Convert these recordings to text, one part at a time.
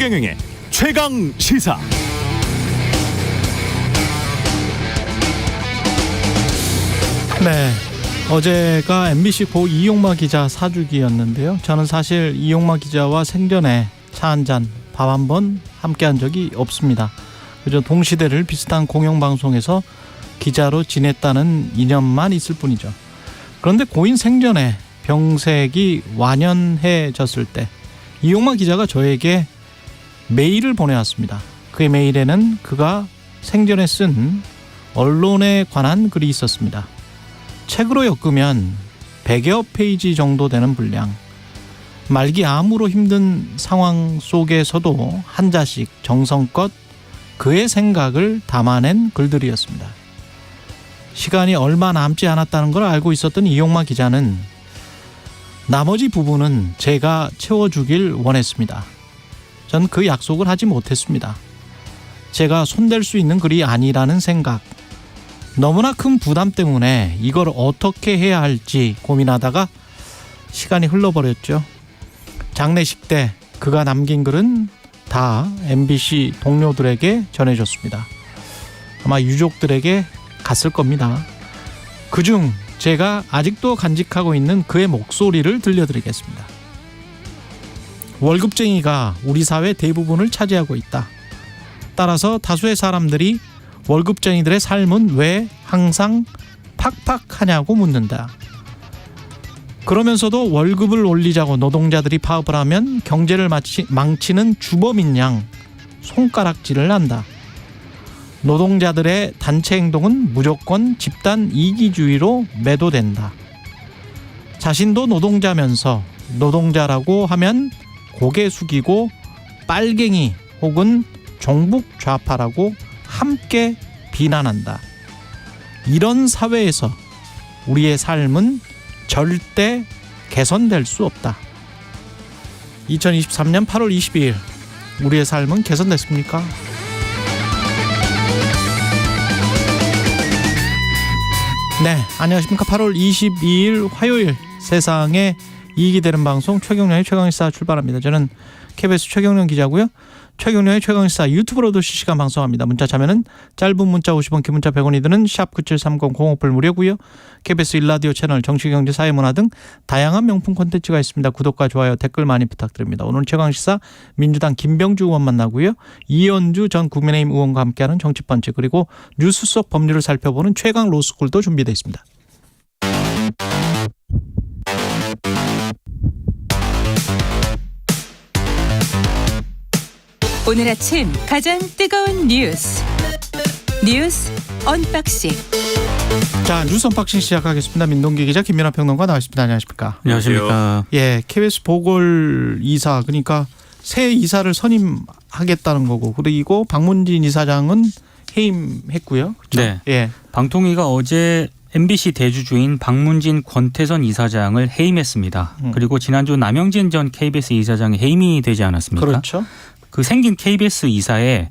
최경영의 최강 시사. 네, 어제가 MBC 고 이용마 기자 사주기였는데요. 저는 사실 이용마 기자와 생전에 차 한잔, 밥 한 번 함께한 적이 없습니다. 그저 동시대를 비슷한 공영방송에서 기자로 지냈다는 인연만 있을 뿐이죠. 그런데 고인 생전에 병색이 완연해졌을 때 이용마 기자가 저에게 메일을 보내왔습니다. 그의 메일에는 그가 생전에 쓴 언론에 관한 글이 있었습니다. 책으로 엮으면 100여 페이지 정도 되는 분량. 말기 암으로 힘든 상황 속에서도 한 자씩 정성껏 그의 생각을 담아낸 글들이었습니다. 시간이 얼마 남지 않았다는 걸 알고 있었던 이용마 기자는 나머지 부분은 제가 채워주길 원했습니다. 전 그 약속을 하지 못했습니다. 제가 손댈 수 있는 글이 아니라는 생각, 너무나 큰 부담 때문에 이걸 어떻게 해야 할지 고민하다가 시간이 흘러버렸죠. 장례식 때 그가 남긴 글은 다 MBC 동료들에게 전해줬습니다. 아마 유족들에게 갔을 겁니다. 그중 제가 아직도 간직하고 있는 그의 목소리를 들려드리겠습니다. 월급쟁이가 우리 사회 대부분을 차지하고 있다. 따라서 다수의 사람들이 월급쟁이들의 삶은 왜 항상 팍팍하냐고 묻는다. 그러면서도 월급을 올리자고 노동자들이 파업을 하면 경제를 망치는 주범인 양 손가락질을 한다. 노동자들의 단체 행동은 무조건 집단 이기주의로 매도된다. 자신도 노동자면서 노동자라고 하면 고개 숙이고 빨갱이 혹은 종북 좌파라고 함께 비난한다. 이런 사회에서 우리의 삶은 절대 개선될 수 없다. 2023년 8월 22일 우리의 삶은 개선됐습니까? 네, 안녕하십니까. 8월 22일 화요일 세상에 이익이 되는 방송 최경영의 최강시사 출발합니다. 저는 KBS 최경영 기자고요. 최경영의 최강시사 유튜브로도 실시간 방송합니다. 문자 참여는 짧은 문자 50원, 긴 문자 100원이 드는 샵9730 공오플 무료고요. KBS 일라디오 채널 정치경제 사회문화 등 다양한 명품 콘텐츠가 있습니다. 구독과 좋아요, 댓글 많이 부탁드립니다. 오늘 최강시사 민주당 김병주 의원 만나고요. 이현주 전 국민의힘 의원과 함께하는 정치펀치, 그리고 뉴스 속 법률을 살펴보는 최강 로스쿨도 준비되어 있습니다. 오늘 아침 가장 뜨거운 뉴스 언박싱. 자, 뉴스 언박싱 시작하겠습니다. 민동기 기자, 김민하 평론가 나와있습니다. 안녕하십니까? 안녕하십니까? 예, KBS 보궐 이사, 그러니까 새 이사를 선임하겠다는 거고, 그리고 박문진 이사장은 해임했고요. 그렇죠? 네. 예. 방통위가 어제 MBC 대주주인 박문진, 권태선 이사장을 해임했습니다. 그리고 지난주 남영진 전 KBS 이사장이 해임이 되지 않았습니까? 그렇죠. 그 생긴 KBS 이사에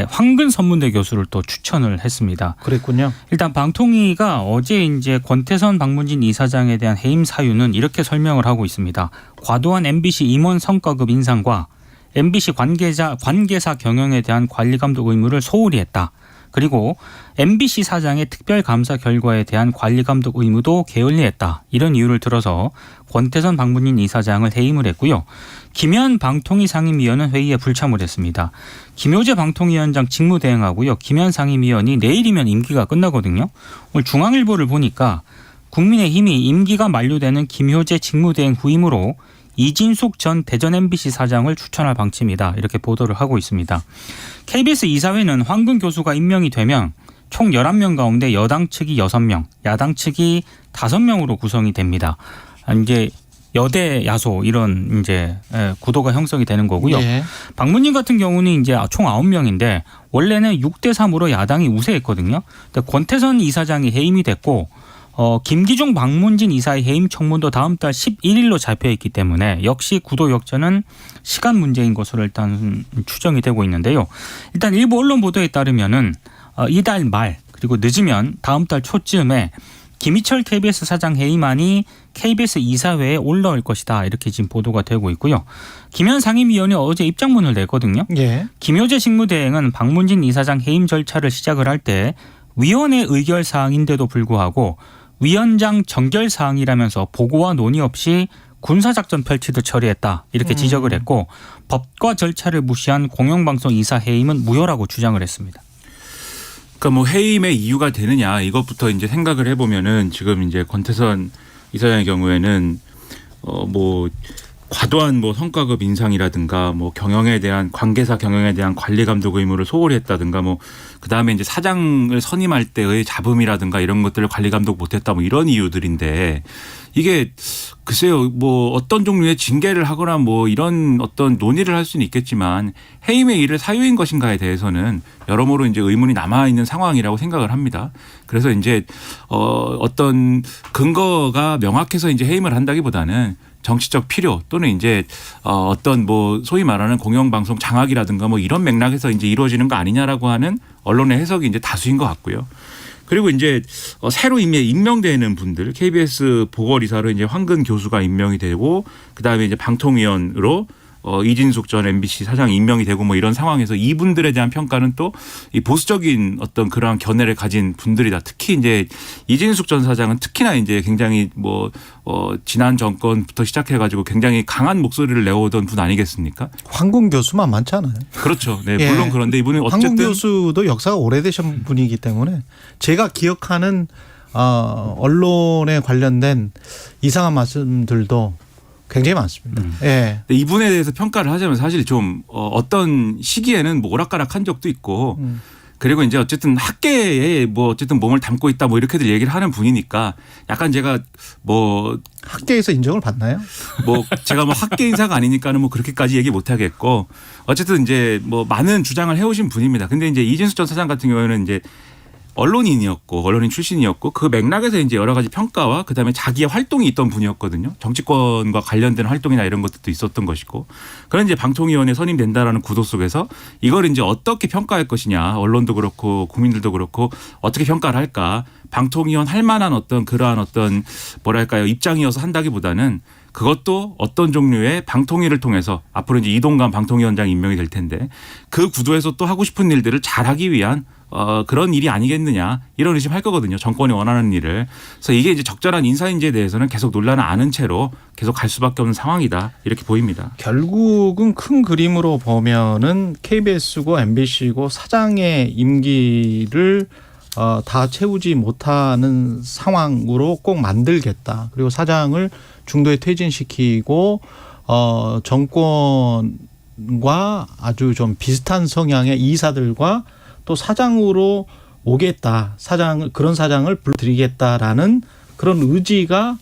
황근 선문대 교수를 또 추천을 했습니다. 그랬군요. 일단 방통위가 어제 이제 권태선 박문진 이사장에 대한 해임 사유는 이렇게 설명을 하고 있습니다. 과도한 MBC 임원 성과급 인상과 MBC 관계사 경영에 대한 관리 감독 의무를 소홀히 했다. 그리고 MBC 사장의 특별감사 결과에 대한 관리 감독 의무도 게을리했다. 이런 이유를 들어서 권태선 박문진 이사장을 해임을 했고요. 김현 방통위 상임위원은 회의에 불참을 했습니다. 김효재 방통위원장 직무대행하고요. 김현 상임위원이 내일이면 임기가 끝나거든요. 오늘 중앙일보를 보니까 국민의힘이 임기가 만료되는 김효재 직무대행 후임으로 이진숙 전 대전 MBC 사장을 추천할 방침이다. 이렇게 보도를 하고 있습니다. KBS 이사회는 황근 교수가 임명이 되면 총 11명 가운데 여당 측이 6명, 야당 측이 5명으로 구성이 됩니다. 이제 여대 야소 이런 이제 구도가 형성이 되는 거고요. 예. 박문진 같은 경우는 이제 총 9명인데 원래는 6대3으로 야당이 우세했거든요. 권태선 이사장이 해임이 됐고 김기중 박문진 이사의 해임 청문도 다음 달 11일로 잡혀있기 때문에 역시 구도 역전은 시간 문제인 것으로 일단 추정이 되고 있는데요. 일단 일부 언론 보도에 따르면은 이달 말 그리고 늦으면 다음 달 초쯤에 김희철 KBS 사장 해임안이 KBS 이사회에 올라올 것이다. 이렇게 지금 보도가 되고 있고요. 김현 상임위원이 어제 입장문을 냈거든요. 예. 김효재 직무대행은 박문진 이사장 해임 절차를 시작을 할 때 위원회 의결 사항인데도 불구하고 위원장 정결 사항이라면서 보고와 논의 없이 군사작전 펼치듯 처리했다. 이렇게 지적을 했고 법과 절차를 무시한 공영방송 이사 해임은 무효라고 주장을 했습니다. 그러니까 뭐 해임의 이유가 되느냐 이것부터 이제 생각을 해보면은 지금 이제 권태선 이사장의 경우에는 뭐 과도한 뭐 성과급 인상이라든가 뭐 경영에 대한 관계사 경영에 대한 관리 감독 의무를 소홀히 했다든가 뭐 그다음에 이제 사장을 선임할 때의 잡음이라든가 이런 것들을 관리 감독 못했다 뭐 이런 이유들인데 이게 글쎄요 뭐 어떤 종류의 징계를 하거나 뭐 이런 어떤 논의를 할 수는 있겠지만 해임의 일을 사유인 것인가에 대해서는 여러모로 이제 의문이 남아 있는 상황이라고 생각을 합니다. 그래서 이제 어떤 근거가 명확해서 이제 해임을 한다기보다는 정치적 필요 또는 이제 어떤 뭐 소위 말하는 공영방송 장악이라든가 뭐 이런 맥락에서 이제 이루어지는 거 아니냐라고 하는 언론의 해석이 이제 다수인 것 같고요. 그리고 이제 새로 임명되는 분들 KBS 보궐이사로 이제 황근 교수가 임명이 되고 그다음에 이제 방통위원으로 이진숙 전 MBC 사장 임명이 되고 뭐 이런 상황에서 이분들에 대한 평가는 또 이 보수적인 어떤 그러한 견해를 가진 분들이다. 특히 이제 이진숙 전 사장은 특히나 이제 굉장히 뭐 지난 정권부터 시작해가지고 굉장히 강한 목소리를 내오던 분 아니겠습니까? 황군 교수만 많잖아요. 그렇죠. 네, 예. 물론 그런데 이분은 어쨌든 황군 교수도 역사가 오래되신 분이기 때문에 제가 기억하는 언론에 관련된 이상한 말씀들도 굉장히 많습니다. 예. 이분에 대해서 평가를 하자면 사실 좀 어떤 시기에는 뭐 오락가락한 적도 있고 그리고 이제 어쨌든 학계에 뭐 어쨌든 몸을 담고 있다 뭐 이렇게들 얘기를 하는 분이니까 약간 제가 뭐 학계에서 인정을 받나요? 뭐 제가 뭐 학계 인사가 아니니까는 뭐 그렇게까지 얘기 못 하겠고 어쨌든 이제 뭐 많은 주장을 해오신 분입니다. 근데 이제 이진숙 전 사장 같은 경우에는 이제 언론인 출신이었고 그 맥락에서 이제 여러 가지 평가와 그다음에 자기의 활동이 있던 분이었거든요. 정치권과 관련된 활동이나 이런 것들도 있었던 것이고 그런 이제 방통위원회 선임된다라는 구도 속에서 이걸 이제 어떻게 평가할 것이냐 언론도 그렇고 국민들도 그렇고 어떻게 평가를 할까 방통위원 할 만한 어떤 그러한 어떤 뭐랄까요 입장이어서 한다기보다는 그것도 어떤 종류의 방통위를 통해서 앞으로 이제 이동관 방통위원장이 임명이 될 텐데 그 구도에서 또 하고 싶은 일들을 잘하기 위한 그런 일이 아니겠느냐 이런 의심할 거거든요. 정권이 원하는 일을. 그래서 이게 이제 적절한 인사인지에 대해서는 계속 논란을 아는 채로 계속 갈 수밖에 없는 상황이다 이렇게 보입니다. 결국은 큰 그림으로 보면은 KBS고 MBC고 사장의 임기를 다 채우지 못하는 상황으로 꼭 만들겠다. 그리고 사장을 중도에 퇴진시키고 정권과 아주 좀 비슷한 성향의 이사들과 또 사장으로 오겠다. 그런 사장을 불러들이겠다라는 그런 의지가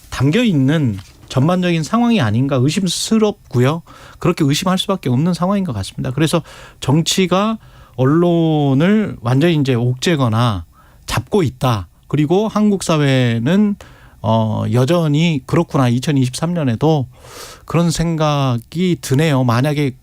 담겨 있는 전반적인 상황이 아닌가 의심스럽고요. 그렇게 의심할 수밖에 없는 상황인 것 같습니다. 그래서 정치가 언론을 완전히 이제 옥죄거나 잡고 있다. 그리고 한국 사회는 여전히 그렇구나. 2023년에도 그런 생각이 드네요. 만약에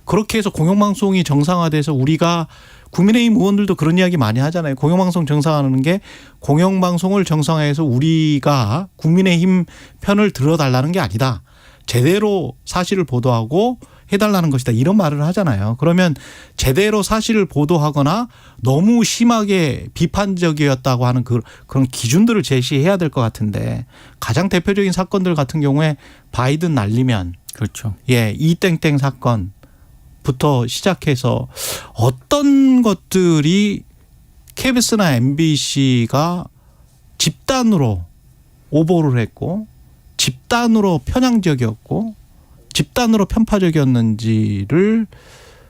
그렇게 해서 공영방송이 정상화돼서 우리가 국민의힘 의원들도 그런 이야기 많이 하잖아요. 공영방송 정상화하는 게 공영방송을 정상화해서 우리가 국민의힘 편을 들어달라는 게 아니다. 제대로 사실을 보도하고 해달라는 것이다. 이런 말을 하잖아요. 그러면 제대로 사실을 보도하거나 너무 심하게 비판적이었다고 하는 그런 기준들을 제시해야 될 것 같은데 가장 대표적인 사건들 같은 경우에 바이든 날리면 그렇죠. 예, 이땡땡 사건 부터 시작해서 어떤 것들이 KBS나 MBC가 집단으로 오보를 했고 집단으로 편향적이었고 집단으로 편파적이었는지를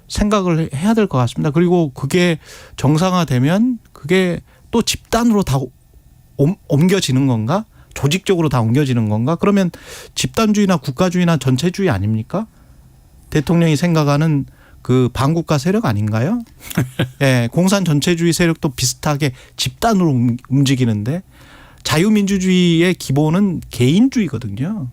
생각을 해야 될 것 같습니다. 그리고 그게 정상화되면 그게 또 집단으로 다 옮겨지는 건가? 조직적으로 다 옮겨지는 건가? 그러면 집단주의나 국가주의나 전체주의 아닙니까? 대통령이 생각하는 그 반국가 세력 아닌가요? 예, 공산 전체주의 세력도 비슷하게 집단으로 움직이는데 자유민주주의의 기본은 개인주의거든요.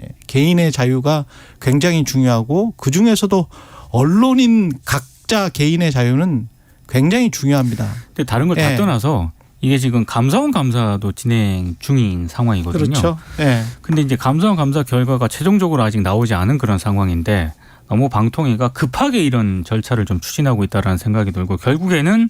예, 개인의 자유가 굉장히 중요하고 그중에서도 언론인 각자 개인의 자유는 굉장히 중요합니다. 근데 다른 걸 다 예. 떠나서 이게 지금 감사원 감사도 진행 중인 상황이거든요. 그렇죠. 예. 근데 이제 감사원 감사 결과가 최종적으로 아직 나오지 않은 그런 상황인데 너무 방통위가 급하게 이런 절차를 좀 추진하고 있다라는 생각이 들고 결국에는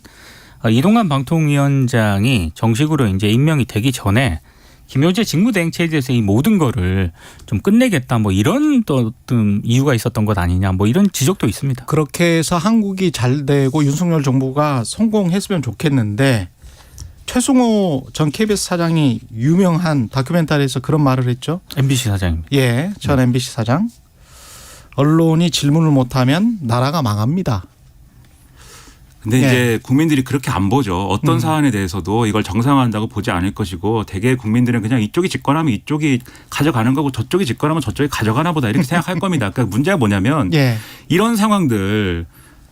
이동관 방통위원장이 정식으로 이제 임명이 되기 전에 김효재 직무대행체제에서 이 모든 거를 좀 끝내겠다 뭐 이런 또 어떤 이유가 있었던 것 아니냐 뭐 이런 지적도 있습니다. 그렇게 해서 한국이 잘 되고 윤석열 정부가 성공했으면 좋겠는데 최승호 전 KBS 사장이 유명한 다큐멘터리에서 그런 말을 했죠. MBC 사장입니다. 예, 전 MBC 사장. 언론이 질문을 못하면 나라가 망합니다. 근데 예. 이제 국민들이 그렇게 안 보죠. 어떤 사안에 대해서도 이걸 정상화한다고 보지 않을 것이고 대개 국민들은 그냥 이쪽이 집권하면 이쪽이 가져가는 거고 저쪽이 집권하면 저쪽이 가져가나 보다 이렇게 생각할 겁니다. 그러니까 문제가 뭐냐면 예. 이런 상황들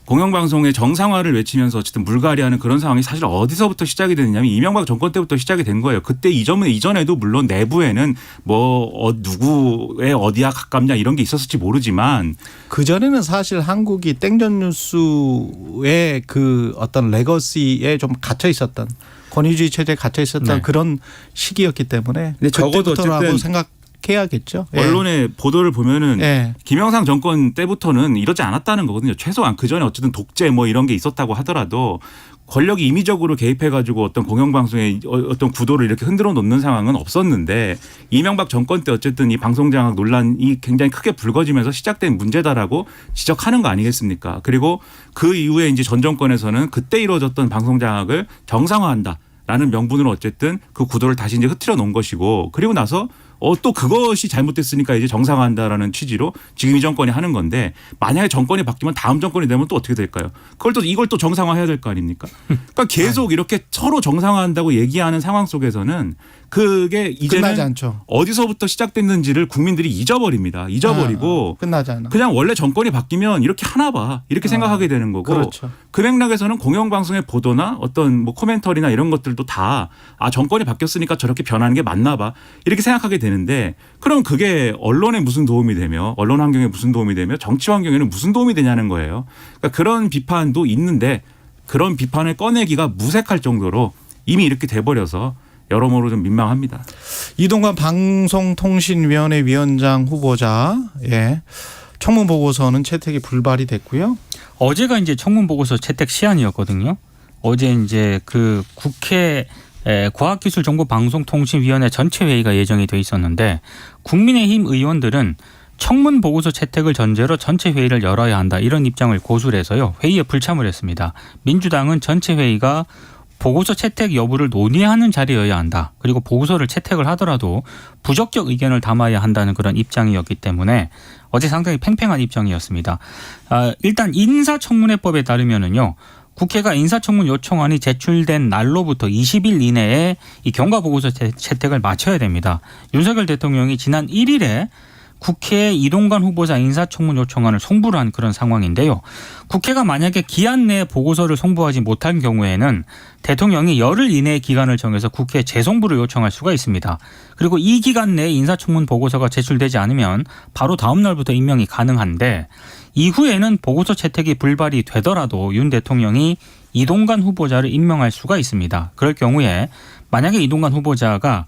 공영방송의 정상화를 외치면서 어쨌든 물갈이하는 그런 상황이 사실 어디서부터 시작이 됐냐면 이명박 정권 때부터 시작이 된 거예요. 그때 이전에도 물론 내부에는 뭐 누구의 어디야 가깝냐 이런 게 있었을지 모르지만 그전에는 사실 한국이 땡전 뉴스의 그 어떤 레거시에 좀 갇혀 있었던 권위주의 체제에 갇혀 있었던 네. 그런 시기였기 때문에 근데 적어도 그때부터라고 어쨌든 생각해야겠죠. 예. 언론의 보도를 보면은 예. 김영삼 정권 때부터는 이러지 않았다는 거거든요. 최소한 그전에 어쨌든 독재 뭐 이런 게 있었다고 하더라도 권력이 임의적으로 개입해가지고 어떤 공영방송의 어떤 구도를 이렇게 흔들어 놓는 상황은 없었는데 이명박 정권 때 어쨌든 이 방송장악 논란이 굉장히 크게 불거지면서 시작된 문제다라고 지적하는 거 아니겠습니까? 그리고 그 이후에 이제 전 정권에서는 그때 이루어졌던 방송장악을 정상화한다라는 명분으로 어쨌든 그 구도를 다시 이제 흐트려 놓은 것이고 그리고 나서 또 그것이 잘못됐으니까 이제 정상화한다라는 취지로 지금 이 정권이 하는 건데 만약에 정권이 바뀌면 다음 정권이 되면 또 어떻게 될까요? 이걸 또 정상화해야 될 거 아닙니까? 그러니까 계속 이렇게 서로 정상화한다고 얘기하는 상황 속에서는 그게 이제는 끝나지 않죠. 어디서부터 시작됐는지를 국민들이 잊어버립니다. 잊어버리고 끝나지 않아. 그냥 원래 정권이 바뀌면 이렇게 하나 봐 이렇게 생각하게 되는 거고 그렇죠. 그 맥락에서는 공영방송의 보도나 어떤 뭐 코멘터리나 이런 것들도 다 정권이 바뀌었으니까 저렇게 변하는 게 맞나 봐 이렇게 생각하게 되는데 그럼 그게 언론에 무슨 도움이 되며 언론 환경에 무슨 도움이 되며 정치 환경에는 무슨 도움이 되냐는 거예요. 그러니까 그런 비판도 있는데 그런 비판을 꺼내기가 무색할 정도로 이미 이렇게 돼버려서 여러모로 좀 민망합니다. 이동관 방송통신위원회 위원장 후보자 청문 보고서는 채택이 불발이 됐고요. 어제가 이제 청문 보고서 채택 시한이었거든요. 어제 이제 그 국회 과학기술정보방송통신위원회 전체 회의가 예정이 돼 있었는데 국민의힘 의원들은 청문 보고서 채택을 전제로 전체 회의를 열어야 한다 이런 입장을 고수를 해서요. 회의에 불참을 했습니다. 민주당은 전체 회의가 보고서 채택 여부를 논의하는 자리여야 한다. 그리고 보고서를 채택을 하더라도 부적격 의견을 담아야 한다는 그런 입장이었기 때문에 어제 상당히 팽팽한 입장이었습니다. 일단 인사청문회법에 따르면은요. 국회가 인사청문 요청안이 제출된 날로부터 20일 이내에 이 경과보고서 채택을 마쳐야 됩니다. 윤석열 대통령이 지난 1일에 국회에 이동관 후보자 인사청문 요청안을 송부를 한 그런 상황인데요. 국회가 만약에 기한 내에 보고서를 송부하지 못한 경우에는 대통령이 열흘 이내의 기간을 정해서 국회에 재송부를 요청할 수가 있습니다. 그리고 이 기간 내에 인사청문 보고서가 제출되지 않으면 바로 다음 날부터 임명이 가능한데 이후에는 보고서 채택이 불발이 되더라도 윤 대통령이 이동관 후보자를 임명할 수가 있습니다. 그럴 경우에 만약에 이동관 후보자가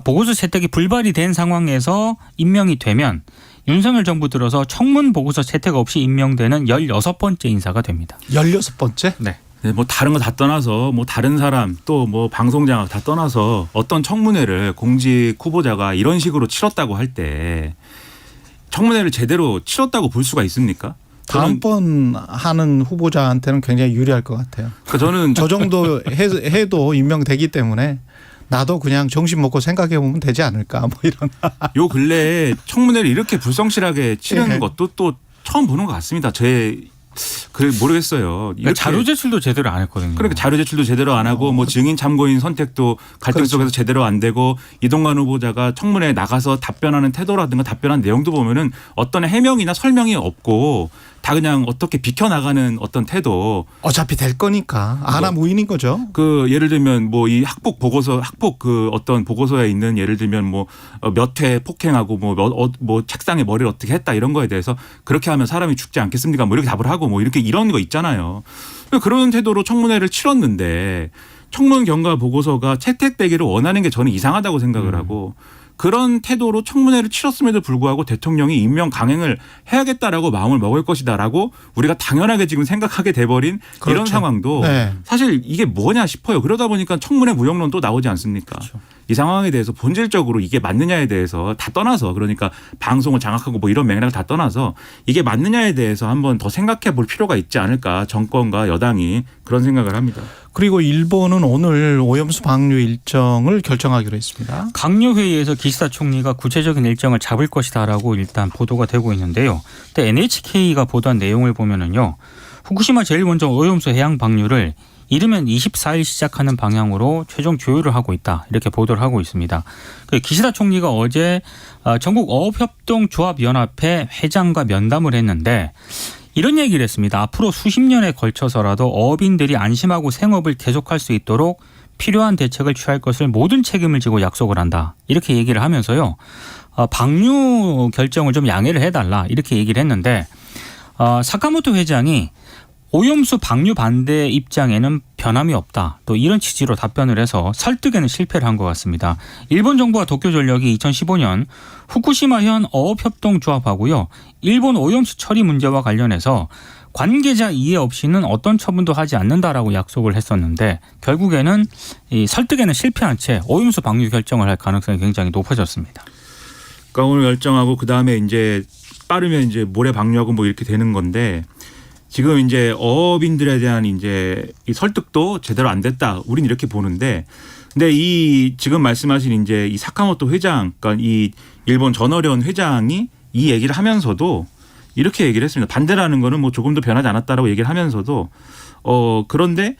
보고서 채택이 불발이 된 상황에서 임명이 되면 윤석열 정부 들어서 청문 보고서 채택 없이 임명되는 16번째 인사가 됩니다. 16번째? 네. 네, 뭐 다른 거 다 떠나서 뭐 다른 사람 또 뭐 방송장악 다 떠나서 어떤 청문회를 공직 후보자가 이런 식으로 치렀다고 할 때 청문회를 제대로 치렀다고 볼 수가 있습니까? 다음번 하는 후보자한테는 굉장히 유리할 것 같아요. 그러니까 저는 저 정도 해도 임명되기 때문에 나도 그냥 정신 먹고 생각해 보면 되지 않을까 뭐 이런. 요 근래에 청문회를 이렇게 불성실하게 치르는 예. 것도 또 처음 보는 것 같습니다. 모르겠어요. 그러니까 자료 제출도 제대로 안 했거든요. 그러니까 자료 제출도 제대로 안 하고 뭐 증인 참고인 선택도 갈등 그렇죠. 속에서 제대로 안 되고 이동관 후보자가 청문회에 나가서 답변하는 태도라든가 답변한 내용도 보면은 어떤 해명이나 설명이 없고 다 그냥 어떻게 비켜나가는 어떤 태도. 어차피 될 거니까 아나무인인 거죠. 그 예를 들면 뭐 이 학폭 그 어떤 보고서에 있는 예를 들면 뭐 몇 회 폭행하고 뭐 책상에 머리를 어떻게 했다 이런 거에 대해서 그렇게 하면 사람이 죽지 않겠습니까? 뭐 이렇게 답을 하고 뭐 이런 거 있잖아요. 그런 태도로 청문회를 치렀는데 청문 경과 보고서가 채택되기를 원하는 게 저는 이상하다고 생각을 하고 그런 태도로 청문회를 치렀음에도 불구하고 대통령이 임명 강행을 해야겠다라고 마음을 먹을 것이다라고 우리가 당연하게 지금 생각하게 돼버린 그렇죠. 이런 상황도 네. 사실 이게 뭐냐 싶어요. 그러다 보니까 청문회 무용론 또 나오지 않습니까? 그렇죠. 이 상황에 대해서 본질적으로 이게 맞느냐에 대해서 다 떠나서 그러니까 방송을 장악하고 뭐 이런 맥락을 다 떠나서 이게 맞느냐에 대해서 한번 더 생각해 볼 필요가 있지 않을까 정권과 여당이 그런 생각을 합니다. 그리고 일본은 오늘 오염수 방류 일정을 결정하기로 했습니다. 강요회의에서 기시다 총리가 구체적인 일정을 잡을 것이다라고 일단 보도가 되고 있는데요. 근데 NHK가 보도한 내용을 보면은요. 후쿠시마 제1원전 오염수 해양 방류를 이르면 24일 시작하는 방향으로 최종 조율을 하고 있다. 이렇게 보도를 하고 있습니다. 기시다 총리가 어제 전국 어업협동조합연합회 회장과 면담을 했는데 이런 얘기를 했습니다. 앞으로 수십 년에 걸쳐서라도 어업인들이 안심하고 생업을 계속할 수 있도록 필요한 대책을 취할 것을 모든 책임을 지고 약속을 한다. 이렇게 얘기를 하면서요. 방류 결정을 좀 양해를 해달라. 이렇게 얘기를 했는데 사카모토 회장이 오염수 방류 반대 입장에는 변함이 없다. 또 이런 취지로 답변을 해서 설득에는 실패를 한 것 같습니다. 일본 정부와 도쿄전력이 2015년 후쿠시마현 어업협동조합하고요. 일본 오염수 처리 문제와 관련해서 관계자 이해 없이는 어떤 처분도 하지 않는다라고 약속을 했었는데 결국에는 이 설득에는 실패한 채 오염수 방류 결정을 할 가능성이 굉장히 높아졌습니다. 그러니까 오늘 결정하고 그다음에 이제 빠르면 이제 모레 방류하고 뭐 이렇게 되는 건데 지금 이제 어업인들에 대한 이제 이 설득도 제대로 안 됐다. 우린 이렇게 보는데, 근데 이 지금 말씀하신 이제 이 사카모토 회장, 그러니까 이 일본 전어련 회장이 이 얘기를 하면서도 이렇게 얘기를 했습니다. 반대라는 거는 뭐 조금도 변하지 않았다라고 얘기를 하면서도 그런데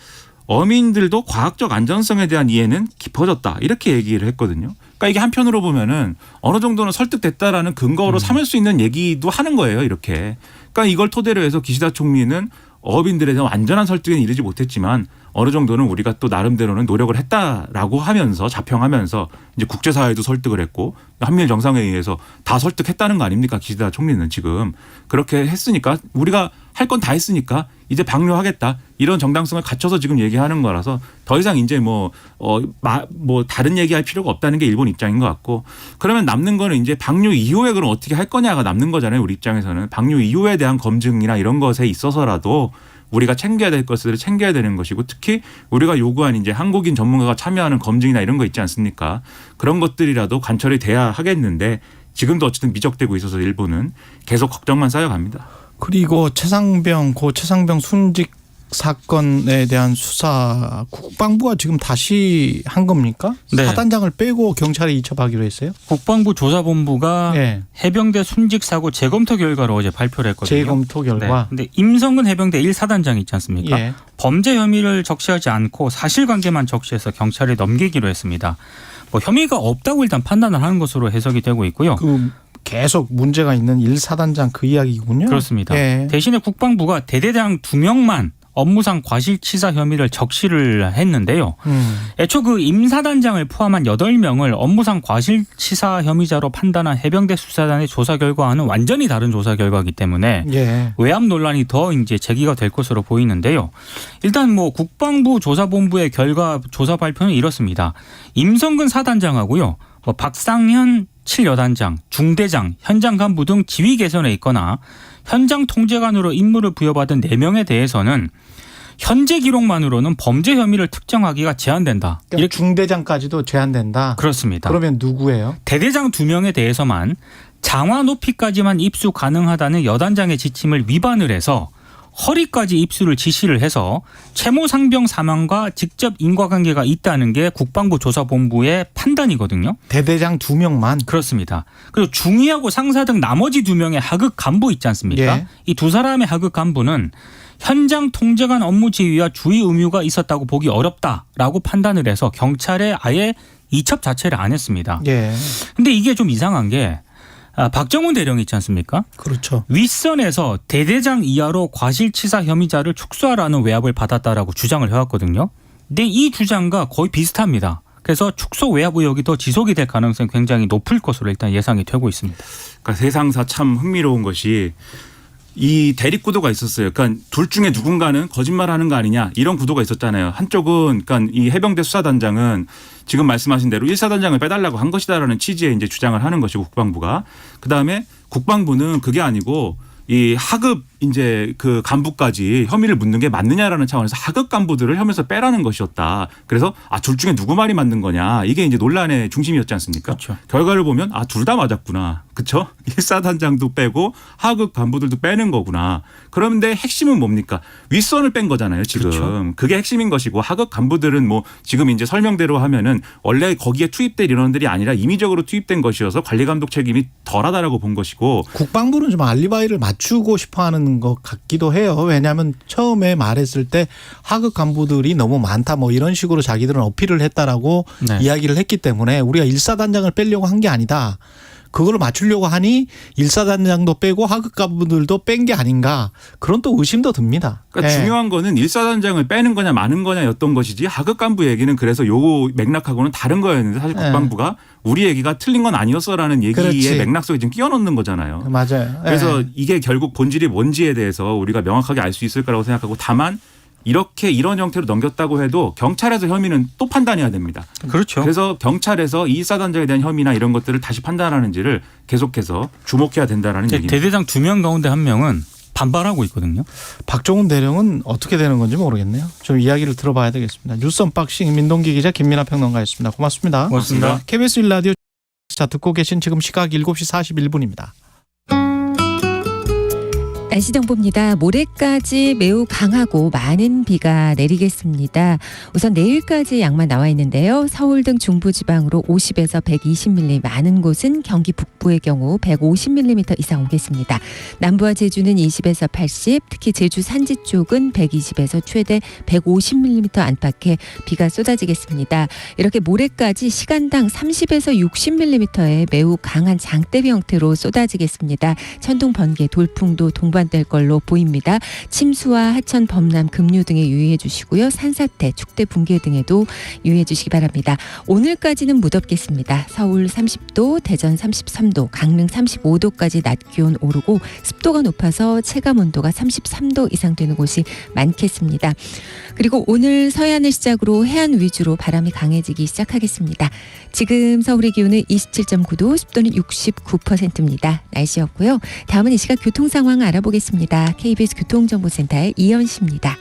어민들도 과학적 안전성에 대한 이해는 깊어졌다. 이렇게 얘기를 했거든요. 그러니까 이게 한편으로 보면은 어느 정도는 설득됐다라는 근거로 삼을 수 있는 얘기도 하는 거예요. 이렇게. 그러니까 이걸 토대로 해서 기시다 총리는 어업인들에 대한 완전한 설득에 이르지 못했지만 어느 정도는 우리가 또 나름대로는 노력을 했다라고 하면서 자평하면서 이제 국제사회도 설득을 했고 한미일 정상회의에서 다 설득했다는 거 아닙니까? 기시다 총리는 지금 그렇게 했으니까 우리가 할 건 다 했으니까 이제 방류하겠다 이런 정당성을 갖춰서 지금 얘기하는 거라서 더 이상 이제 뭐 다른 얘기할 필요가 없다는 게 일본 입장인 것 같고 그러면 남는 거는 이제 방류 이후에 그럼 어떻게 할 거냐가 남는 거잖아요. 우리 입장에서는 방류 이후에 대한 검증이나 이런 것에 있어서라도 우리가 챙겨야 될 것을 챙겨야 되는 것이고 특히 우리가 요구한 이제 한국인 전문가가 참여하는 검증이나 이런 거 있지 않습니까? 그런 것들이라도 관철이 돼야 하겠는데 지금도 어쨌든 미적되고 있어서 일본은 계속 걱정만 쌓여갑니다. 그리고 최상병 순직 사건에 대한 수사 국방부가 지금 다시 한 겁니까? 네. 사단장을 빼고 경찰에 이첩하기로 했어요? 국방부 조사본부가 네. 해병대 순직 사고 재검토 결과를 어제 발표를 했거든요. 재검토 결과. 네. 근데 임성근 해병대 1사단장 있지 않습니까? 예. 범죄 혐의를 적시하지 않고 사실관계만 적시해서 경찰에 넘기기로 했습니다. 뭐 혐의가 없다고 일단 판단을 하는 것으로 해석이 되고 있고요. 계속 문제가 있는 1사단장 그 이야기군요. 그렇습니다. 예. 대신에 국방부가 대대장 2명만 업무상 과실치사 혐의를 적시를 했는데요. 애초 그 임사단장을 포함한 8명을 업무상 과실치사 혐의자로 판단한 해병대 수사단의 조사 결과와는 완전히 다른 조사 결과이기 때문에 예. 외압 논란이 더 이제 제기가 될 것으로 보이는데요. 일단 뭐 국방부 조사본부의 결과 조사 발표는 이렇습니다. 임성근 사단장하고요. 박상현 7여단장, 중대장, 현장 간부 등 지위 개선에 있거나 현장 통제관으로 임무를 부여받은 4명에 대해서는 현재 기록만으로는 범죄 혐의를 특정하기가 제한된다. 그러니까 이렇게 중대장까지도 제한된다. 그렇습니다. 그러면 누구예요? 대대장 2명에 대해서만 장화 높이까지만 입수 가능하다는 여단장의 지침을 위반을 해서 허리까지 입수를 지시를 해서 채모 상병 사망과 직접 인과관계가 있다는 게 국방부 조사본부의 판단이거든요. 대대장 2명만. 그렇습니다. 그리고 중위하고 상사 등 나머지 2명의 하급 간부 있지 않습니까? 예. 이 2사람의 하급 간부는 현장 통제관 업무 지휘와 주의 의무가 있었다고 보기 어렵다라고 판단을 해서 경찰에 아예 이첩 자체를 안 했습니다. 예. 근데 이게 좀 이상한 게 박정훈 대령 있지 않습니까? 그렇죠. 윗선에서 대대장 이하로 과실치사 혐의자를 축소하라는 외압을 받았다라고 주장을 해왔거든요. 근데 이 주장과 거의 비슷합니다. 그래서 축소 외압 의혹이 더 지속이 될 가능성이 굉장히 높을 것으로 일단 예상이 되고 있습니다. 그러니까 세상사 참 흥미로운 것이 이 대립 구도가 있었어요. 그러니까 둘 중에 누군가는 거짓말하는 거 아니냐 이런 구도가 있었잖아요. 한쪽은 그러니까 이 해병대 수사단장은 지금 말씀하신 대로 1사단장을 빼달라고 한 것이다라는 취지의 이제 주장을 하는 것이고 국방부가 그다음에 국방부는 그게 아니고 이 하급 이제 그 간부까지 혐의를 묻는 게 맞느냐라는 차원에서 하급 간부들을 혐의에서 빼라는 것이었다. 그래서 둘 중에 누구 말이 맞는 거냐 이게 이제 논란의 중심이었지 않습니까? 그렇죠. 결과를 보면 둘 다 맞았구나. 그렇죠? 1사단장도 빼고 하급 간부들도 빼는 거구나. 그런데 핵심은 뭡니까? 윗선을 뺀 거잖아요. 지금. 그렇죠. 그게 핵심인 것이고 하급 간부들은 뭐 지금 이제 설명대로 하면은 원래 거기에 투입될 인원들이 아니라 임의적으로 투입된 것이어서 관리 감독 책임이 덜하다라고 본 것이고 국방부는 좀 알리바이를 맞추고 싶어하는 것 같기도 해요. 왜냐하면 처음에 말했을 때 하급 간부들이 너무 많다 뭐 이런 식으로 자기들은 어필을 했다라고 네. 이야기를 했기 때문에 우리가 1사단장을 빼려고 한 게 아니다. 그걸 맞추려고 하니 1사단장도 빼고 하급 간부들도 뺀 게 아닌가 그런 또 의심도 듭니다. 그러니까 예. 중요한 거는 1사단장을 빼는 거냐 마는 거냐였던 것이지 하급 간부 얘기는 그래서 요 맥락하고는 다른 거였는데 사실 국방부가 우리 얘기가 틀린 건 아니었어라는 얘기의 그렇지. 맥락 속에 지금 끼워 넣는 거잖아요. 맞아요. 그래서 예. 이게 결국 본질이 뭔지에 대해서 우리가 명확하게 알 수 있을 거라고 생각하고 다만 이렇게 이런 형태로 넘겼다고 해도 경찰에서 혐의는 또 판단해야 됩니다. 그렇죠. 그래서 경찰에서 2사단장에 대한 혐의나 이런 것들을 다시 판단하는지를 계속해서 주목해야 된다라는 얘기입니다. 대대장 2명 가운데 1명은 반발하고 있거든요. 박종훈 대령은 어떻게 되는 건지 모르겠네요. 좀 이야기를 들어봐야 되겠습니다. 뉴스 언박싱 민동기 기자 김민하 평론가였습니다. 고맙습니다. 고맙습니다. KBS 1라디오 자 듣고 계신 지금 시각 7시 41분입니다. 날씨 정보입니다. 모레까지 매우 강하고 많은 비가 내리겠습니다. 우선 내일까지 양만 나와 있는데요. 서울 등 중부지방으로 50에서 120mm, 많은 곳은 경기 북부의 경우 150mm 이상 오겠습니다. 남부와 제주는 20에서 80, 특히 제주 산지 쪽은 120에서 최대 150mm 안팎의 비가 쏟아지겠습니다. 이렇게 모레까지 시간당 30에서 60mm의 매우 강한 장대비 형태로 쏟아지겠습니다. 천둥, 번개, 돌풍도 동반될 걸로 보입니다. 침수와 하천, 범람, 급류 등에 유의해 주시고요. 산사태, 축대, 붕괴 등에도 유의해 주시기 바랍니다. 오늘까지는 무덥겠습니다. 서울 30도, 대전 33도, 강릉 35도까지 낮 기온 오르고 습도가 높아서 체감 온도가 33도 이상 되는 곳이 많겠습니다. 그리고 오늘 서해안을 시작으로 해안 위주로 바람이 강해지기 시작하겠습니다. 지금 서울의 기온은 27.9도, 습도는 69%입니다. 날씨였고요. 다음은 이 시각 교통 상황 알아보겠습니다. KBS 교통정보센터의 이현 씨입니다.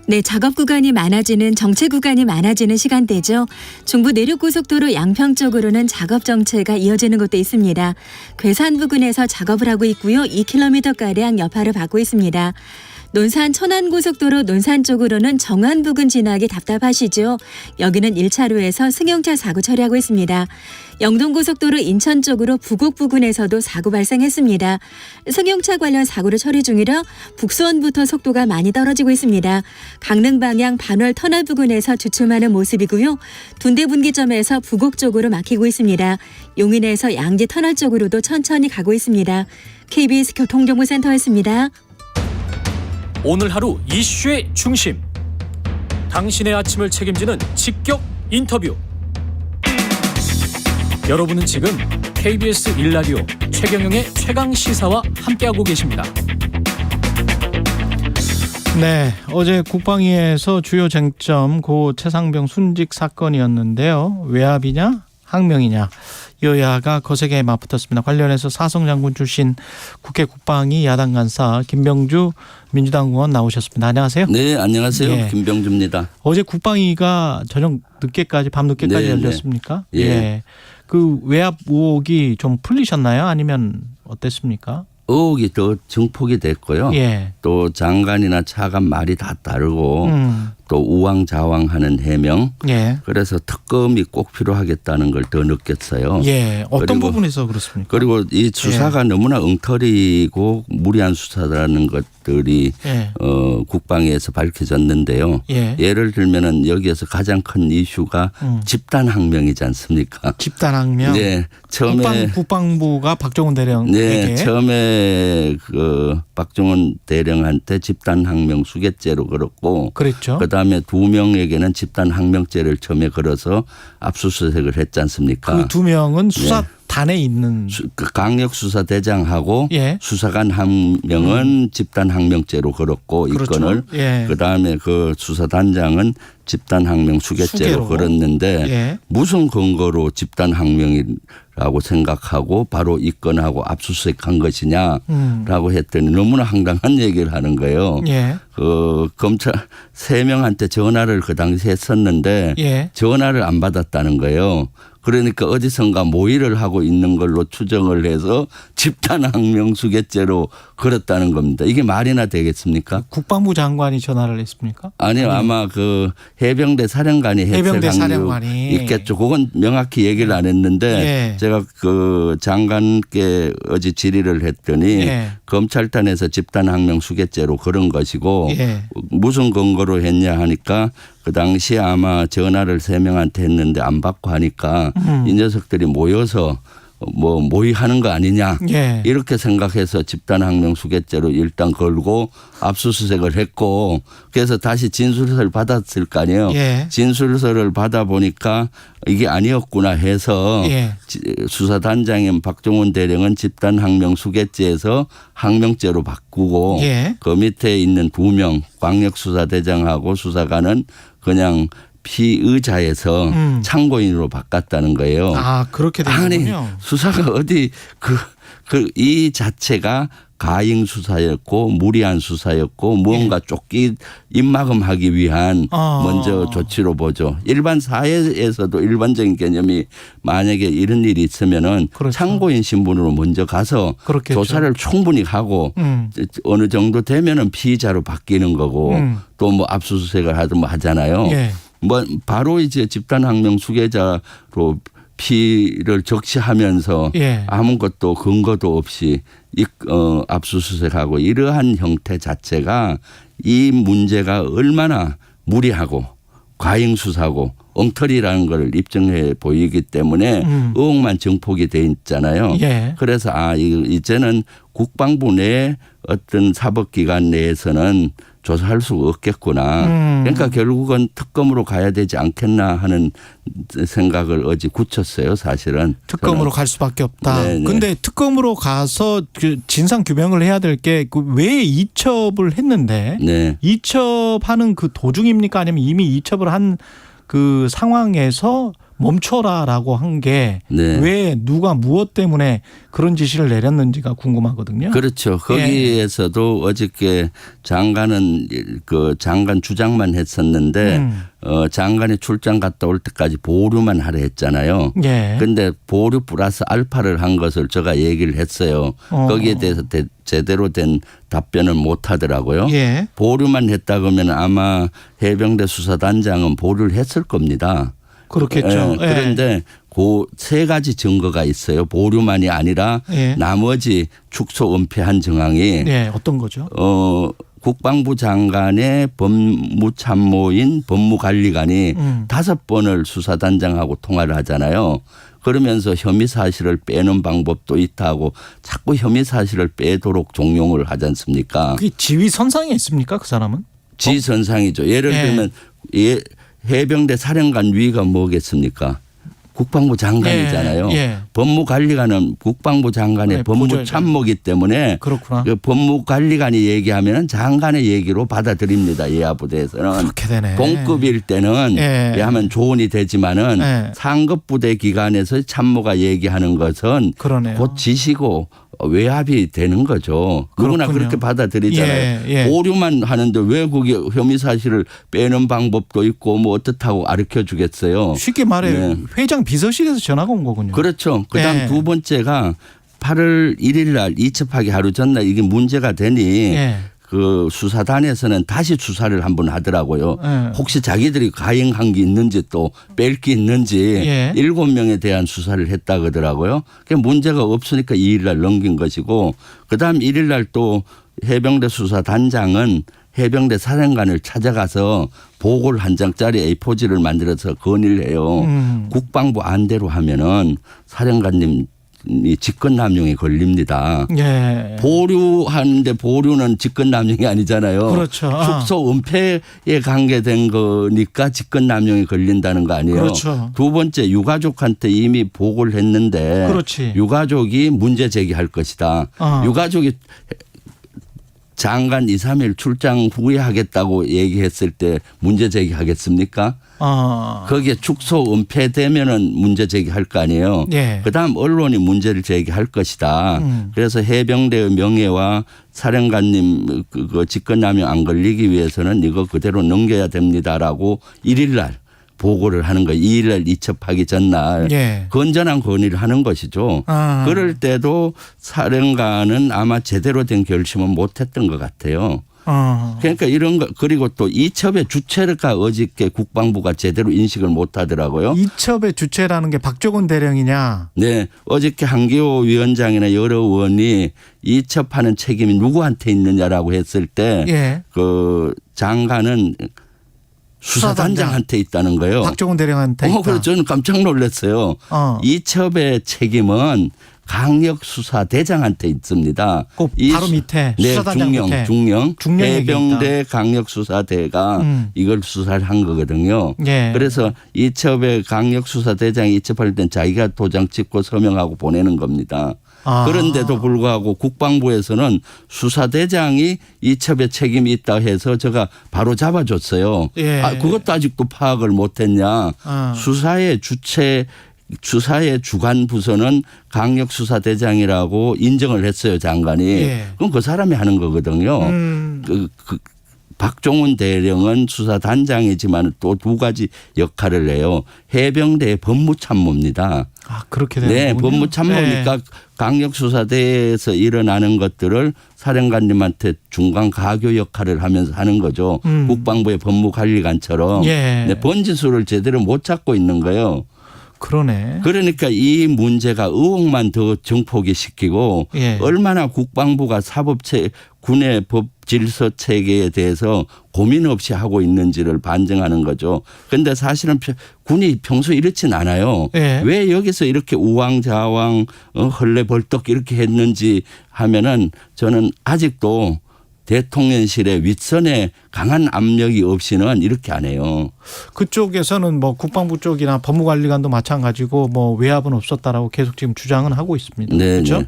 네, 작업 구간이 많아지는 정체 구간이 많아지는 시간대죠. 중부 내륙고속도로 양평 쪽으로는 작업 정체가 이어지는 곳도 있습니다. 괴산 부근에서 작업을 하고 있고요. 2km가량 여파를 받고 있습니다. 논산 천안고속도로 논산 쪽으로는 정안 부근 지나기 답답하시죠. 여기는 1차로에서 승용차 사고 처리하고 있습니다. 영동고속도로 인천 쪽으로 부곡 부근에서도 사고 발생했습니다. 승용차 관련 사고를 처리 중이라 북수원부터 속도가 많이 떨어지고 있습니다. 강릉 방향 반월 터널 부근에서 주춤하는 모습이고요. 둔대 분기점에서 부곡 쪽으로 막히고 있습니다. 용인에서 양지 터널 쪽으로도 천천히 가고 있습니다. KBS 교통정보센터였습니다. 오늘 하루 이슈의 중심, 당신의 아침을 책임지는 직격 인터뷰. 여러분은 지금 KBS 1라디오 최경영의 최강시사와 함께하고 계십니다. 네, 어제 국방위에서 주요 쟁점 고 최상병 순직 사건이었는데요. 외압이냐 항명이냐 여야가 거세게 맞붙었습니다. 관련해서 사성 장군 출신 국회 국방위 야당 간사 김병주 민주당 의원 나오셨습니다. 안녕하세요. 네, 안녕하세요. 예. 김병주입니다. 어제 국방위가 저녁 늦게까지 밤 늦게까지 네, 열렸습니까? 네. 예. 그 외압 의혹이 좀 풀리셨나요? 아니면 어땠습니까? 의혹이 더 증폭이 됐고요. 예. 또 장관이나 차관 말이 다 다르고 또 우왕좌왕하는 해명. 예. 그래서 특검이 꼭 필요하겠다는 걸 더 느꼈어요. 예. 어떤 그리고, 부분에서 그렇습니까? 그리고 이 수사가 너무나 엉터리고 무리한 수사라는 것들이 예. 국방위에서 밝혀졌는데요. 예. 예를 들면은 여기에서 가장 큰 이슈가 집단 항명이지 않습니까? 집단 항명. 네, 처음에 국방부가 박정훈 대령에게. 네, 처음에 그 박정훈 대령한테 집단 항명 수개죄로 걸었고, 그랬죠. 그다음에 2명에게는 집단 항명죄를 처음에 걸어서 압수수색을 했지 않습니까? 그 2명은 수사 단에 있는 강력수사대장하고 예. 수사관 한 명은 집단항명죄로 걸었고 그렇죠. 이건을 예. 그다음에 그 수사단장은 집단항명 수괴죄로 수괴로. 걸었는데 예. 무슨 근거로 집단항명이라고 생각하고 바로 입건하고 압수수색한 것이냐라고 했더니 너무나 황당한 얘기를 하는 거예요. 예. 그 검찰 3명한테 전화를 그 당시 했었는데 예. 전화를 안 받았다는 거예요. 그러니까 어디선가 모의를 하고 있는 걸로 추정을 해서 집단항명수괴죄로 걸었다는 겁니다. 이게 말이나 되겠습니까? 국방부 장관이 전화를 했습니까? 아니요. 아마 그 해병대 사령관이 해병대 했을 확률이 사령관이. 있겠죠. 그건 명확히 얘기를 안 했는데 예. 제가 그 장관께 어제 질의를 했더니 예. 검찰단에서 집단항명수괴죄로 걸은 것이고 예. 무슨 근거로 했냐 하니까 그 당시에 아마 전화를 3명한테 했는데 안 받고 하니까 이 녀석들이 모여서 뭐 모의하는 거 아니냐 예. 이렇게 생각해서 집단항명수괴죄로 일단 걸고 압수수색을 했고 그래서 다시 진술서를 받았을 거 아니에요. 예. 진술서를 받아보니까 이게 아니었구나 해서 예. 수사단장인 박종훈 대령은 집단항명수괴죄에서 항명죄로 바꾸고 예. 그 밑에 있는 2명 광역수사대장하고 수사관은 그냥 피의자에서 참고인으로 바꿨다는 거예요. 아, 그렇게 아니 되는군요. 수사가 어디 이 자체가 가행 수사였고 무리한 수사였고 무언가 쫓기 입막음하기 위한 먼저 조치로 보죠. 일반 사회에서도 일반적인 개념이 만약에 이런 일이 있으면은 그렇죠. 참고인 신분으로 먼저 가서 그렇겠죠. 조사를 충분히 하고 어느 정도 되면은 피의자로 바뀌는 거고 또 뭐 압수수색을 하든 뭐 하잖아요. 예. 뭐 바로 이제 집단항명 수괴자로 피를 적시하면서 예. 아무것도 근거도 없이 압수수색하고 이러한 형태 자체가 이 문제가 얼마나 무리하고 과잉수사고 엉터리라는 걸 입증해 보이기 때문에 의혹만 증폭이 돼 있잖아요. 예. 그래서 이제는 국방부 내 어떤 사법기관 내에서는 조사할 수가 없겠구나. 그러니까 결국은 특검으로 가야 되지 않겠나 하는 생각을 어제 굳혔어요. 사실은. 특검으로 갈 수밖에 없다. 네네. 근데 특검으로 가서 그 진상 규명을 해야 될 게 왜 이첩을 했는데 네. 이첩하는 그 도중입니까? 아니면 이미 이첩을 한 그 상황에서 멈춰라라고 한 게 왜 네. 누가 무엇 때문에 그런 지시를 내렸는지가 궁금하거든요. 그렇죠. 거기에서도 어저께 장관은 그 장관 주장만 했었는데 장관이 출장 갔다 올 때까지 보류만 하려 했잖아요. 예. 근데 보류 플러스 알파를 한 것을 제가 얘기를 했어요. 거기에 대해서 제대로 된 답변을 못 하더라고요. 예. 보류만 했다 그러면 아마 해병대 수사단장은 보류를 했을 겁니다. 그렇겠죠. 예, 그런데 그 3가지 증거가 있어요. 보류만이 아니라 예. 나머지 축소 은폐한 정황이 예. 어떤 거죠? 국방부 장관의 법무참모인 법무관리관이 5번을 수사단장하고 통화를 하잖아요. 그러면서 혐의 사실을 빼는 방법도 있다고 자꾸 혐의 사실을 빼도록 종용을 하지 않습니까? 그게 지휘 선상에 있습니까? 그 사람은? 지선상이죠. 예를 예. 들면 해병대 사령관 위가 뭐겠습니까? 국방부 장관이잖아요. 예. 예. 법무관리관은 국방부 장관의 네, 법무참모기 때문에 그렇구나. 그 법무관리관이 얘기하면 장관의 얘기로 받아들입니다. 예하부대에서는. 그렇게 되네. 동급일 때는 예. 하면 조언이 되지만은 예. 상급부대 기관에서 참모가 얘기하는 것은 그러네요. 곧 지시고 외압이 되는 거죠. 누구나 그렇군요. 그렇게 받아들이잖아요. 예, 예. 오류만 하는데 왜 거기 혐의 사실을 빼는 방법도 있고 뭐 어떻다고 가르쳐 주겠어요. 쉽게 말해 네. 회장 비서실에서 전화가 온 거군요. 그렇죠. 그다음 예. 2번째가 8월 1일 날 이첩하기 하루 전날 이게 문제가 되니 예. 그 수사단에서는 다시 수사를 한번 하더라고요. 예. 혹시 자기들이 가행한 게 있는지 또 뺄 게 있는지 예. 7명에 대한 수사를 했다 그러더라고요. 그 문제가 없으니까 2일 날 넘긴 것이고 그다음 1일 날 또 해병대 수사단장은 해병대 사령관을 찾아가서 보고를 한 장짜리 A4지를 만들어서 건의를 해요. 국방부 안대로 하면은 사령관님 이 직권남용에 걸립니다. 예. 보류하는데 보류는 직권남용이 아니잖아요. 그렇죠. 축소 은폐에 관계된 거니까 직권남용이 걸린다는 거 아니에요. 그렇죠. 두 번째 유가족한테 이미 보고를 했는데 그렇지. 유가족이 문제 제기할 것이다. 유가족이 장관 2, 3일 출장 후에 하겠다고 얘기했을 때 문제 제기하겠습니까? 거기에 축소 은폐되면은 문제 제기할 거 아니에요. 예. 그다음 언론이 문제를 제기할 것이다. 그래서 해병대의 명예와 사령관님 그 직권남용 안 걸리기 위해서는 이거 그대로 넘겨야 됩니다라고 1일 날 보고를 하는 거예요. 2일 날 이첩하기 전날 예. 건전한 건의를 하는 것이죠. 그럴 때도 사령관은 아마 제대로 된 결심은 못했던 것 같아요. 그러니까 이런 거 그리고 또 이첩의 주체가 어저께 국방부가 제대로 인식을 못하더라고요. 이첩의 주체라는 게 박정훈 대령이냐? 네, 어저께 한기호 위원장이나 여러 의원이 이첩하는 책임이 누구한테 있느냐라고 했을 때 예. 그 장관은 수사단장한테 있다는 거예요. 박정훈 대령한테 있다. 그래서 저는 깜짝 놀랐어요. 이첩의 책임은 강력수사대장한테 있습니다. 그 바로 밑에 네, 수사단장 밑에. 중령 중령에게 해병대 강력수사대가 이걸 수사를 한 거거든요. 예. 그래서 이첩의 강력수사대장이 이첩할 땐 자기가 도장 찍고 서명하고 보내는 겁니다. 그런데도 불구하고 국방부에서는 수사대장이 이첩에 책임이 있다 해서 제가 바로 잡아줬어요. 예. 그것도 아직도 파악을 못했냐. 수사의 주관 부서는 강력수사대장이라고 인정을 했어요, 장관이. 예. 그럼 그 사람이 하는 거거든요. 박종훈 대령은 수사단장이지만 또 두 가지 역할을 해요. 해병대의 법무참모입니다. 그렇게 되는 네, 거군요. 법무참모니까 네. 강력수사대에서 일어나는 것들을 사령관님한테 중간 가교 역할을 하면서 하는 거죠. 국방부의 법무관리관처럼. 예. 네, 본질수를 제대로 못 찾고 있는 거예요. 그러네. 그러니까 이 문제가 의혹만 더 증폭이 시키고 예. 얼마나 국방부가 군의 법 질서 체계에 대해서 고민 없이 하고 있는지를 반증하는 거죠. 그런데 사실은 군이 평소 이렇진 않아요. 예. 왜 여기서 이렇게 우왕좌왕 헐레벌떡 이렇게 했는지 하면은 저는 아직도 대통령실의 윗선에 강한 압력이 없이는 이렇게 안 해요. 그쪽에서는 뭐 국방부 쪽이나 법무관리관도 마찬가지고 뭐 외압은 없었다라고 계속 지금 주장은 하고 있습니다. 네, 그렇죠? 네.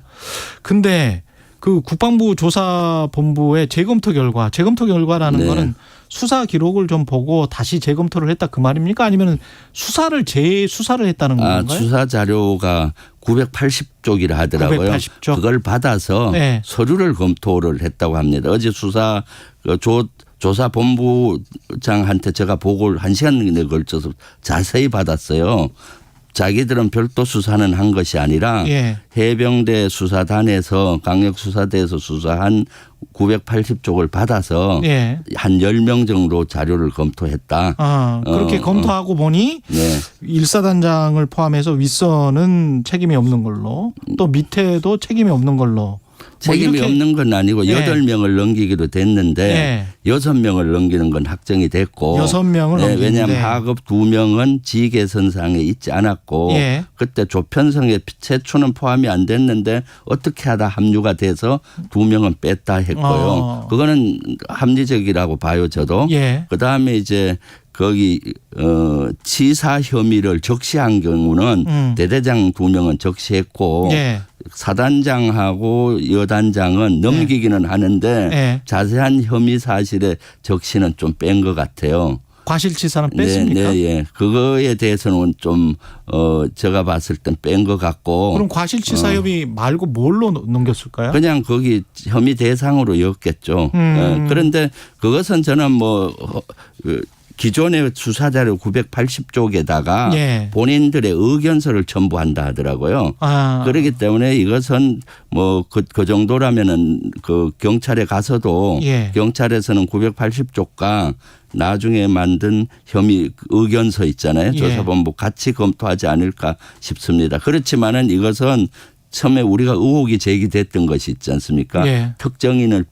근데 그 국방부 조사본부의 재검토 결과라는 네. 거는 수사 기록을 좀 보고 다시 재검토를 했다 그 말입니까? 아니면 수사를 재수사를 했다는 건가요? 수사 자료가 980쪽이라 하더라고요. 980쪽. 그걸 받아서 네. 서류를 검토를 했다고 합니다. 어제 조사본부장한테 제가 보고를 1시간에 걸쳐서 자세히 받았어요. 자기들은 별도 수사는 한 것이 아니라 예. 해병대 수사단에서 강력수사대에서 수사한 980쪽을 받아서 예. 한 10명 정도 자료를 검토했다. 그렇게 검토하고 보니 네. 1사단장을 포함해서 윗선은 책임이 없는 걸로 또 밑에도 책임이 없는 걸로. 책임이 뭐 없는 건 아니고 네. 8명을 넘기기로 됐는데 네. 6명을 넘기는 건 확정이 됐고 6명을 넘기는데. 왜냐하면 하급 2명은 지계선상에 있지 않았고 예. 그때 조편성에 최초는 포함이 안 됐는데 어떻게 하다 합류가 돼서 2명은 뺐다 했고요. 그거는 합리적이라고 봐요 저도. 예. 그다음에 이제 거기 치사 혐의를 적시한 경우는 대대장 2명은 적시했고 예. 사단장하고 여단장은 넘기기는 하는데 예. 자세한 혐의 사실의 적시는 좀 뺀 것 같아요. 과실치사는 뺐습니까? 네, 예. 그거에 대해서는 좀 제가 봤을 땐 뺀 것 같고. 그럼 과실치사 혐의 말고 뭘로 넘겼을까요? 그냥 거기 혐의 대상으로 였겠죠. 그런데 그것은 저는 기존의 수사자료 980쪽에다가 예. 본인들의 의견서를 첨부한다 하더라고요. 그렇기 때문에 이것은 그 정도라면은 그 경찰에 가서도 예. 경찰에서는 980쪽과 나중에 만든 혐의 의견서 있잖아요. 예. 조사본부 같이 검토하지 않을까 싶습니다. 그렇지만은 이것은 처음에 우리가 의혹이 제기됐던 것이 있지 않습니까? 예. 특정인을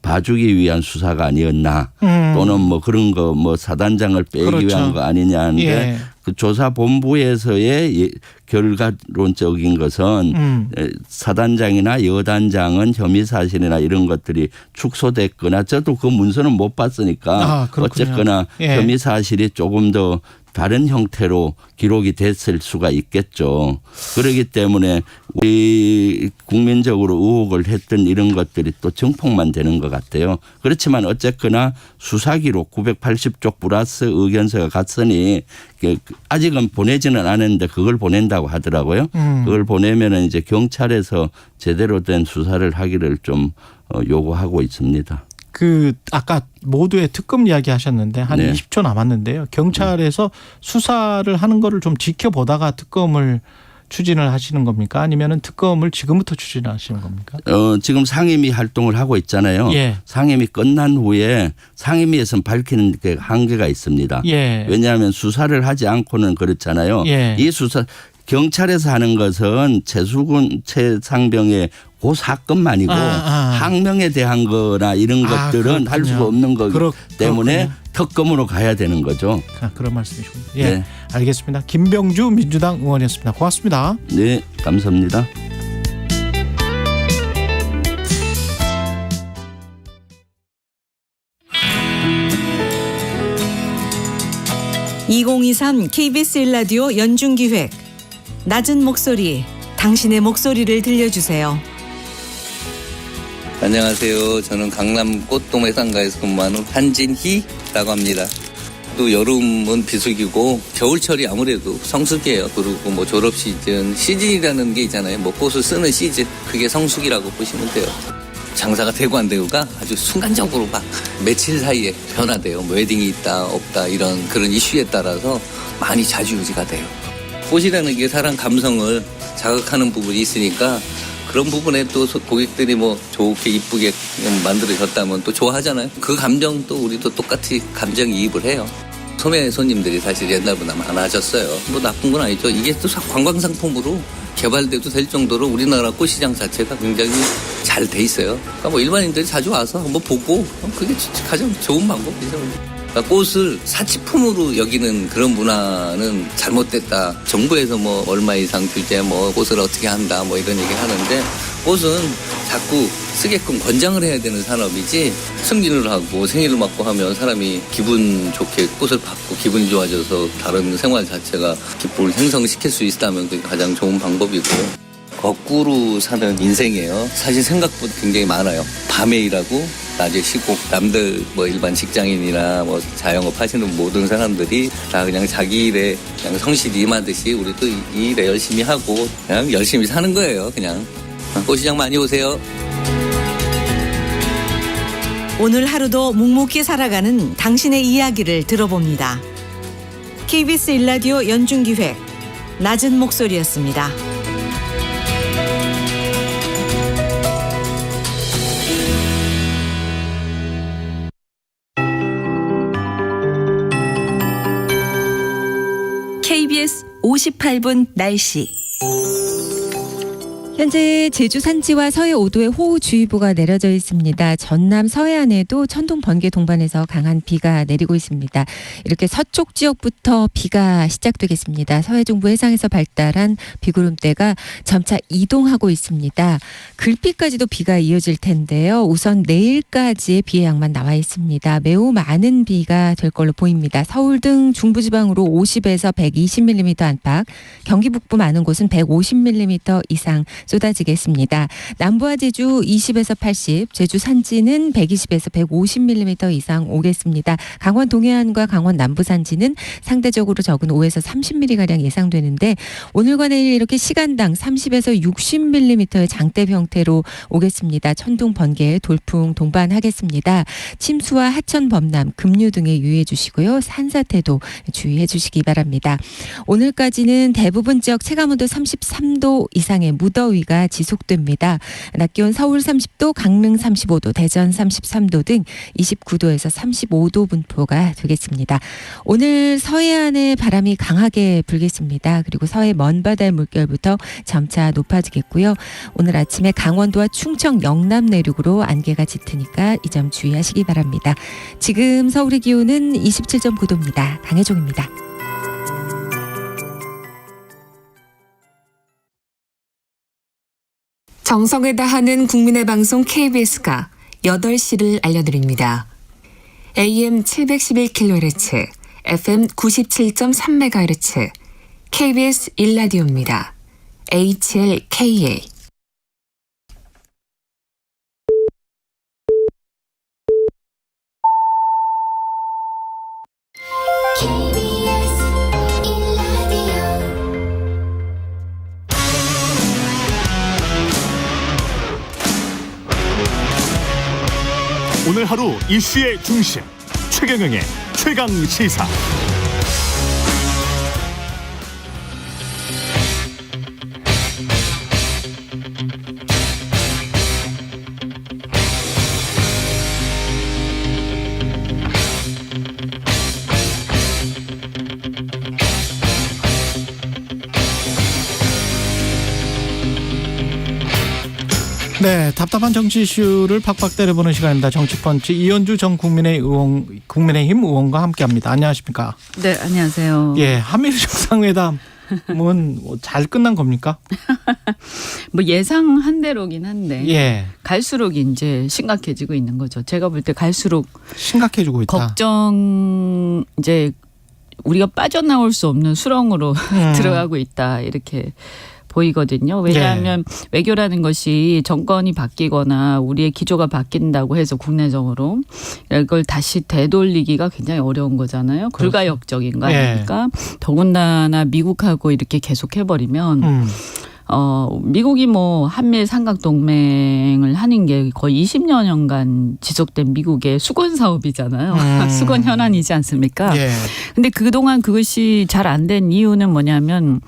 봐주기 위한 수사가 아니었나 또는 그런 거 사단장을 빼기 그렇죠. 위한 거 아니냐 하는데 예. 그 조사본부에서의 결과론적인 것은 사단장이나 여단장은 혐의 사실이나 이런 것들이 축소됐거나 저도 그 문서는 못 봤으니까 어쨌거나 혐의 사실이 조금 더 다른 형태로 기록이 됐을 수가 있겠죠. 그렇기 때문에 우리 국민적으로 의혹을 했던 이런 것들이 또 증폭만 되는 것 같아요. 그렇지만 어쨌거나 수사기록 980쪽 플러스 의견서가 갔으니 아직은 보내지는 않았는데 그걸 보낸다고 하더라고요. 그걸 보내면은 이제 경찰에서 제대로 된 수사를 하기를 좀 요구하고 있습니다. 그 아까 모두의 특검 이야기 하셨는데 한 20초 남았는데요. 경찰에서 수사를 하는 거를 좀 지켜보다가 특검을 추진을 하시는 겁니까? 아니면은 특검을 지금부터 추진하시는 겁니까? 지금 상임위 활동을 하고 있잖아요. 예. 상임위 끝난 후에 상임위에서는 밝히는 게 한계가 있습니다. 예. 왜냐하면 수사를 하지 않고는 그렇잖아요. 예. 이 수사 경찰에서 하는 것은 최상병의 그 사건만이고 항명에 대한 거나 이런 것들은 할 수가 없는 거기 때문에 특검으로 가야 되는 거죠. 그런 말씀이십니다. 예, 네. 알겠습니다. 김병주 민주당 의원이었습니다. 고맙습니다. 네, 감사합니다. (2023) KBS 1라디오 연중기획 낮은 목소리 당신의 목소리를 들려주세요. 안녕하세요. 저는 강남 꽃동해상가에서 근무하는 한진희라고 합니다. 또 여름은 비수기고 겨울철이 아무래도 성수기예요. 그리고 뭐 졸업 시즌이라는 게 있잖아요. 뭐 꽃을 쓰는 시즌, 그게 성수기라고 보시면 돼요. 장사가 되고 안 되고가 아주 순간적으로 막 며칠 사이에 변화돼요. 뭐 웨딩이 있다 없다 이런 그런 이슈에 따라서 많이 좌지우지가 돼요. 꽃이라는 게 사람 감성을 자극하는 부분이 있으니까 그런 부분에 또 고객들이 뭐 좋게 이쁘게 만들어졌다면 또 좋아하잖아요. 그 감정도 우리도 똑같이 감정이입을 해요. 소매 손님들이 사실 옛날보다 많아졌어요. 뭐 나쁜 건 아니죠. 이게 또 관광상품으로 개발돼도 될 정도로 우리나라 꽃시장 자체가 굉장히 잘 돼 있어요. 그러니까 뭐 일반인들이 자주 와서 한번 보고 그게 가장 좋은 방법이죠. 그러니까 꽃을 사치품으로 여기는 그런 문화는 잘못됐다. 정부에서 뭐 얼마 이상 규제, 뭐 꽃을 어떻게 한다, 뭐 이런 얘기 하는데 꽃은 자꾸 쓰게끔 권장을 해야 되는 산업이지 승진을 하고 생일을 맞고 하면 사람이 기분 좋게 꽃을 받고 기분이 좋아져서 다른 생활 자체가 기쁨을 형성시킬 수 있다면 그게 가장 좋은 방법이고 거꾸로 사는 인생이에요. 사실 생각보다 굉장히 많아요. 밤에 일하고 낮에 쉬고 남들 뭐 일반 직장인이나 뭐 자영업 하시는 모든 사람들이 다 그냥 자기 일에 그냥 성실히 임하듯이 우리도 이 일에 열심히 하고 그냥 열심히 사는 거예요. 그냥 꽃시장 많이 오세요. 오늘 하루도 묵묵히 살아가는 당신의 이야기를 들어봅니다. KBS 1라디오 연중기획 낮은 목소리였습니다. KBS 58분 날씨. 현재 제주 산지와 서해 5도에 호우주의보가 내려져 있습니다. 전남 서해안에도 천둥, 번개 동반해서 강한 비가 내리고 있습니다. 이렇게 서쪽 지역부터 비가 시작되겠습니다. 서해 중부 해상에서 발달한 비구름대가 점차 이동하고 있습니다. 글피까지도 비가 이어질 텐데요. 우선 내일까지의 비의 양만 나와 있습니다. 매우 많은 비가 될 걸로 보입니다. 서울 등 중부지방으로 50에서 120mm 안팎, 경기 북부 많은 곳은 150mm 이상 쏟아지겠습니다. 남부와 제주 20에서 80, 제주 산지는 120에서 150mm 이상 오겠습니다. 강원 동해안과 강원 남부 산지는 상대적으로 적은 5에서 30mm가량 예상되는데 오늘과 내일 이렇게 시간당 30에서 60mm의 장대 형태로 오겠습니다. 천둥, 번개, 돌풍 동반하겠습니다. 침수와 하천, 범람, 급류 등에 유의해 주시고요. 산사태도 주의해 주시기 바랍니다. 오늘까지는 대부분 지역 체감온도 33도 이상의 무더위가 지속됩니다. 낮 기온 서울 30도, 강릉 35도, 대전 33도 등 29도에서 35도 분포가 되겠습니다. 오늘 서해안에 바람이 강하게 불겠습니다. 그리고 서해 먼바다의 물결부터 점차 높아지겠고요. 오늘 아침에 강원도와 충청, 영남 내륙으로 안개가 짙으니까 이 점 주의하시기 바랍니다. 지금 서울의 기온은 27.9도입니다. 강혜종입니다. 정성을 다하는 국민의 방송 KBS가 8시를 알려드립니다. AM 711kHz, FM 97.3MHz, KBS 1라디오입니다. HLKA. 오늘 하루 이슈의 중심 최경영의 최강 시사. 네, 답답한 정치 이슈를 팍팍 때려보는 시간입니다. 정치펀치 이현주 전 국민의힘 의원과 함께합니다. 안녕하십니까? 네, 안녕하세요. 예, 한미일 정상회담은 잘 끝난 겁니까? 뭐 예상한 대로긴 한데 예. 갈수록 이제 심각해지고 있는 거죠. 제가 볼 때 갈수록 심각해지고 있다. 걱정 이제 우리가 빠져나올 수 없는 수렁으로 들어가고 있다 이렇게 보이거든요. 왜냐하면 외교라는 것이 정권이 바뀌거나 우리의 기조가 바뀐다고 해서 국내적으로 이걸 다시 되돌리기가 굉장히 어려운 거잖아요. 불가역적인 거 아닙니까? 더군다나 미국하고 이렇게 계속 해버리면 미국이 뭐 한미일 삼각동맹을 하는 게 거의 20여 년간 지속된 미국의 수건 사업이잖아요. 수건 현안이지 않습니까? 근데 그동안 그것이 잘 안 된 이유는 뭐냐면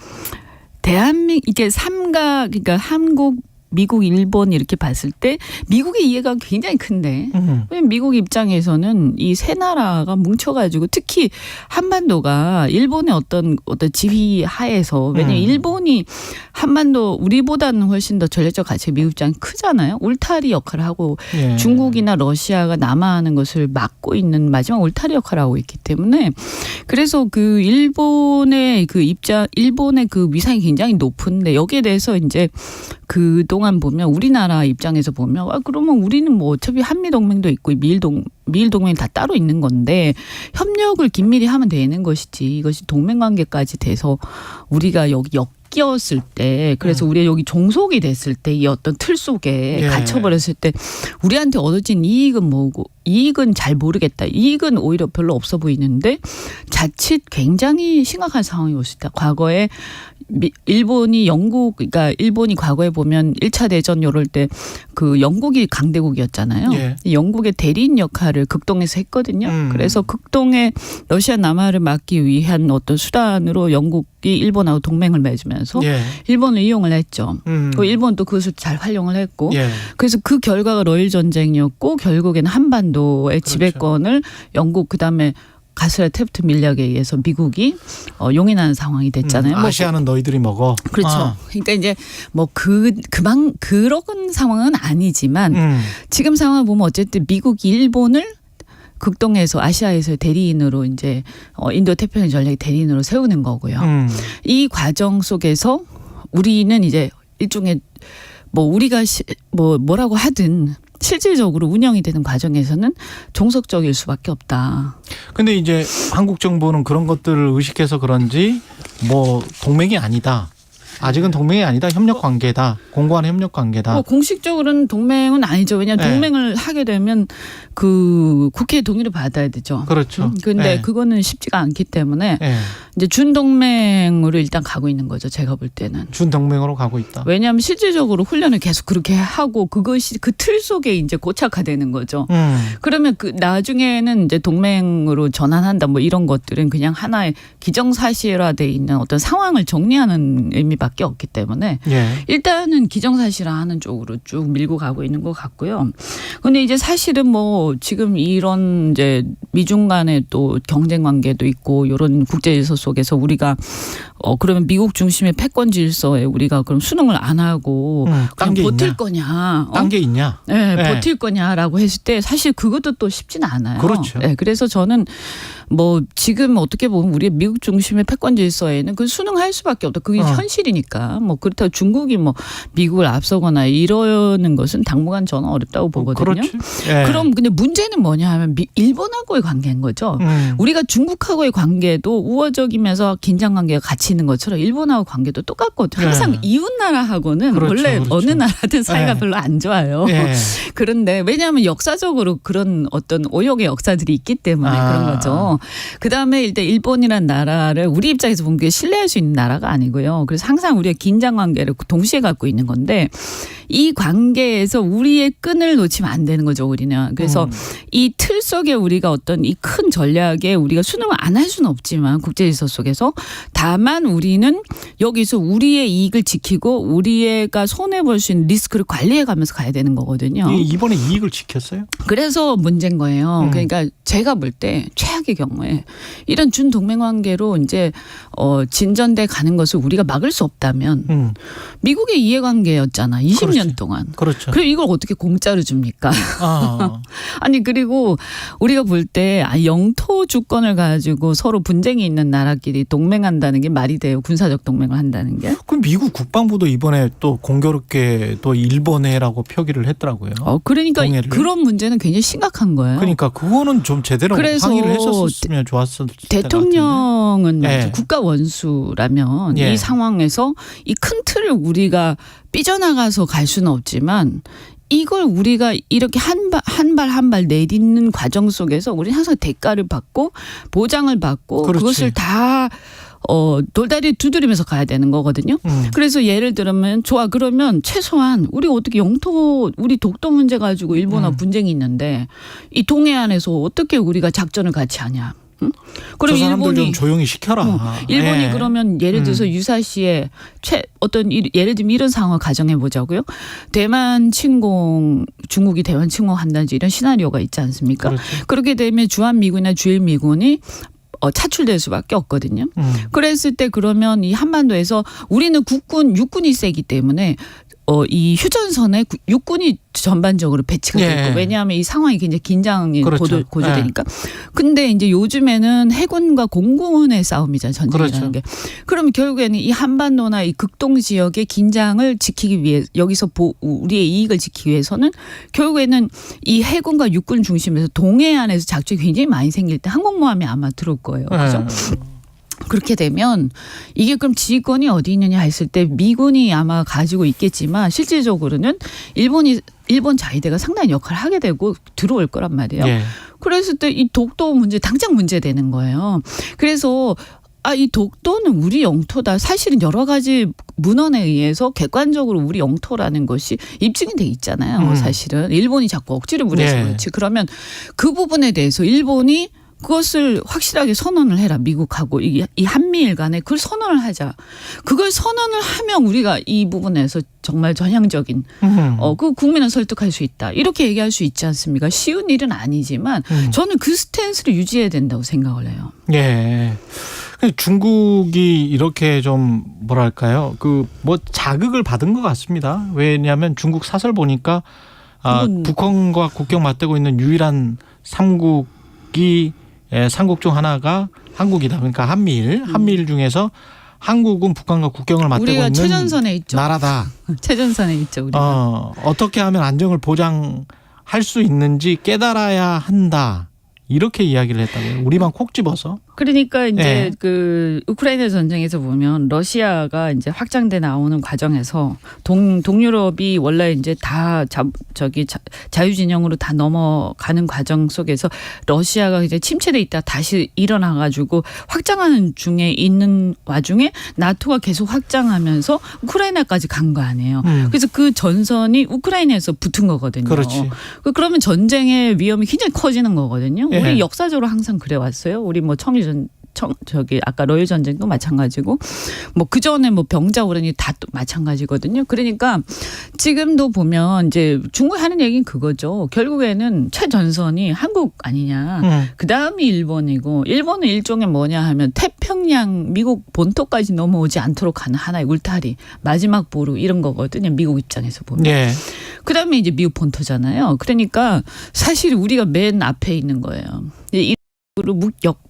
이게 삼각, 그러니까 한국, 미국, 일본 이렇게 봤을 때 미국의 이해가 굉장히 큰데 왜냐면 미국 입장에서는 이 세 나라가 뭉쳐가지고 특히 한반도가 일본의 어떤 지휘 하에서 왜냐면 일본이 한반도 우리보다는 훨씬 더 전략적 가치가 미국 입장이 크잖아요. 울타리 역할을 하고 중국이나 러시아가 남하하는 것을 막고 있는 마지막 울타리 역할을 하고 있기 때문에 그래서 그 일본의 그 위상이 굉장히 높은데 여기에 대해서 이제 그동안 보면 우리나라 입장에서 보면 그러면 우리는 뭐 어차피 한미동맹도 있고 미일동맹이 다 따로 있는 건데 협력을 긴밀히 하면 되는 것이지 이것이 동맹관계까지 돼서 우리가 여기 엮였을 때 그래서 우리가 여기 종속이 됐을 때 이 어떤 틀 속에 갇혀버렸을 때 우리한테 얻어진 이익은 뭐고 이익은 잘 모르겠다. 이익은 오히려 별로 없어 보이는데 자칫 굉장히 심각한 상황이 올 수 있다. 과거에 일본이 과거에 보면 1차 대전 이럴 때 그 영국이 강대국이었잖아요. 영국의 대리인 역할을 극동에서 했거든요. 그래서 극동에 러시아 남하를 막기 위한 어떤 수단으로 영국이 일본하고 동맹을 맺으면서 일본을 이용을 했죠. 일본도 그것을 잘 활용을 했고 그래서 그 결과가 러일 전쟁이었고 결국에는 한반도의 지배권을 영국 그다음에 가스라 태프트 밀약에 의해서 미국이 용인하는 상황이 됐잖아요. 아시아는 너희들이 먹어. 그렇죠. 그러니까 이제 뭐 그런 상황은 아니지만 지금 상황을 보면 어쨌든 미국이 일본을 극동에서 아시아에서 대리인으로 이제 인도 태평양 전략의 대리인으로 세우는 거고요. 이 과정 속에서 우리는 이제 일종의 뭐 우리가 뭐라고 하든 실질적으로 운영이 되는 과정에서는 종속적일 수밖에 없다. 근데 이제 한국 정부는 그런 것들을 의식해서 그런지 뭐 동맹이 아니다. 아직은 동맹이 아니다. 협력 관계다. 공고한 협력 관계다. 공식적으로는 동맹은 아니죠. 왜냐하면 동맹을 하게 되면 그 국회의 동의를 받아야 되죠. 그렇죠. 그런데 그거는 쉽지가 않기 때문에 이제 준동맹으로 일단 가고 있는 거죠. 제가 볼 때는. 준동맹으로 가고 있다. 왜냐하면 실질적으로 훈련을 계속 그렇게 하고 그것이 그 틀 속에 이제 고착화되는 거죠. 그러면 그 나중에는 이제 동맹으로 전환한다 뭐 이런 것들은 그냥 하나의 기정사실화돼 있는 어떤 상황을 정리하는 의미밖에 없기 때문에 일단은 기정사실화하는 쪽으로 쭉 밀고 가고 있는 것 같고요. 근데 이제 사실은 뭐 지금 이런 이제 미중 간의 또 경쟁 관계도 있고 이런 국제 질서 속에서 우리가 그러면 미국 중심의 패권 질서에 우리가 그럼 수능을 안 하고 그냥 버틸 거냐? 딴 게 있냐? 네, 버틸 거냐라고 했을 때 사실 그것도 또 쉽지는 않아요. 그렇죠. 네, 그래서 저는 뭐 지금 어떻게 보면 우리 미국 중심의 패권 질서에는 그 수능할 수밖에 없다. 그게 현실이니까. 뭐 그렇다고 중국이 뭐 미국을 앞서거나 이러는 것은 당분간 저는 어렵다고 보거든요. 그렇지. 예. 그럼 근데 문제는 뭐냐 하면 일본하고의 관계인 거죠. 우리가 중국하고의 관계도 우호적이면서 긴장 관계가 같이 있는 것처럼 일본하고 관계도 똑같거든요. 항상 이웃 나라하고는 그렇죠, 원래 그렇죠. 어느 나라든 사이가 별로 안 좋아요. 그런데 왜냐하면 역사적으로 그런 어떤 오역의 역사들이 있기 때문에 그런 거죠. 그다음에 일단 일본이라는 나라를 우리 입장에서 보면 그게 신뢰할 수 있는 나라가 아니고요. 그래서 항상 우리가 긴장 관계를 동시에 갖고 있는 건데 이 관계에서 우리의 끈을 놓치면 안 되는 거죠, 우리는. 그래서 이 틀 속에 우리가 어떤 이 큰 전략에 우리가 수능을 안 할 수는 없지만 국제질서 속에서 다만 우리는 여기서 우리의 이익을 지키고 우리가 손해볼 수 있는 리스크를 관리해 가면서 가야 되는 거거든요. 이번에 이익을 지켰어요? 그래서 문제인 거예요. 그러니까 제가 볼 때 최악의 경우에 이런 준동맹 관계로 이제 진전돼 가는 것을 우리가 막을 수 없다면 미국의 이해관계였잖아. 20년 그렇지. 동안. 그렇죠. 그리고 이걸 어떻게 공짜로 줍니까? 아니 그리고 우리가 볼 때 영토 주권을 가지고 서로 분쟁이 있는 나라끼리 동맹한다는 게 말이 돼요. 군사적 동맹을 한다는 게. 그럼 미국 국방부도 이번에 또 공교롭게 또 일본해라고 표기를 했더라고요. 그러니까 동해를. 그런 문제는 굉장히 심각한 거예요. 그러니까 그거는 좀 제대로 항의를 했었으면 좋았을 텐데. 대통령은 국가 원수라면 이 상황에서 이 큰 틀을 우리가 삐져나가서 갈 수는 없지만 이걸 우리가 이렇게 한 발 내딛는 과정 속에서 우리는 항상 대가를 받고 보장을 받고 그것을 다 돌다리 두드리면서 가야 되는 거거든요. 그래서 예를 들면 좋아 그러면 최소한 우리 어떻게 우리 독도 문제 가지고 일본하고 분쟁이 있는데 이 동해안에서 어떻게 우리가 작전을 같이 하냐. 그럼 저 사람들 좀 조용히 시켜라. 일본이 그러면 예를 들어서 유사시에 예를 들면 이런 상황을 가정해 보자고요. 대만 침공, 중국이 대만 침공한다든지 이런 시나리오가 있지 않습니까? 그렇죠. 그렇게 되면 주한미군이나 주일미군이 차출될 수밖에 없거든요. 그랬을 때 그러면 이 한반도에서 우리는 육군이 세기 때문에 이 휴전선에 육군이 전반적으로 배치가 되고 왜냐하면 이 상황이 굉장히 긴장이 고조되니까. 근데 이제 요즘에는 해군과 공군의 싸움이잖아요. 전쟁이라는 게. 그러면 결국에는 이 한반도나 이 극동 지역의 긴장을 지키기 위해 여기서 우리의 이익을 지키기 위해서는 결국에는 이 해군과 육군 중심에서 동해안에서 작전이 굉장히 많이 생길 때 항공모함이 아마 들어올 거예요. 그렇죠? 그렇게 되면 이게 그럼 지휘권이 어디 있느냐 했을 때 미군이 아마 가지고 있겠지만 실질적으로는 일본 자위대가 상당히 역할을 하게 되고 들어올 거란 말이에요. 그랬을 때 이 독도 문제 당장 문제되는 거예요. 그래서 이 독도는 우리 영토다. 사실은 여러 가지 문헌에 의해서 객관적으로 우리 영토라는 것이 입증이 돼 있잖아요. 사실은 일본이 자꾸 억지를 부려서 그렇지. 그러면 그 부분에 대해서 일본이 그것을 확실하게 선언을 해라. 미국하고 이 한미일 간에 그걸 선언을 하자. 그걸 선언을 하면 우리가 이 부분에서 정말 전향적인 그 국민을 설득할 수 있다. 이렇게 얘기할 수 있지 않습니까? 쉬운 일은 아니지만 저는 그 스탠스를 유지해야 된다고 생각을 해요. 중국이 이렇게 좀 뭐랄까요? 자극을 받은 것 같습니다. 왜냐하면 중국 사설 보니까 북한과 국경 맞대고 있는 유일한 삼국 중 하나가 한국이다. 그러니까 한미일 중에서 한국은 북한과 국경을 맞대고 우리가 있는 최전선에 있죠. 나라다. 최전선에 있죠. 우리가. 어떻게 하면 안정을 보장할 수 있는지 깨달아야 한다. 이렇게 이야기를 했다고요. 우리만 콕 집어서. 그러니까 이제 그 우크라이나 전쟁에서 보면 러시아가 이제 확장돼 나오는 과정에서 동유럽이 원래 이제 다 자유진영으로 다 넘어가는 과정 속에서 러시아가 이제 침체돼 있다 다시 일어나 가지고 확장하는 중에 있는 와중에 나토가 계속 확장하면서 우크라이나까지 간 거 아니에요. 그래서 그 전선이 우크라이나에서 붙은 거거든요. 그렇지. 그러면 전쟁의 위험이 굉장히 커지는 거거든요. 우리 역사적으로 항상 그래 왔어요. 우리 청일 저기 아까 러일 전쟁도 마찬가지고 뭐 그 전에 뭐 병자호란이 다 또 마찬가지거든요. 그러니까 지금도 보면 이제 중국이 하는 얘기는 그거죠. 결국에는 최전선이 한국 아니냐. 그 다음이 일본이고 일본은 일종의 뭐냐 하면 태평양 미국 본토까지 넘어오지 않도록 하는 하나의 울타리 마지막 보루 이런 거거든요. 미국 입장에서 보면. 예. 그 다음에 이제 미국 본토잖아요. 그러니까 사실 우리가 맨 앞에 있는 거예요. 로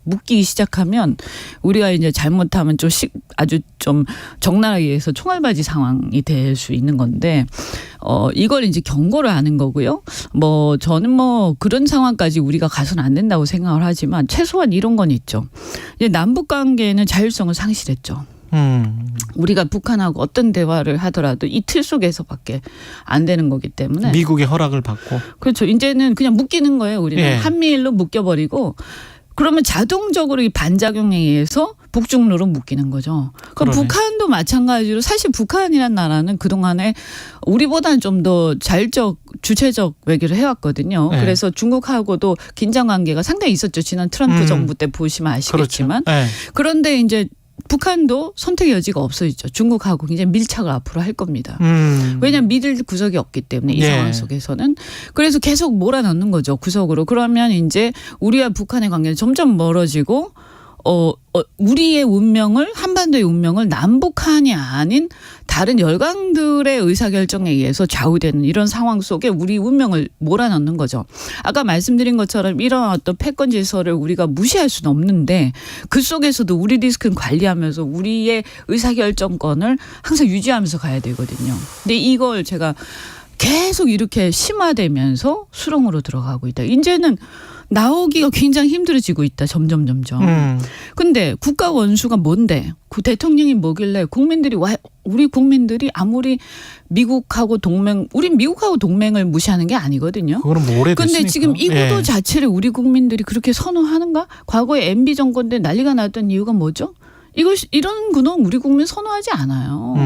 묶이기 시작하면 우리가 이제 잘못하면 좀 아주 좀 적나라하게 해서 총알바지 상황이 될 수 있는 건데 이걸 이제 경고를 하는 거고요. 뭐 저는 뭐 그런 상황까지 우리가 가서는 안 된다고 생각을 하지만 최소한 이런 건 있죠. 이제 남북 관계는 자율성을 상실했죠. 우리가 북한하고 어떤 대화를 하더라도 이 틀 속에서밖에 안 되는 거기 때문에 미국의 허락을 받고 그렇죠. 이제는 그냥 묶이는 거예요. 우리는 예. 한미일로 묶여버리고 그러면 자동적으로 이 반작용에 의해서 북중로로 묶이는 거죠. 그럼 북한도 마찬가지로 사실 북한이란 나라는 그동안에 우리보다는 좀 더 자율적 주체적 외교를 해왔거든요. 네. 그래서 중국하고도 긴장 관계가 상당히 있었죠. 지난 트럼프 정부 때 보시면 아시겠지만. 그렇죠. 네. 그런데 이제 북한도 선택의 여지가 없어지죠. 중국하고 굉장히 밀착을 앞으로 할 겁니다. 왜냐하면 믿을 구석이 없기 때문에 이 예. 상황 속에서는. 그래서 계속 몰아넣는 거죠. 구석으로. 그러면 이제 우리와 북한의 관계는 점점 멀어지고 우리의 운명을 한반도의 운명을 남북한이 아닌 다른 열강들의 의사결정에 의해서 좌우되는 이런 상황 속에 우리 운명을 몰아넣는 거죠. 아까 말씀드린 것처럼 이런 어떤 패권 질서를 우리가 무시할 수는 없는데 그 속에서도 우리 리스크는 관리하면서 우리의 의사결정권을 항상 유지하면서 가야 되거든요. 근데 이걸 제가 계속 이렇게 심화되면서 수렁으로 들어가고 있다. 이제는 나오기가 굉장히 힘들어지고 있다. 점점. 근데 국가 원수가 뭔데? 그 대통령이 뭐길래 우리 국민들이 아무리 미국하고 우리 미국하고 동맹을 무시하는 게 아니거든요. 그거는 뭐 오래됐으니까. 근데 지금 이 구도 자체를 우리 국민들이 그렇게 선호하는가? 과거에 MB 정권 때 난리가 났던 이유가 뭐죠? 이런 구는 우리 국민 선호하지 않아요.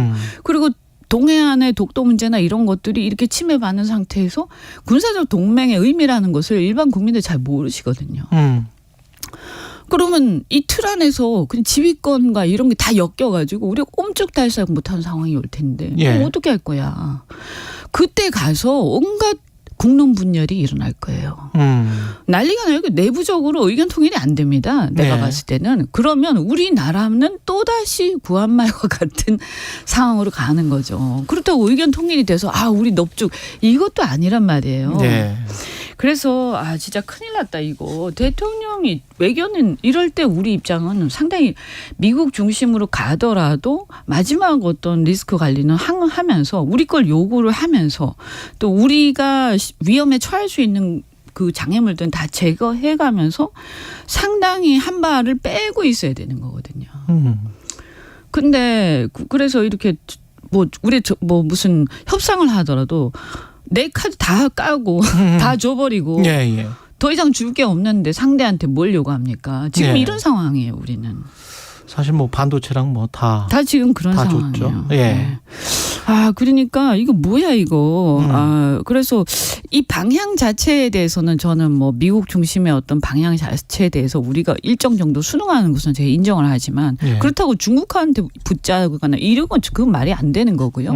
그리고 동해안의 독도 문제나 이런 것들이 이렇게 침해받는 상태에서 군사적 동맹의 의미라는 것을 일반 국민들 잘 모르시거든요. 그러면 이 틀 안에서 그냥 지휘권과 이런 게 다 엮여가지고 우리가 꼼짝달싹 못하는 상황이 올 텐데 그럼 어떻게 할 거야. 그때 가서 온갖 국론 분열이 일어날 거예요. 난리가 나고 내부적으로 의견 통일이 안 됩니다. 내가 봤을 때는. 그러면 우리나라는 또다시 구한말과 같은 상황으로 가는 거죠. 그렇다고 의견 통일이 돼서 우리 넙죽 이것도 아니란 말이에요. 네. 그래서 진짜 큰일 났다 이거. 대통령이 외교는 이럴 때 우리 입장은 상당히 미국 중심으로 가더라도 마지막 어떤 리스크 관리는 하면서 우리 걸 요구를 하면서 또 우리가 위험에 처할 수 있는 그 장애물들은 다 제거해가면서 상당히 한 발을 빼고 있어야 되는 거거든요. 근데 그래서 이렇게 우리 무슨 협상을 하더라도 내 카드 다 까고 다 줘버리고 더 이상 줄 게 없는데 상대한테 뭘 요구합니까? 지금 이런 상황이에요, 우리는. 사실 뭐 반도체랑 뭐 다 지금 그런 다 상황이에요. 줬죠. 네. 그러니까 이거 뭐야 이거. 그래서 이 방향 자체에 대해서는 저는 뭐 미국 중심의 어떤 방향 자체에 대해서 우리가 일정 정도 순응하는 것은 제가 인정을 하지만 그렇다고 중국한테 붙잡거나 이런 건 그건 말이 안 되는 거고요.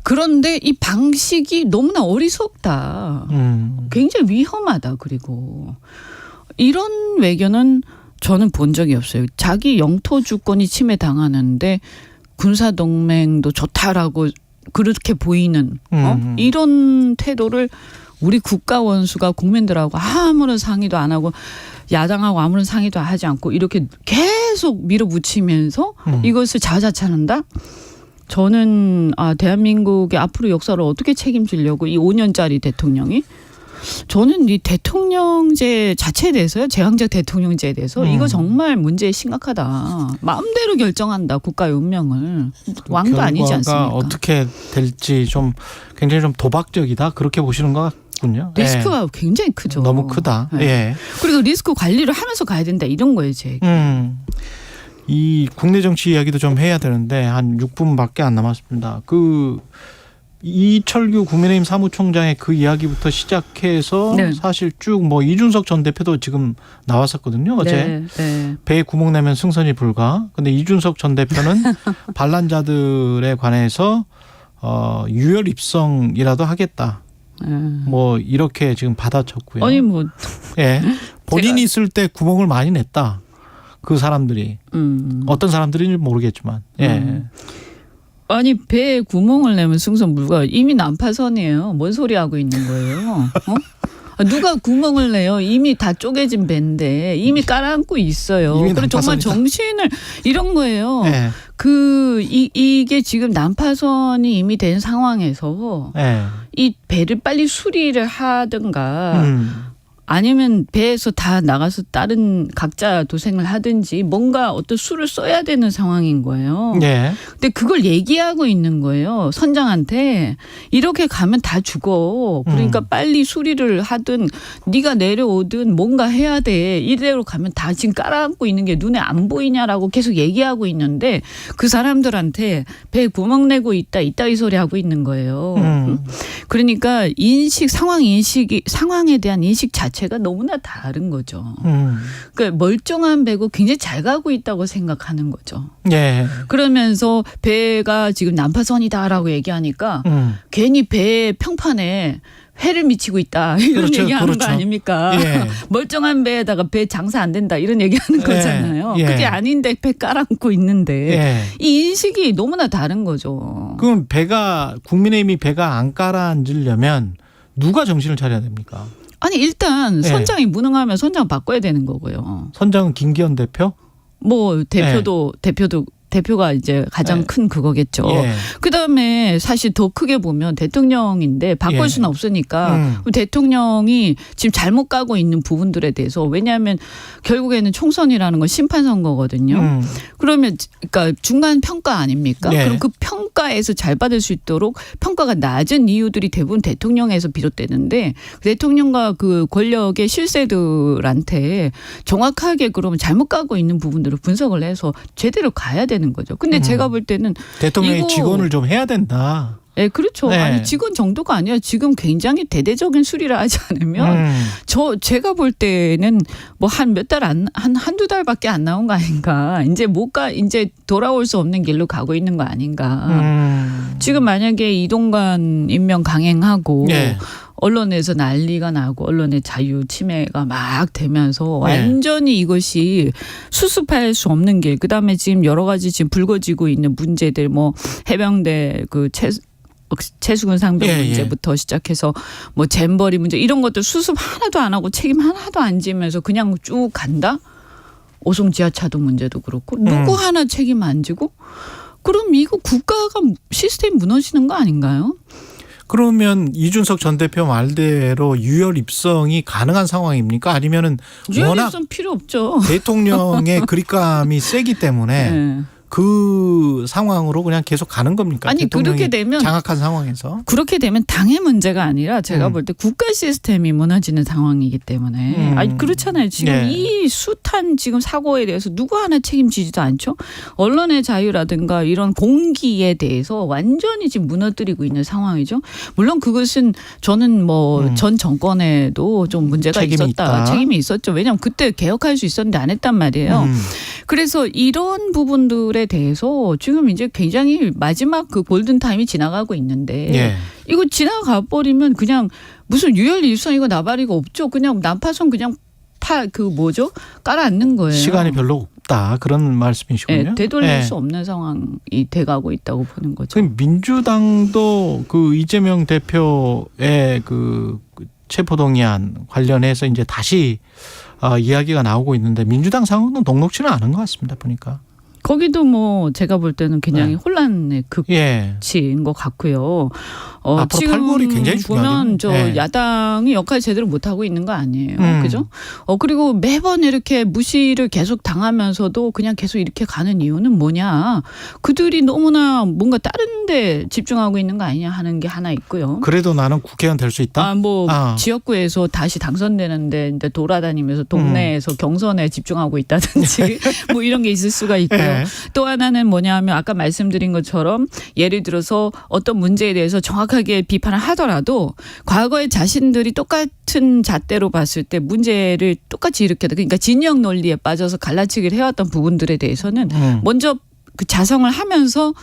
그런데 이 방식이 너무나 어리석다. 굉장히 위험하다. 그리고 이런 외교는 저는 본 적이 없어요. 자기 영토 주권이 침해당하는데 군사동맹도 좋다라고 그렇게 보이는 이런 태도를 우리 국가 원수가 국민들하고 아무런 상의도 안 하고 야당하고 아무런 상의도 하지 않고 이렇게 계속 밀어붙이면서 이것을 자자찬한다? 저는 대한민국의 앞으로 역사를 어떻게 책임지려고 이 5년짜리 대통령이 저는 이 대통령제 자체에 대해서요. 제왕적 대통령제에 대해서 이거 정말 문제 심각하다. 마음대로 결정한다. 국가의 운명을. 왕도 아니지 않습니까? 어떻게 될지 좀 굉장히 좀 도박적이다. 그렇게 보시는 것 같군요. 리스크가 굉장히 크죠. 너무 크다. 그리고 리스크 관리를 하면서 가야 된다. 이런 거예요. 제 얘기. 이 국내 정치 이야기도 좀 해야 되는데 한 6분밖에 안 남았습니다. 이철규 국민의힘 사무총장의 그 이야기부터 시작해서 네. 사실 쭉 뭐 이준석 전 대표도 지금 나왔었거든요. 어제 배에 구멍 내면 승선이 불가. 근데 이준석 전 대표는 반란자들에 관해서 유혈 입성이라도 하겠다. 뭐 이렇게 지금 받아쳤고요. 아니 뭐 예. 본인이 있을 때 구멍을 많이 냈다. 그 사람들이 어떤 사람들인지 모르겠지만. 예. 아니 배에 구멍을 내면 승선 불가. 이미 난파선이에요. 뭔 소리 하고 있는 거예요? 누가 구멍을 내요? 이미 다 쪼개진 배인데 이미 깔아앉고 있어요. 그리고 정말 정신을 이런 거예요. 네. 이게 지금 난파선이 이미 된 상황에서 네. 이 배를 빨리 수리를 하든가 아니면 배에서 다 나가서 다른 각자 도생을 하든지 뭔가 어떤 수를 써야 되는 상황인 거예요. 네. 근데 그걸 얘기하고 있는 거예요. 선장한테. 이렇게 가면 다 죽어. 그러니까 빨리 수리를 하든 네가 내려오든 뭔가 해야 돼. 이대로 가면 다 지금 깔아앉고 있는 게 눈에 안 보이냐라고 계속 얘기하고 있는데 그 사람들한테 배에 구멍 내고 있다. 이따위 소리 하고 있는 거예요. 그러니까 상황에 대한 인식 자체가 너무나 다른 거죠. 그러니까 멀쩡한 배고 굉장히 잘 가고 있다고 생각하는 거죠. 예. 그러면서 배가 지금 난파선이다라고 얘기하니까 괜히 배 평판에 회를 미치고 있다 이런 그렇죠, 얘기하는 그렇죠. 거 아닙니까? 예. 멀쩡한 배에다가 배 장사 안 된다 이런 얘기하는 거잖아요. 예. 그게 아닌데 배 깔아앉고 있는데 예. 이 인식이 너무나 다른 거죠. 그럼 국민의힘이 배가 안 깔아앉으려면 누가 정신을 차려야 됩니까? 아니 일단 선장이 무능하면 선장 바꿔야 되는 거고요. 선장은 김기현 대표? 뭐 대표가 이제 가장 큰 그거겠죠. 예. 그다음에 사실 더 크게 보면 대통령인데 바꿀 수는 없으니까 대통령이 지금 잘못 가고 있는 부분들에 대해서 왜냐하면 결국에는 총선이라는 건 심판 선거거든요. 그러면 그러니까 중간 평가 아닙니까? 예. 그럼 그 평가에서 잘 받을 수 있도록 평가가 낮은 이유들이 대부분 대통령에서 비롯되는데 대통령과 그 권력의 실세들한테 정확하게 그러면 잘못 가고 있는 부분들을 분석을 해서 제대로 가야 되는 거죠. 근데 제가 볼 때는 대통령이 직원을 좀 해야 된다. 네, 그렇죠. 네. 아니 직원 정도가 아니라 지금 굉장히 대대적인 수리를 하지 않으면 제가 볼 때는 뭐 한 몇 달 한두 달밖에 안 나온 거 아닌가. 이제 돌아올 수 없는 길로 가고 있는 거 아닌가. 지금 만약에 이동관 임명 강행하고 언론에서 난리가 나고 언론의 자유 침해가 막 되면서 완전히 이것이 수습할 수 없는 길. 그다음에 지금 여러 가지 지금 불거지고 있는 문제들 뭐 해병대 그 최수근 상병 문제부터 시작해서 뭐 잼버리 문제 이런 것들 수습 하나도 안 하고 책임 하나도 안 지면서 그냥 쭉 간다. 오송 지하차도 문제도 그렇고 누구 하나 책임 안 지고 그럼 이거 국가가 시스템 무너지는 거 아닌가요? 그러면 이준석 전 대표 말대로 유혈 입성이 가능한 상황입니까? 아니면은 유혈 입성 필요 없죠. 대통령의 그립감이 세기 때문에 그 상황으로 그냥 계속 가는 겁니까? 아니 그렇게 되면 장악한 상황에서 그렇게 되면 당의 문제가 아니라 제가 볼 때 국가 시스템이 무너지는 상황이기 때문에 아니 그렇잖아요. 지금 이 숱한 지금 사고에 대해서 누구 하나 책임지지도 않죠. 언론의 자유라든가 이런 공기에 대해서 완전히 지금 무너뜨리고 있는 상황이죠. 물론 그것은 저는 뭐 전 정권에도 좀 문제가 책임이 있었죠. 왜냐하면 그때 개혁할 수 있었는데 안 했단 말이에요. 그래서 이런 부분들에 대해서 지금 이제 굉장히 마지막 그 골든타임이 지나가고 있는데 이거 지나가 버리면 그냥 무슨 유혈 입성이고 나발이고 없죠. 그냥 난파선 그냥 깔아앉는 거예요. 시간이 별로 없다. 그런 말씀이시군요. 되돌릴 수 없는 상황이 돼가고 있다고 보는 거죠. 민주당도 그 이재명 대표의 그 체포동의안 관련해서 이제 다시 이야기가 나오고 있는데 민주당 상황은 녹록지는 않은 것 같습니다. 보니까. 거기도 뭐 제가 볼 때는 굉장히 혼란의 극치인 것 같고요. 앞으로 지금 8월이 굉장히 보면 야당이 역할 제대로 못하고 있는 거 아니에요. 그죠? 그리고 매번 이렇게 무시를 계속 당하면서도 그냥 계속 이렇게 가는 이유는 뭐냐. 그들이 너무나 뭔가 다른 데 집중하고 있는 거 아니냐 하는 게 하나 있고요. 그래도 나는 국회의원 될 수 있다? 지역구에서 다시 당선되는데 돌아다니면서 동네에서 경선에 집중하고 있다든지 뭐 이런 게 있을 수가 있고요. 네. 또 하나는 뭐냐면 아까 말씀드린 것처럼 예를 들어서 어떤 문제에 대해서 정확하게 비판을 하더라도 과거에 자신들이 똑같은 잣대로 봤을 때 문제를 똑같이 일으켰다. 그러니까 진영 논리에 빠져서 갈라치기를 해왔던 부분들에 대해서는 먼저 그 자성을 하면서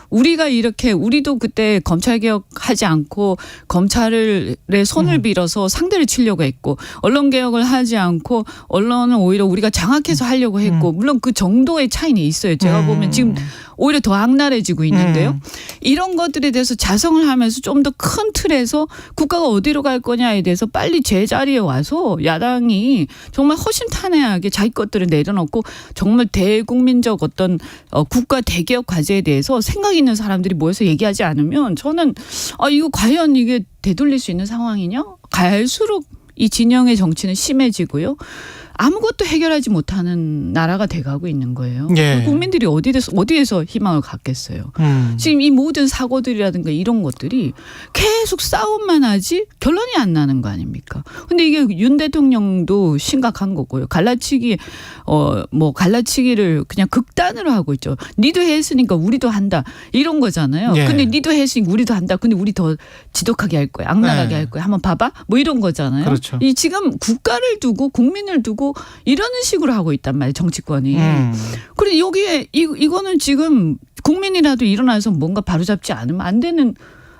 우리가 이렇게 우리도 그때 검찰개혁하지 않고 검찰의 손을 빌어서 상대를 치려고 했고 언론개혁을 하지 않고 언론은 오히려 우리가 장악해서 하려고 했고 물론 그 정도의 차이는 있어요. 제가 보면 지금 오히려 더 악랄해지고 있는데요. 이런 것들에 대해서 자성을 하면서 좀 더 큰 틀에서 국가가 어디로 갈 거냐에 대해서 빨리 제자리에 와서 야당이 정말 허심탄회하게 자기 것들을 내려놓고 정말 대국민적 어떤 국가 대개혁 과제에 대해서 생각 있는 사람들이 모여서 얘기하지 않으면 저는 이거 과연 이게 되돌릴 수 있는 상황이냐? 갈수록 이 진영의 정치는 심해지고요. 아무것도 해결하지 못하는 나라가 돼가고 있는 거예요. 예. 국민들이 어디에서 희망을 갖겠어요. 지금 이 모든 사고들이라든가 이런 것들이 계속 싸움만 하지 결론이 안 나는 거 아닙니까? 근데 이게 윤 대통령도 심각한 거고요. 갈라치기를 그냥 극단으로 하고 있죠. 니도 했으니까 우리도 한다. 이런 거잖아요. 예. 근데 니도 했으니까 우리도 한다. 근데 우리 더 지독하게 할 거야. 악랄하게 할 거야. 한번 봐봐. 뭐 이런 거잖아요. 그렇죠. 이 지금 국가를 두고 국민을 두고 이러는 식으로 하고 있단 말이에요. 정치권이. 그리고 여기에 이거는 지금 국민이라도 일어나서 뭔가 바로잡지 않으면 안 되는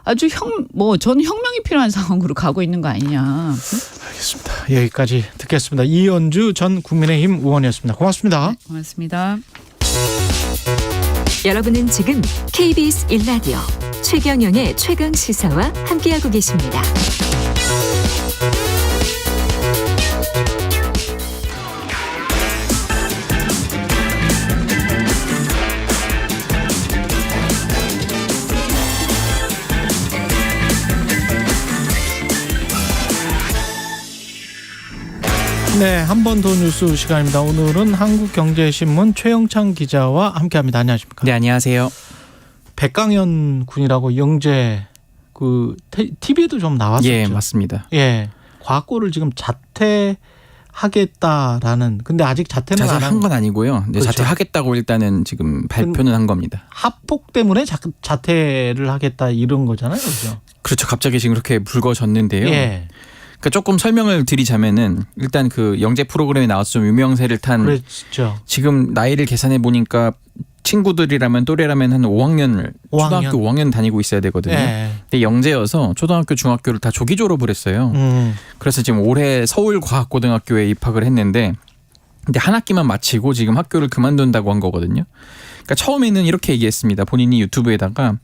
아주 저는 혁명이 필요한 상황으로 가고 있는 거 아니냐. 알겠습니다. 여기까지 듣겠습니다. 이현주 전 국민의힘 의원이었습니다. 고맙습니다. 네, 고맙습니다. 여러분은 지금 KBS 1라디오 최경영의 최강시사와 함께하고 계십니다. 네, 한 번 더 뉴스 시간입니다. 오늘은 한국경제신문 최영창 기자와 함께합니다. 안녕하십니까? 네, 안녕하세요. 백강현 군이라고 영재 TV에도 좀 나왔었죠. 예, 맞습니다. 예, 과거를 지금 자퇴하겠다라는. 근데 아직 자퇴는 안 한 건 아니고요. 네, 그렇죠. 자퇴하겠다고 일단은 지금 발표는 한 겁니다. 합폭 때문에 자퇴를 하겠다 이런 거잖아요, 그렇죠? 그렇죠. 갑자기 지금 그렇게 불거졌는데요. 예. 그러니까 조금 설명을 드리자면은 일단 그 영재 프로그램에 나와서 좀 유명세를 탄. 그렇죠. 지금 나이를 계산해 보니까 친구들이라면 또래라면 한 5학년, 초등학교 5학년 다니고 있어야 되거든요. 네. 근데 영재여서 초등학교, 중학교를 다 조기 졸업을 했어요. 그래서 지금 올해 서울과학고등학교에 입학을 했는데 근데 한 학기만 마치고 지금 학교를 그만둔다고 한 거거든요. 그러니까 처음에는 이렇게 얘기했습니다. 본인이 유튜브에다가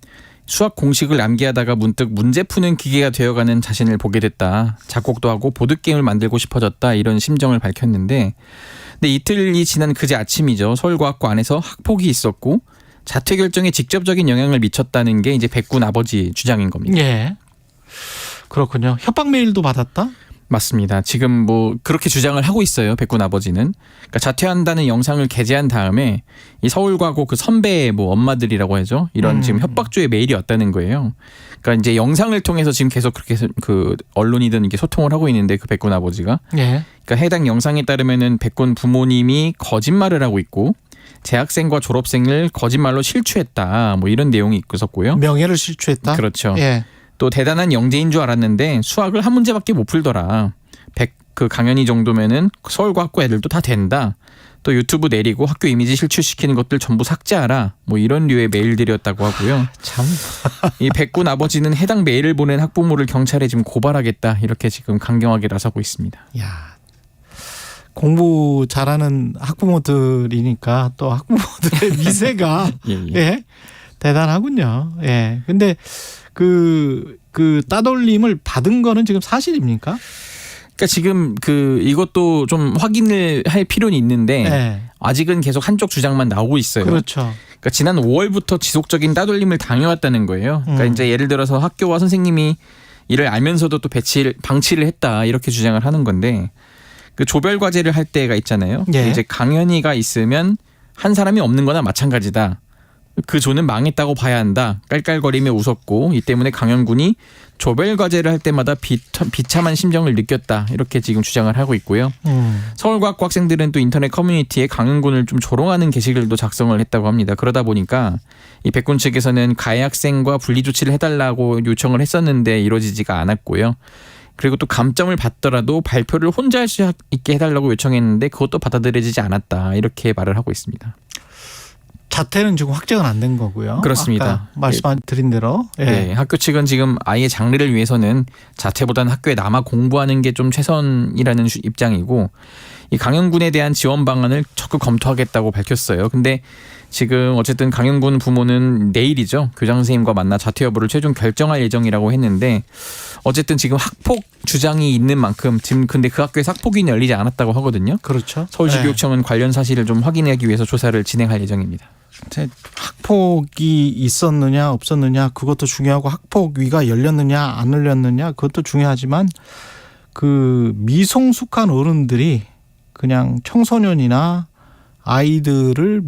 수학 공식을 암기하다가 문득 문제 푸는 기계가 되어가는 자신을 보게 됐다. 작곡도 하고 보드게임을 만들고 싶어졌다. 이런 심정을 밝혔는데 근데 이틀이 지난 그제 아침이죠. 서울과학고 안에서 학폭이 있었고 자퇴 결정에 직접적인 영향을 미쳤다는 게 이제 백군 아버지 주장인 겁니다. 예. 그렇군요. 협박 메일도 받았다? 맞습니다. 지금 뭐 그렇게 주장을 하고 있어요. 백군 아버지는. 그러니까 자퇴한다는 영상을 게재한 다음에 이 서울과고 그 선배의 뭐 엄마들이라고 하죠. 이런 지금 협박조의 메일이 왔다는 거예요. 그러니까 이제 영상을 통해서 지금 계속 그렇게 그 언론이든 이게 소통을 하고 있는데 그 백군 아버지가. 예. 그러니까 해당 영상에 따르면은 백군 부모님이 거짓말을 하고 있고 재학생과 졸업생을 거짓말로 실추했다. 뭐 이런 내용이 있었고요. 명예를 실추했다? 그렇죠. 예. 또 대단한 영재인 줄 알았는데 수학을 한 문제밖에 못 풀더라. 강연이 정도면은 서울과학고 애들도 다 된다. 또 유튜브 내리고 학교 이미지 실추시키는 것들 전부 삭제하라. 뭐 이런 류의 메일들이었다고 하고요. 참. 이 백군 아버지는 해당 메일을 보낸 학부모를 경찰에 지금 고발하겠다. 이렇게 지금 강경하게 나서고 있습니다. 야, 공부 잘하는 학부모들이니까 또 학부모들의 미세가 예, 대단하군요. 예. 근데 그 따돌림을 받은 거는 지금 사실입니까? 그러니까 지금 이것도 좀 확인을 할 필요는 있는데 네. 아직은 계속 한쪽 주장만 나오고 있어요. 그렇죠. 그러니까 지난 5월부터 지속적인 따돌림을 당해왔다는 거예요. 그러니까 이제 예를 들어서 학교와 선생님이 이를 알면서도 또 방치를 했다 이렇게 주장을 하는 건데 그 조별 과제를 할 때가 있잖아요. 예. 이제 강연이가 있으면 한 사람이 없는 거나 마찬가지다. 그 조는 망했다고 봐야 한다. 깔깔거리며 웃었고 이 때문에 강영군이 조별 과제를 할 때마다 비참한 심정을 느꼈다. 이렇게 지금 주장을 하고 있고요. 서울과학고 학생들은 또 인터넷 커뮤니티에 강영군을 좀 조롱하는 게시글도 작성을 했다고 합니다. 그러다 보니까 이 백군 측에서는 가해 학생과 분리 조치를 해달라고 요청을 했었는데 이루어지지가 않았고요. 그리고 또 감점을 받더라도 발표를 혼자 할 수 있게 해달라고 요청했는데 그것도 받아들여지지 않았다. 이렇게 말을 하고 있습니다. 자퇴는 지금 확정은 안 된 거고요. 그렇습니다. 아까 말씀드린 대로. 예. 네, 학교 측은 지금 아이의 장래를 위해서는 자퇴보다는 학교에 남아 공부하는 게 좀 최선이라는 입장이고 이 강영군에 대한 지원 방안을 적극 검토하겠다고 밝혔어요. 근데 지금 어쨌든 강영군 부모는 내일이죠. 교장 선생님과 만나 자퇴 여부를 최종 결정할 예정이라고 했는데 어쨌든 지금 학폭 주장이 있는 만큼 지금 근데 그 학교에 학폭위는 열리지 않았다고 하거든요. 그렇죠. 서울시교육청은 관련 사실을 좀 확인하기 위해서 조사를 진행할 예정입니다. 학폭이 있었느냐 없었느냐 그것도 중요하고 학폭위가 열렸느냐 안 열렸느냐 그것도 중요하지만 그 미성숙한 어른들이 그냥 청소년이나 아이들을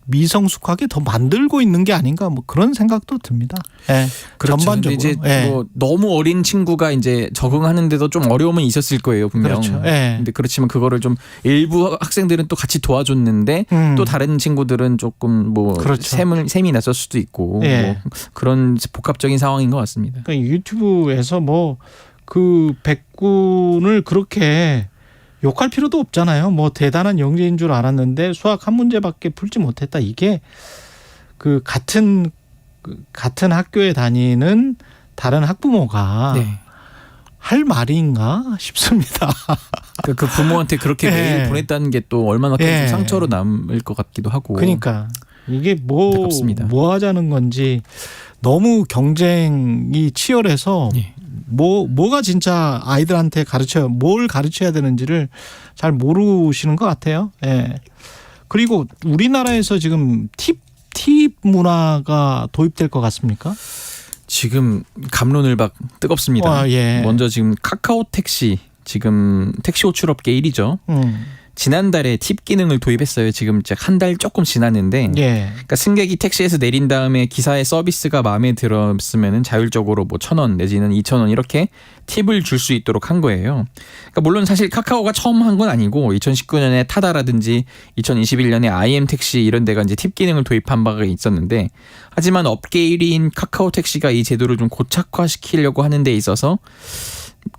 미성숙하게 더 만들고 있는 게 아닌가 뭐 그런 생각도 듭니다. 네, 그렇죠. 전반적으로. 이제 네. 뭐 너무 어린 친구가 이제 적응하는데도 좀 어려움은 있었을 거예요, 분명. 그렇죠. 네. 근데 그렇지만 그거를 좀 일부 학생들은 또 같이 도와줬는데 또 다른 친구들은 조금 뭐 그렇죠. 셈이 났을 수도 있고 네. 뭐 그런 복합적인 상황인 것 같습니다. 그러니까 유튜브에서 뭐 그 백군을 그렇게 욕할 필요도 없잖아요. 뭐 대단한 영재인 줄 알았는데 수학 한 문제밖에 풀지 못했다. 이게 그 같은 학교에 다니는 다른 학부모가 네. 할 말인가 싶습니다. 그 부모한테 그렇게 네. 메일 보냈다는 게 또 얼마나 큰 네. 상처로 남을 것 같기도 하고. 그러니까 이게 뭐 안타깝습니다. 하자는 건지 너무 경쟁이 치열해서 네. 뭐가 진짜 아이들한테 뭘 가르쳐야 되는지를 잘 모르시는 것 같아요. 예. 그리고 우리나라에서 지금 팁 문화가 도입될 것 같습니까? 지금 갑론을박 뜨겁습니다. 예. 먼저 지금 카카오 택시 지금 택시 호출업계 1위죠. 지난달에 팁 기능을 도입했어요. 지금 한 달 조금 지났는데 예. 그러니까 승객이 택시에서 내린 다음에 기사의 서비스가 마음에 들었으면 자율적으로 뭐 1,000원 내지는 2,000원 이렇게 팁을 줄 수 있도록 한 거예요. 그러니까 물론 사실 카카오가 처음 한 건 아니고 2019년에 타다라든지 2021년에 IM 택시 이런 데가 이제 팁 기능을 도입한 바가 있었는데 하지만 업계 1위인 카카오 택시가 이 제도를 좀 고착화시키려고 하는 데 있어서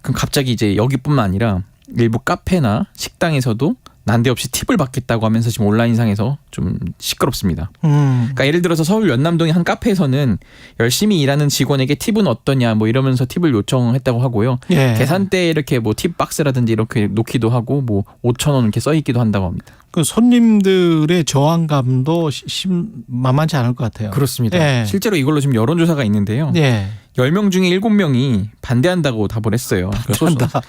갑자기 이제 여기뿐만 아니라 일부 카페나 식당에서도 난데없이 팁을 받겠다고 하면서 지금 온라인상에서 좀 시끄럽습니다. 그러니까 예를 들어서 서울 연남동의 한 카페에서는 열심히 일하는 직원에게 팁은 어떠냐 뭐 이러면서 팁을 요청했다고 하고요. 예. 계산대에 이렇게 뭐 팁 박스라든지 이렇게 놓기도 하고 뭐 5,000원 이렇게 써 있기도 한다고 합니다. 그 손님들의 저항감도 만만치 않을 것 같아요. 그렇습니다. 예. 실제로 이걸로 지금 여론조사가 있는데요. 예. 10명 중에 7명이 반대한다고 답을 했어요.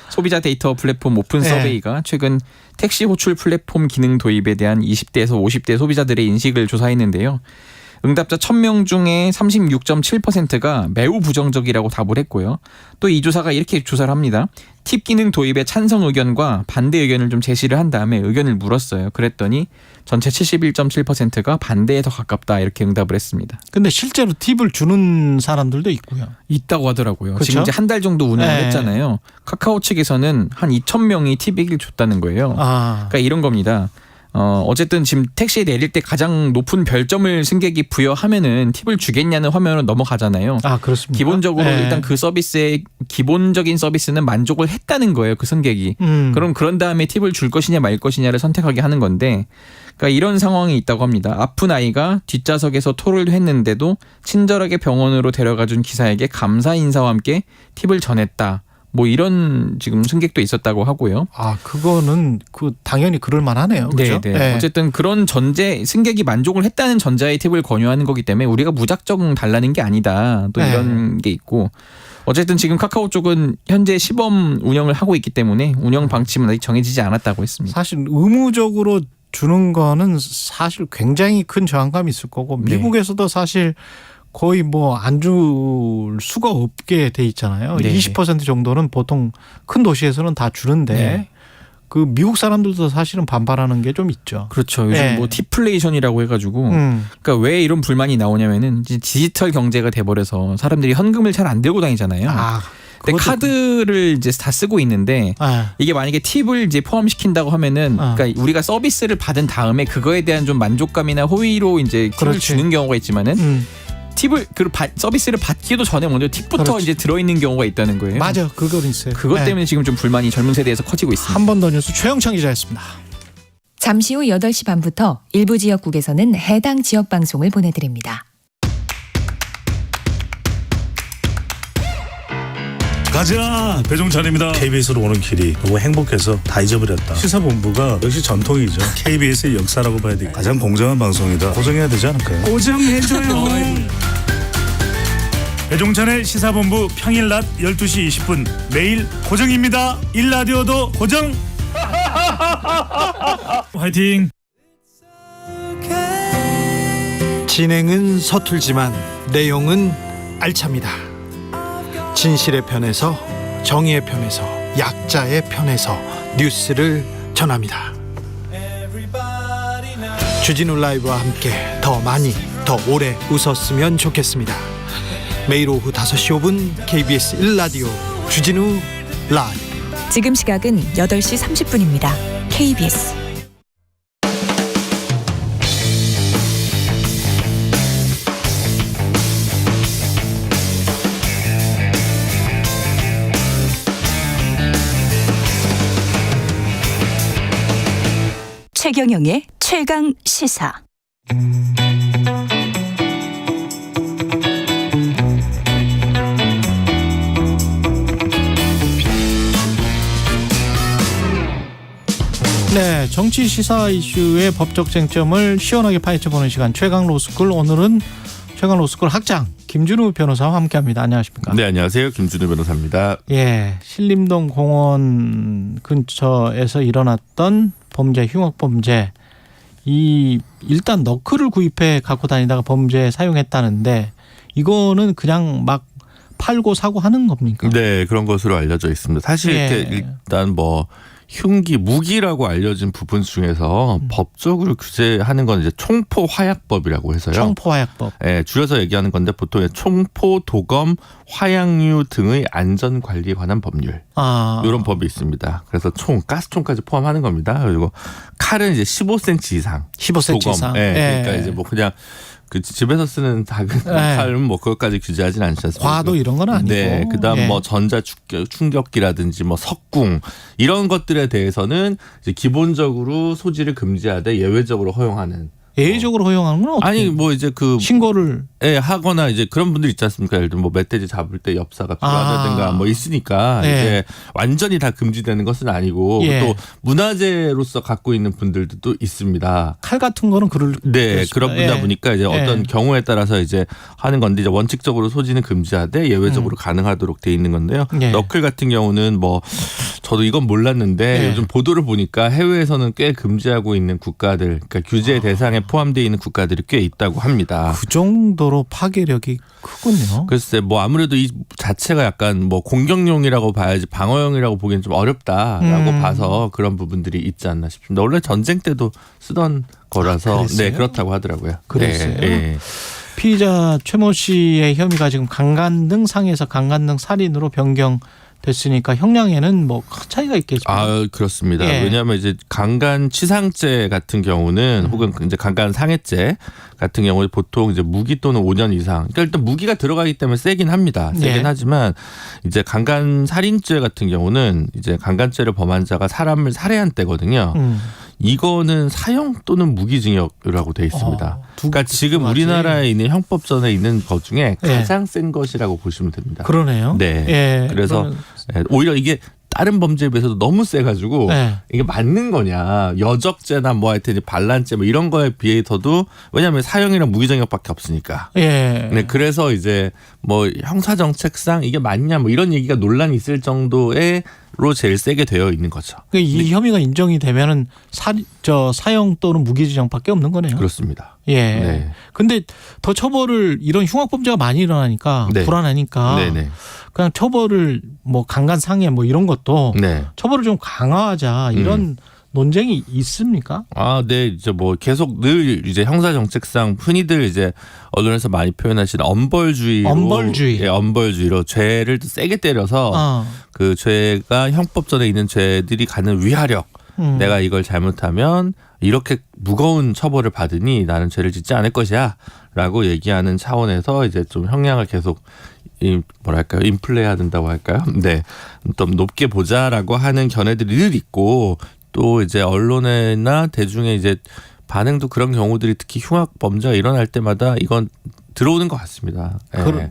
소비자 데이터 플랫폼 오픈 네. 서베이가 최근 택시 호출 플랫폼 기능 도입에 대한 20대에서 50대 소비자들의 인식을 조사했는데요. 응답자 1,000명 중에 36.7%가 매우 부정적이라고 답을 했고요. 또 이 조사가 이렇게 조사를 합니다. 팁 기능 도입에 찬성 의견과 반대 의견을 좀 제시를 한 다음에 의견을 물었어요. 그랬더니 전체 71.7%가 반대에 더 가깝다 이렇게 응답을 했습니다. 근데 실제로 팁을 주는 사람들도 있고요. 있다고 하더라고요. 그렇죠? 지금 이제 한 달 정도 운영을 네. 했잖아요. 카카오 측에서는 한 2,000명이 팁을 줬다는 거예요. 그러니까 이런 겁니다. 어쨌든 지금 택시에 내릴 때 가장 높은 별점을 승객이 부여하면은 팁을 주겠냐는 화면으로 넘어가잖아요. 아, 그렇습니다. 기본적으로 네. 일단 그 서비스의 기본적인 서비스는 만족을 했다는 거예요. 그 승객이. 그럼 그런 다음에 팁을 줄 것이냐 말 것이냐를 선택하게 하는 건데 그러니까 이런 상황이 있다고 합니다. 아픈 아이가 뒷좌석에서 토를 했는데도 친절하게 병원으로 데려가준 기사에게 감사 인사와 함께 팁을 전했다. 뭐 이런 지금 승객도 있었다고 하고요. 아, 그거는 당연히 그럴 만하네요. 그렇죠? 네, 네. 어쨌든 그런 전제 승객이 만족을 했다는 전자의 팁을 권유하는 거기 때문에 우리가 무작정 달라는 게 아니다. 또 이런 게 있고. 어쨌든 지금 카카오 쪽은 현재 시범 운영을 하고 있기 때문에 운영 방침은 아직 정해지지 않았다고 했습니다. 사실 의무적으로 주는 거는 사실 굉장히 큰 저항감이 있을 거고 미국에서도 사실 거의 뭐 안 줄 수가 없게 돼 있잖아요. 네. 20% 정도는 보통 큰 도시에서는 다 주는데 그 미국 사람들도 사실은 반발하는 게 좀 있죠. 그렇죠. 요즘 예. 뭐 티플레이션이라고 해가지고 그러니까 왜 이런 불만이 나오냐면은 이제 디지털 경제가 돼버려서 사람들이 현금을 잘 안 들고 다니잖아요. 근데 카드를 이제 다 쓰고 있는데 이게 만약에 팁을 이제 포함시킨다고 하면은 그러니까 우리가 서비스를 받은 다음에 그거에 대한 좀 만족감이나 호의로 이제 팁을 주는 경우가 있지만은 팁을 그 서비스를 받기도 전에 먼저 팁부터 이제 들어있는 경우가 있다는 거예요. 맞아, 그거 있어요. 그것 때문에 지금 좀 불만이 젊은 세대에서 커지고 있습니다. 한 번 더 뉴스 최영창 기자였습니다. 잠시 후 8시 반부터 일부 지역국에서는 해당 지역 방송을 보내드립니다. 가자! 배종찬입니다. KBS로 오는 길이 너무 행복해서 다 잊어버렸다. 시사본부가 역시 전통이죠. KBS의 역사라고 봐야 되고 가장 공정한 방송이다. 고정해야 되지 않을까요? 고정해줘요. 배종찬의 시사본부 평일 낮 12시 20분 매일 고정입니다. 일라디오도 고정. 화이팅. 진행은 서툴지만 내용은 알찹니다. 진실의 편에서, 정의의 편에서, 약자의 편에서 뉴스를 전합니다. 주진우 라이브와 함께 더 많이, 더 오래 웃었으면 좋겠습니다. 매일 오후 5시 5분 KBS 1라디오 주진우 라이브. 지금 시각은 8시 30분입니다. KBS 최경영의 최강 시사. 네, 정치 시사 이슈의 법적 쟁점을 시원하게 파헤쳐보는 시간 최강 로스쿨. 오늘은 최강 로스쿨 학장 김준우 변호사와 함께합니다. 안녕하십니까? 네, 안녕하세요. 김준우 변호사입니다. 예, 신림동 공원 근처에서 일어났던 범죄, 흉악범죄. 일단 너클을 구입해 갖고 다니다가 범죄에 사용했다는데 이거는 그냥 막 팔고 사고 하는 겁니까? 네, 그런 것으로 알려져 있습니다. 사실 이렇게 일단 뭐 흉기, 무기라고 알려진 부분 중에서 법적으로 규제하는 건 이제 총포 화약법이라고 해서요. 총포 화약법. 네, 줄여서 얘기하는 건데 보통 총포, 도검, 화약류 등의 안전 관리에 관한 법률. 이런 법이 있습니다. 그래서 총, 가스총까지 포함하는 겁니다. 그리고 칼은 이제 15cm 이상. 15cm 도검. 이상. 네, 그러니까 이제 뭐 그냥 그 집에서 쓰는 작은 칼은 뭐 그것까지 규제하진 않지 않습니까? 과도 이런 건 아니고. 네, 그다음 뭐 전자 충격기라든지 뭐 석궁 이런 것들에 대해서는 이제 기본적으로 소지를 금지하되 예외적으로 허용하는. 예외적으로 허용하는 건 어떻게? 아니 뭐 이제 그 신고를 하거나 이제 그런 분들 있지 않습니까? 예를 들면 뭐 멧돼지 잡을 때 엽사가 필요하다든가 뭐 있으니까 이제 완전히 다 금지되는 것은 아니고 또 문화재로서 갖고 있는 분들도 있습니다. 칼 같은 거는 네, 그런 분이다 보니까 이제 어떤 경우에 따라서 이제 하는 건데 이제 원칙적으로 소지는 금지하되 예외적으로 가능하도록 돼 있는 건데요. 너클 같은 경우는 뭐 저도 이건 몰랐는데 요즘 보도를 보니까 해외에서는 꽤 금지하고 있는 국가들, 그러니까 규제 대상에 포함되어 있는 국가들이 꽤 있다고 합니다. 그 정도로 파괴력이 크군요. 글쎄 뭐 아무래도 이 자체가 약간 뭐 공격용이라고 봐야지 방어용이라고 보기엔 좀 어렵다라고 봐서 그런 부분들이 있지 않나 싶습니다. 원래 전쟁 때도 쓰던 거라서 네, 그렇다고 하더라고요. 그랬어요. 네. 피의자 최모 씨의 혐의가 지금 강간등 상해에서 강간등 살인으로 변경됐으니까 형량에는 뭐 큰 차이가 있겠죠. 그렇습니다. 왜냐하면 이제 강간치상죄 같은 경우는 혹은 이제 강간상해죄 같은 경우에 보통 이제 무기 또는 5년 이상. 그러니까 일단 무기가 들어가기 때문에 세긴 합니다. 세긴 하지만 이제 강간살인죄 같은 경우는 이제 강간죄를 범한 자가 사람을 살해한 때거든요. 이거는 사형 또는 무기징역이라고 돼 있습니다. 그러니까 지금 우리나라에 있는 형법전에 있는 것 중에 가장 센 것이라고 보시면 됩니다. 그러네요. 네. 그래서 오히려 이게 다른 범죄에 비해서도 너무 세가지고 이게 맞는 거냐, 여적죄나 뭐 하여튼 반란죄 뭐 이런 거에 비해서도, 왜냐하면 사형이랑 무기징역밖에 없으니까. 네, 그래서 이제 뭐 형사정책상 이게 맞냐 뭐 이런 얘기가 논란이 있을 정도로 제일 세게 되어 있는 거죠. 이 혐의가 인정이 되면은 사형 또는 무기징역밖에 없는 거네요. 그렇습니다. 근데 더 처벌을 이런 흉악범죄가 많이 일어나니까 불안하니까 그냥 처벌을 뭐 강간상해 뭐 이런 것도 네. 처벌을 좀 강화하자 이런 논쟁이 있습니까? 아, 네. 이제 뭐 계속 늘 이제 형사 정책상 흔히들 이제 언론에서 많이 표현하시는 엄벌주의로 죄를 세게 때려서 그 죄가 형법전에 있는 죄들이 갖는 위화력. 내가 이걸 잘못하면 이렇게 무거운 처벌을 받으니 나는 죄를 짓지 않을 것이야라고 얘기하는 차원에서 이제 좀 형량을 계속 뭐랄까요, 인플레이해야 된다고 할까요? 네, 좀 높게 보자라고 하는 견해들이 늘 있고. 또 이제 언론이나 대중의 이제 반응도 그런 경우들이 특히 흉악 범죄가 일어날 때마다 이건 들어오는 것 같습니다. 네.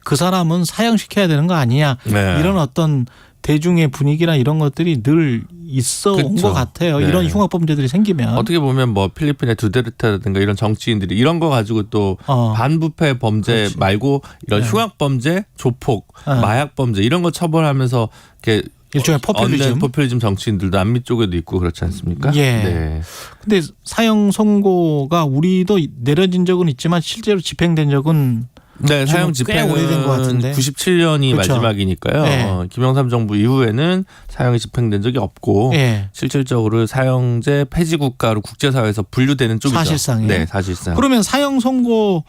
그 사람은 사형시켜야 되는 거 아니냐 네. 이런 어떤 대중의 분위기나 이런 것들이 늘 있어 온 것 같아요. 네. 이런 흉악 범죄들이 생기면 어떻게 보면 뭐 필리핀의 두테르테라든가 이런 정치인들이 이런 거 가지고 또 반부패 범죄 그렇지. 말고 이런 흉악 범죄, 조폭, 마약 범죄 이런 거 처벌하면서 이렇게 일종의 포퓰리즘 정치인들도 남미 쪽에도 있고 그렇지 않습니까? 예. 네. 근데 사형 선고가 우리도 내려진 적은 있지만 실제로 집행된 적은 네, 사형 집행은 오래된 것 같은데. 97년이 그렇죠. 마지막이니까요. 네. 김영삼 정부 이후에는 사형이 집행된 적이 없고 네. 실질적으로 사형제 폐지 국가로 국제사회에서 분류되는 쪽이죠. 사실상에. 네, 사실상. 그러면 사형 선고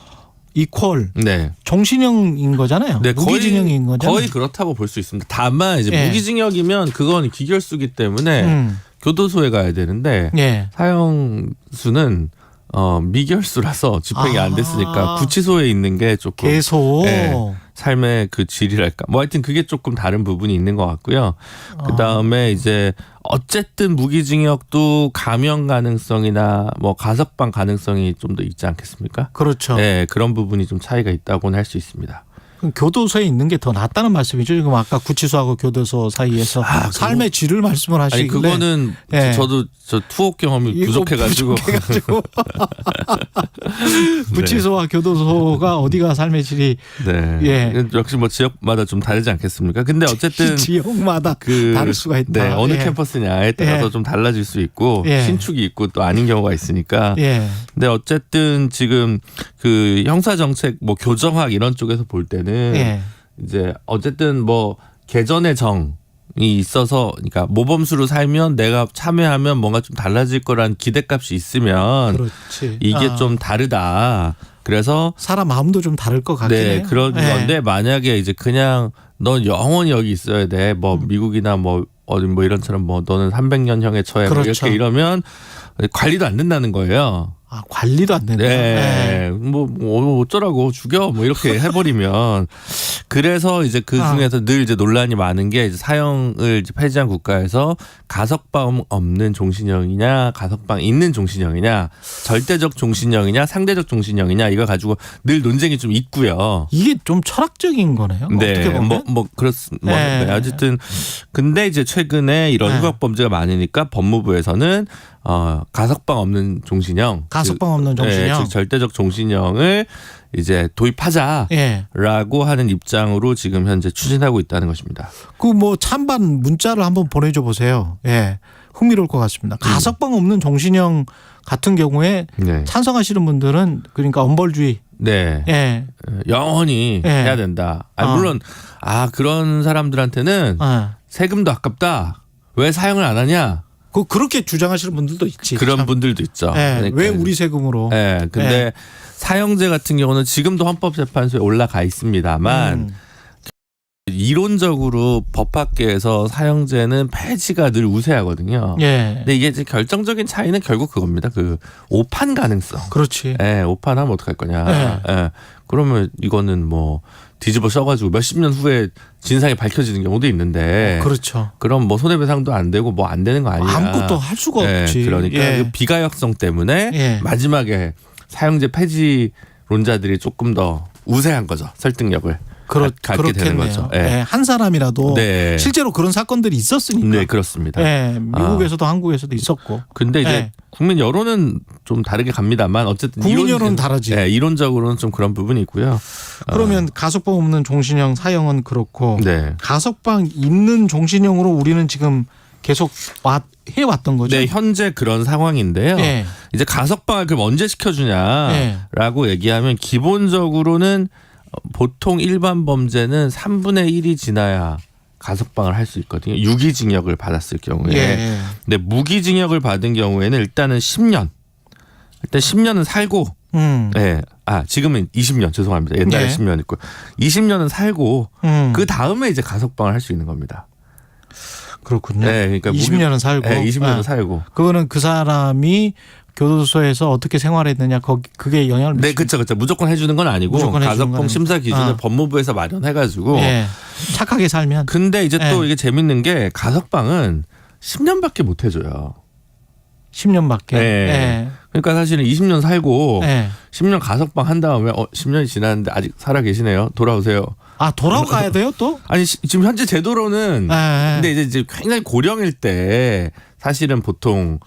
이퀄 네. 종신형인 거잖아요. 네, 무기징역인 거잖아요. 거의 그렇다고 볼 수 있습니다. 다만 이제 네. 무기징역이면 그건 기결수기 때문에 교도소에 가야 되는데 사형수는 미결수라서 집행이 안 됐으니까 구치소에 있는 게 조금 계속 삶의 그 질이랄까 뭐 하여튼 그게 조금 다른 부분이 있는 것 같고요. 그 다음에 이제 어쨌든 무기징역도 감형 가능성이나 뭐 가석방 가능성이 좀 더 있지 않겠습니까? 그렇죠. 네, 그런 부분이 좀 차이가 있다고는 할 수 있습니다. 그럼 교도소에 있는 게 더 낫다는 말씀이죠. 지금 아까 구치소하고 교도소 사이에서 삶의 질을 말씀을 하시길래. 아니 그거는 저도 저 투옥 경험이 부족해가지고 구치소와 교도소가 어디가 삶의 질이 역시 뭐 지역마다 좀 다르지 않겠습니까? 근데 어쨌든 지역마다 다를 수가 있다. 네, 어느 캠퍼스냐에 따라서 좀 달라질 수 있고 신축이 있고 또 아닌 경우가 있으니까. 근데 어쨌든 지금 그 형사 정책 뭐 교정학 이런 쪽에서 볼 때는 이제 어쨌든 뭐 개전의 정이 있어서 그러니까 모범수로 살면 내가 참여하면 뭔가 좀 달라질 거란 기대값이 있으면 이게 좀 다르다. 그래서 사람 마음도 좀 다를 것 같긴 해요. 그런 건데 만약에 이제 그냥 넌 영원히 여기 있어야 돼. 뭐 미국이나 뭐 어디 뭐 이런처럼 뭐 너는 300년형에 처해 이렇게 이러면 관리도 안 된다는 거예요. 아, 관리도 안 된다. 네. 뭐 어쩌라고 죽여 뭐 이렇게 해버리면 그래서 이제 그 중에서 늘 이제 논란이 많은 게 이제 사형을 이제 폐지한 국가에서 가석방 없는 종신형이냐 가석방 있는 종신형이냐 절대적 종신형이냐 상대적 종신형이냐 이거 가지고 늘 논쟁이 좀 있고요. 이게 좀 철학적인 거네요. 네. 어떻게 보면. 네. 어쨌든 근데 이제 최근에 이런 흉악 범죄가 많으니까 법무부에서는 가석방 없는 종신형, 가석방 없는 종신형, 즉 절대적 종신형을 이제 도입하자라고 하는 입장으로 지금 현재 추진하고 있다는 것입니다. 그 뭐 찬반 문자를 한번 보내줘 보세요. 흥미로울 것 같습니다. 가석방 없는 종신형 같은 경우에 찬성하시는 분들은 그러니까 엄벌주의. 영원히 해야 된다. 물론 그런 사람들한테는 세금도 아깝다. 왜 사형을 안 하냐? 그렇게 주장하시는 분들도 있지. 그런 분들도 있죠. 그러니까. 왜 우리 세금으로? 근데 사형제 같은 경우는 지금도 헌법재판소에 올라가 있습니다만 이론적으로 법학계에서 사형제는 폐지가 늘 우세하거든요. 근데 이게 이제 결정적인 차이는 결국 그겁니다. 그 오판 가능성. 그렇지. 오판하면 어떡할 거냐. 그러면 이거는 뭐 뒤집어 써가지고 몇십 년 후에 진상이 밝혀지는 경우도 있는데. 그렇죠. 그럼 뭐 손해배상도 안 되고 뭐 안 되는 거 아니냐. 아무것도 할 수가 없지. 그러니까 그 비가역성 때문에 마지막에 사형제 폐지론자들이 조금 더 우세한 거죠. 설득력을. 갖게 되는 거죠. 한 사람이라도 실제로 그런 사건들이 있었으니까. 네, 그렇습니다. 미국에서도 한국에서도 있었고. 근데 이제 국민 여론은 좀 다르게 갑니다만 어쨌든 국민 여론은 다르지. 이론적으로는 좀 그런 부분이 있고요. 그러면 가석방 없는 종신형 사형은 그렇고 가석방 있는 종신형으로 우리는 지금 계속 해왔던 거죠. 네, 현재 그런 상황인데요. 이제 가석방을 그럼 언제 시켜주냐라고 얘기하면 기본적으로는 보통 일반 범죄는 3분의 1이 지나야 가석방을 할 수 있거든요. 유기징역을 받았을 경우에. 예. 근데 무기징역을 받은 경우에는 일단은 10년. 일단 10년은 살고. 네. 지금은 20년 죄송합니다. 옛날에 네. 10년 있고 20년은 살고 그 다음에 이제 가석방을 할 수 있는 겁니다. 그렇군요. 네, 그러니까 20년은 살고. 네, 20년은 살고. 그거는 그 사람이 교도소에서 어떻게 생활했느냐 그게 영향을 미치죠. 네, 그렇죠. 무조건 해주는 건 아니고 가석방 심사 기준을 법무부에서 마련해가지고 착하게 살면. 근데 이제 또 이게 재밌는 게 가석방은 10년밖에 못 해줘요. 10년밖에. 네. 그러니까 사실은 20년 살고 10년 가석방 한 다음에 10년이 지났는데 아직 살아 계시네요. 돌아오세요. 돌아가야 돼요 또? 아니 지금 현재 제도로는 근데 이제 굉장히 고령일 때 사실은 보통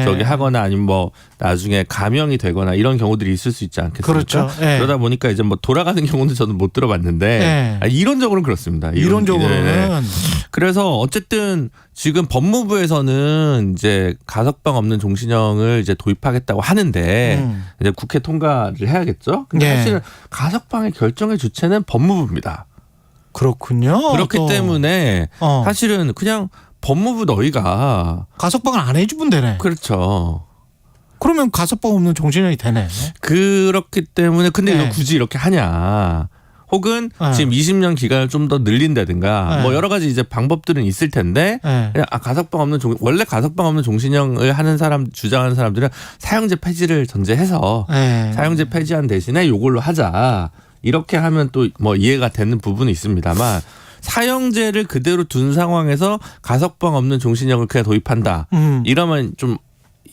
저기 하거나 아니면 뭐 나중에 감형이 되거나 이런 경우들이 있을 수 있지 않겠습니까? 그렇죠. 그러다 보니까 이제 뭐 돌아가는 경우는 저는 못 들어봤는데 이론적으로는 그렇습니다. 이론적으로는. 그래서 어쨌든 지금 법무부에서는 이제 가석방 없는 종신형을 이제 도입하겠다고 하는데 이제 국회 통과를 해야겠죠. 근데 사실은 가석방의 결정의 주체는 법무부입니다. 그렇군요. 그렇기 때문에 사실은 그냥 법무부 너희가 가석방을 안 해주면 되네. 그렇죠. 그러면 가석방 없는 종신형이 되네. 그렇기 때문에 근데 이거 굳이 이렇게 하냐. 혹은 지금 20년 기간을 좀 더 늘린다든가 뭐 여러 가지 이제 방법들은 있을 텐데 그냥 가석방 없는 원래 가석방 없는 종신형을 하는 사람 주장하는 사람들은 사형제 폐지를 전제해서 사형제 폐지한 대신에 요걸로 하자. 이렇게 하면 또 뭐 이해가 되는 부분이 있습니다만 사형제를 그대로 둔 상황에서 가석방 없는 종신형을 그냥 도입한다. 이러면 좀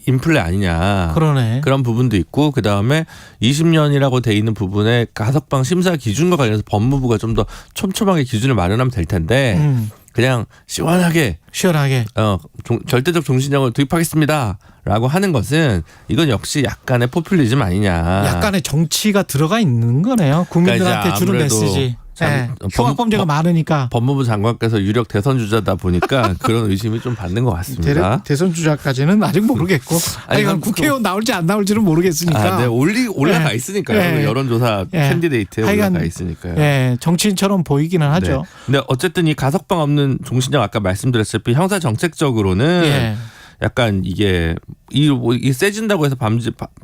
인플레 아니냐. 그러네. 그런 부분도 있고 그다음에 20년이라고 돼 있는 부분에 가석방 심사 기준과 관련해서 법무부가 좀 더 촘촘하게 기준을 마련하면 될 텐데 그냥 시원하게 절대적 종신형을 도입하겠습니다라고 하는 것은 이건 역시 약간의 포퓰리즘 아니냐. 약간의 정치가 들어가 있는 거네요. 국민들한테 주는 메시지. 흉악범죄가 많으니까. 법무부 장관께서 유력 대선 주자다 보니까 그런 의심이 좀 받는 것 같습니다. 대선 주자까지는 아직 모르겠고. 아니, 국회의원 나올지 안 나올지는 모르겠으니까. 네, 올라가 있으니까요. 여론조사 캔디데이트에 올라가 있으니까요. 정치인처럼 보이기는 하죠. 근데 어쨌든 이 가석방 없는 종신형 아까 말씀드렸다시피 형사 정책적으로는 약간 이게 세진다고 해서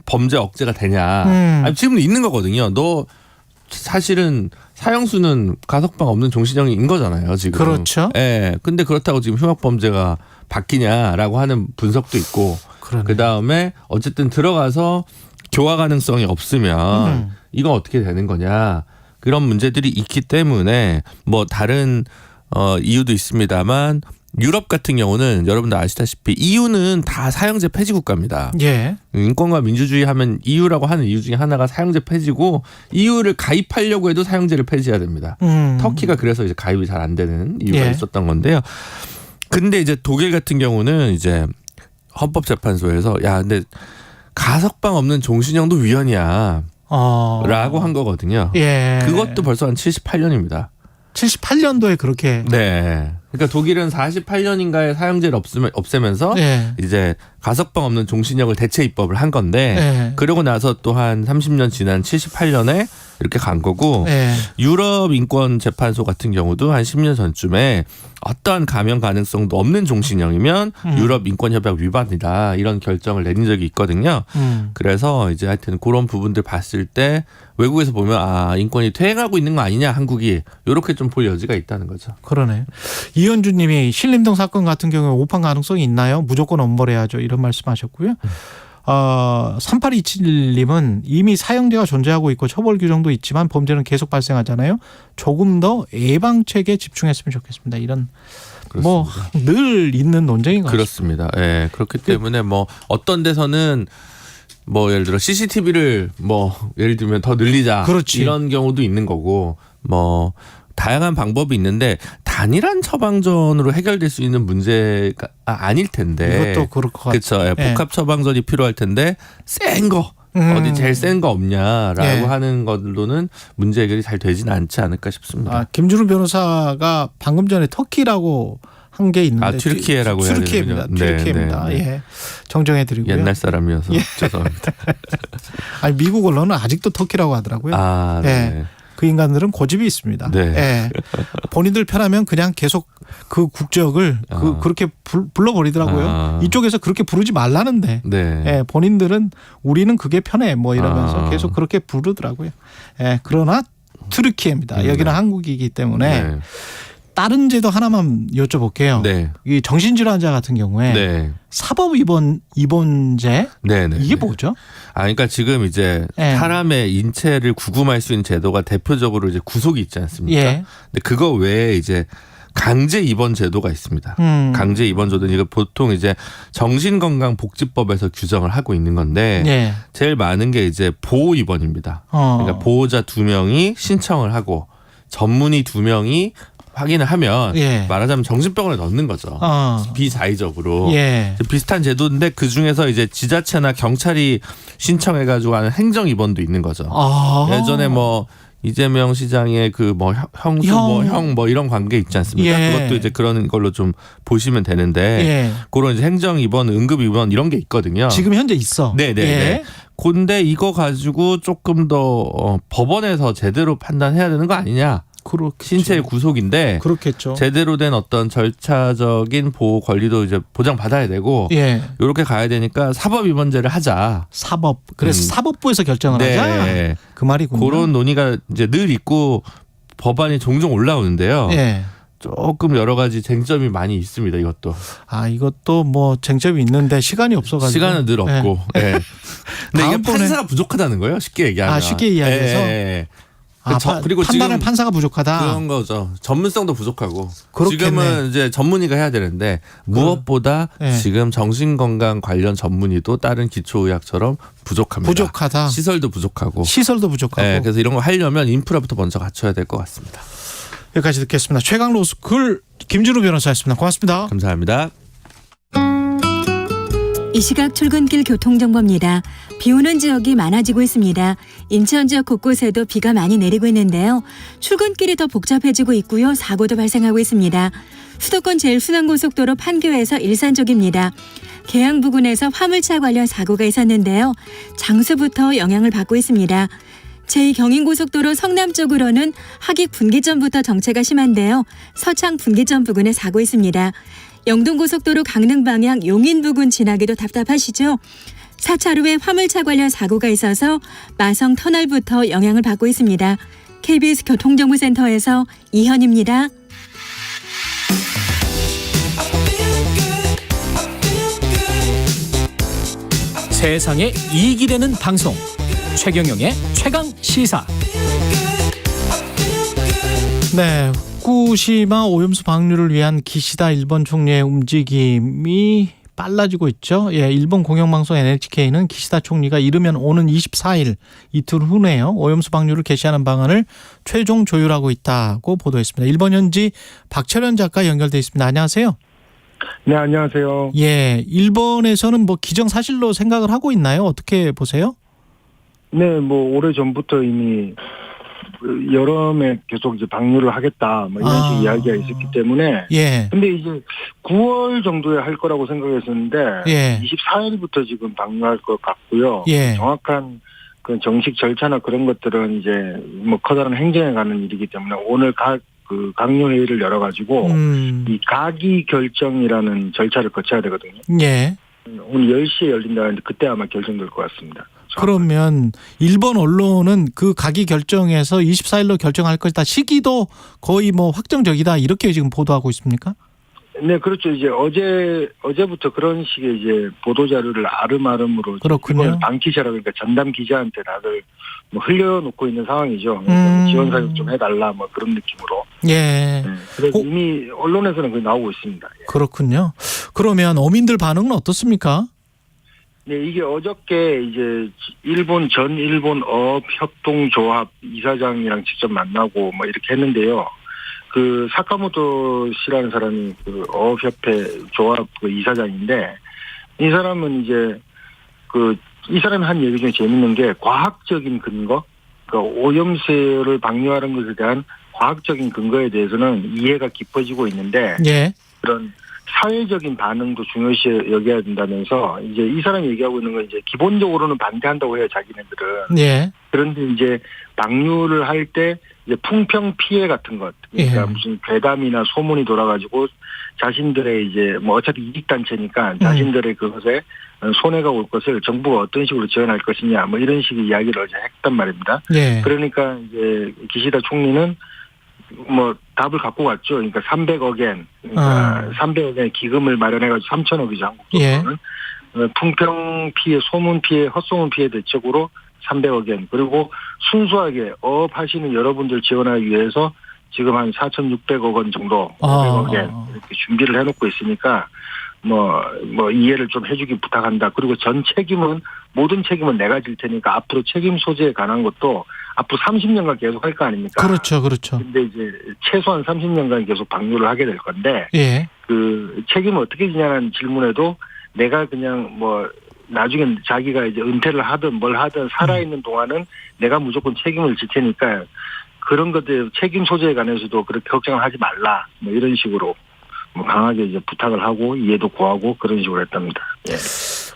범죄 억제가 되냐. 아니, 지금 있는 거거든요. 너 사실은 사형수는 가석방 없는 종신형인 거잖아요, 지금. 그렇죠. 근데 그렇다고 지금 흉악범죄가 바뀌냐라고 하는 분석도 있고. 그 다음에 어쨌든 들어가서 교화 가능성이 없으면 이건 어떻게 되는 거냐. 그런 문제들이 있기 때문에 뭐 다른 이유도 있습니다만 유럽 같은 경우는 여러분들 아시다시피 EU는 다 사형제 폐지 국가입니다. 인권과 민주주의 하면 EU라고 하는 이유 중에 하나가 사형제 폐지고 EU를 가입하려고 해도 사형제를 폐지해야 됩니다. 터키가 그래서 이제 가입이 잘 안 되는 이유가 있었던 건데요. 근데 이제 독일 같은 경우는 이제 헌법재판소에서 근데 가석방 없는 종신형도 위헌이야. 라고 한 거거든요. 그것도 벌써 한 78년입니다. 78년도에 그렇게. 네. 그러니까 독일은 48년인가에 사형제를 없애면서 이제 가석방 없는 종신형을 대체 입법을 한 건데 그러고 나서 또 한 30년 지난 78년에 이렇게 간 거고 유럽 인권 재판소 같은 경우도 한 10년 전쯤에 어떠한 감형 가능성도 없는 종신형이면 유럽 인권 협약 위반이다 이런 결정을 내린 적이 있거든요. 그래서 이제 하여튼 그런 부분들 봤을 때 외국에서 보면 인권이 퇴행하고 있는 거 아니냐 한국이 이렇게 좀 볼 여지가 있다는 거죠. 그러네. 이현주 님이 신림동 사건 같은 경우에 오판 가능성이 있나요? 무조건 엄벌해야죠. 이런 말씀하셨고요. 3827님은 이미 사형제가 존재하고 있고 처벌 규정도 있지만 범죄는 계속 발생하잖아요. 조금 더 예방책에 집중했으면 좋겠습니다. 이런 뭐 늘 있는 논쟁인 것 같습니다. 그렇습니다. 그렇기 때문에 뭐 어떤 데서는 뭐 예를 들어 CCTV를 뭐 예를 들면 더 늘리자 이런 경우도 있는 거고 뭐 다양한 방법이 있는데 단일한 처방전으로 해결될 수 있는 문제가 아닐 텐데 이것도 그럴 것 같아요. 그렇죠. 복합 처방전이 필요할 텐데 센 거 어디 제일 센 거 없냐라고 하는 걸로는 문제 해결이 잘 되지는 않지 않을까 싶습니다. 김준우 변호사가 방금 전에 터키라고 한 게 있는데 튀르키예라고 해야 되는군요. 튀르키예입니다. 정정해드리고요. 옛날 사람이어서 죄송합니다. 아니 미국 언론은 아직도 터키라고 하더라고요. 네. 그 인간들은 고집이 있습니다. 네. 예. 본인들 편하면 그냥 계속 그 국적을 그렇게 불러버리더라고요. 이쪽에서 그렇게 부르지 말라는데 네. 예. 본인들은 우리는 그게 편해 뭐 이러면서 계속 그렇게 부르더라고요. 예. 그러나 튀르키예입니다. 여기는 한국이기 때문에 네. 다른 제도 하나만 여쭤볼게요. 네. 이 정신질환자 같은 경우에 네. 사법 입원제 네, 네. 이게 뭐죠? 그러니까 지금 이제 예. 사람의 인체를 구금할 수 있는 제도가 대표적으로 이제 구속이 있지 않습니까? 예. 근데 그거 외에 이제 강제 입원 제도가 있습니다. 강제 입원 제도는 이거 보통 이제 정신건강복지법에서 규정을 하고 있는 건데 예. 제일 많은 게 이제 보호 입원입니다. 그러니까 보호자 2명이 신청을 하고 전문의 2명이 확인을 하면 예. 말하자면 정신병원에 넣는 거죠. 비자의적으로. 예. 비슷한 제도인데 그중에서 이제 지자체나 경찰이 신청해가지고 하는 행정 입원도 있는 거죠. 예전에 뭐 이재명 시장의 그 뭐 형수 형 뭐 이런 관계 있지 않습니까? 예. 그것도 이제 그런 걸로 좀 보시면 되는데 예. 그런 이제 행정 입원, 응급 입원 이런 게 있거든요. 지금 현재 있어. 네네. 예. 근데 이거 가지고 조금 더 법원에서 제대로 판단해야 되는 거 아니냐? 신체의 구속인데 그렇겠죠. 제대로 된 어떤 절차적인 보호 권리도 이제 보장받아야 되고 예. 이렇게 가야 되니까 사법 입원제를 하자. 사법. 그래서 사법부에서 결정을 네. 하자. 그 말이군요. 그런 논의가 이제 늘 있고 법안이 종종 올라오는데요. 예. 조금 여러 가지 쟁점이 많이 있습니다. 이것도. 이것도 뭐 쟁점이 있는데 시간이 없어가지고. 시간은 늘 없고. 예. 예. 근데 이게 판사가 부족하다는 거예요. 쉽게 얘기하면. 쉽게 이야기해서. 예. 그리고 판단할 지금 판사가 부족하다. 그런 거죠. 전문성도 부족하고. 그렇겠네. 지금은 이제 전문의가 해야 되는데 무엇보다 지금 정신건강 관련 전문의도 다른 기초의학처럼 부족합니다. 부족하다. 시설도 부족하고. 네, 그래서 이런 거 하려면 인프라부터 먼저 갖춰야 될 것 같습니다. 여기까지 듣겠습니다. 최강 로스쿨 김준우 변호사였습니다. 고맙습니다. 감사합니다. 이 시각 출근길 교통정보입니다. 비 오는 지역이 많아지고 있습니다. 인천 지역 곳곳에도 비가 많이 내리고 있는데요. 출근길이 더 복잡해지고 있고요. 사고도 발생하고 있습니다. 수도권 제1순환고속도로 판교에서 일산 쪽입니다. 계양 부근에서 화물차 관련 사고가 있었는데요. 장수부터 영향을 받고 있습니다. 제2경인고속도로 성남 쪽으로는 하객 분기점부터 정체가 심한데요. 서창 분기점 부근에 사고 있습니다. 영동고속도로 강릉 방향 용인 부근 지나기도 답답하시죠? 4차로에 화물차 관련 사고가 있어서 마성 터널부터 영향을 받고 있습니다. KBS 교통정보센터에서 이현입니다. 세상에 이익이 되는 방송 최경영의 최강 시사. 네, 후쿠시마 오염수 방류를 위한 기시다 일본 총리의 움직임이 빨라지고 있죠. 예, 일본 공영방송 NHK는 기시다 총리가 이르면 오는 24일 이틀 후네요. 오염수 방류를 개시하는 방안을 최종 조율하고 있다고 보도했습니다. 일본 현지 박철현 작가 연결돼 있습니다. 안녕하세요. 네, 안녕하세요. 예, 일본에서는 뭐 기정사실로 생각을 하고 있나요? 어떻게 보세요? 네, 뭐 오래 전부터 이미 여름에 계속 이제 방류를 하겠다, 뭐 이런 식의 이야기가 있었기 때문에. 예. 근데 이제 9월 정도에 할 거라고 생각했었는데. 예. 24일부터 지금 방류할 것 같고요. 예. 정확한 그 정식 절차나 그런 것들은 이제 뭐 커다란 행정에 가는 일이기 때문에 오늘 그 강요회의를 열어가지고 이 가기 결정이라는 절차를 거쳐야 되거든요. 예. 오늘 10시에 열린다는데 그때 아마 결정될 것 같습니다. 그러면 일본 언론은 그 가기 결정에서 24일로 결정할 것이다. 시기도 거의 뭐 확정적이다. 이렇게 지금 보도하고 있습니까? 네, 그렇죠. 이제 어제부터 그런 식의 이제 보도 자료를 아름아름으로 그렇군요. 방기자라 그러니까 전담 기자한테 다들 뭐 흘려놓고 있는 상황이죠. 지원 사격 좀 해달라 뭐 그런 느낌으로. 예. 네, 그래서 이미 언론에서는 그게 나오고 있습니다. 예. 그렇군요. 그러면 어민들 반응은 어떻습니까? 네, 이게 어저께 이제 일본 어업협동조합 이사장이랑 직접 만나고 뭐 이렇게 했는데요. 그 사카모토 씨라는 사람이 그 어업협회 조합 그 이사장인데 이 사람은 이제 이 사람이 한 얘기 중에 재밌는 게 과학적인 근거, 그러니까 오염수를 방류하는 것에 대한 과학적인 근거에 대해서는 이해가 깊어지고 있는데 예. 그런 사회적인 반응도 중요시 여겨야 된다면서 이제 이 사람이 얘기하고 있는 건 이제 기본적으로는 반대한다고 해요, 자기네들은. 예. 그런데 이제 방류를 할 때 이제 풍평 피해 같은 것, 그러니까 무슨 괴담이나 소문이 돌아가지고 자신들의 이제 뭐 어차피 이익단체니까 자신들의 그것에 손해가 올 것을 정부가 어떤 식으로 지원할 것이냐 뭐 이런 식의 이야기를 어제 했단 말입니다. 예. 그러니까 이제 기시다 총리는 뭐 답을 갖고 왔죠. 그러니까 300억엔, 그러니까 300억엔 기금을 마련해가지고 3천억이죠, 한국 정도는. 풍평 피해, 소문 피해, 헛소문 피해 대책으로 300억엔, 그리고 순수하게 어업하시는 여러분들 지원하기 위해서 지금 한 4,600억 원 정도, 500억엔 이렇게 준비를 해놓고 있으니까 뭐 이해를 좀 해주기 부탁한다. 그리고 전 책임은, 모든 책임은 내가 질 테니까 앞으로 책임 소재에 관한 것도 앞으로 30년간 계속 할 거 아닙니까? 그렇죠, 그렇죠. 근데 이제 최소한 30년간 계속 방류를 하게 될 건데, 예. 그 책임을 어떻게 지냐는 질문에도 내가 그냥 뭐 나중에 자기가 이제 은퇴를 하든 뭘 하든 살아있는 동안은 내가 무조건 책임을 질 테니까 그런 것들 책임 소재에 관해서도 그렇게 걱정을 하지 말라. 뭐 이런 식으로 뭐 강하게 이제 부탁을 하고 이해도 구하고 그런 식으로 했답니다. 예.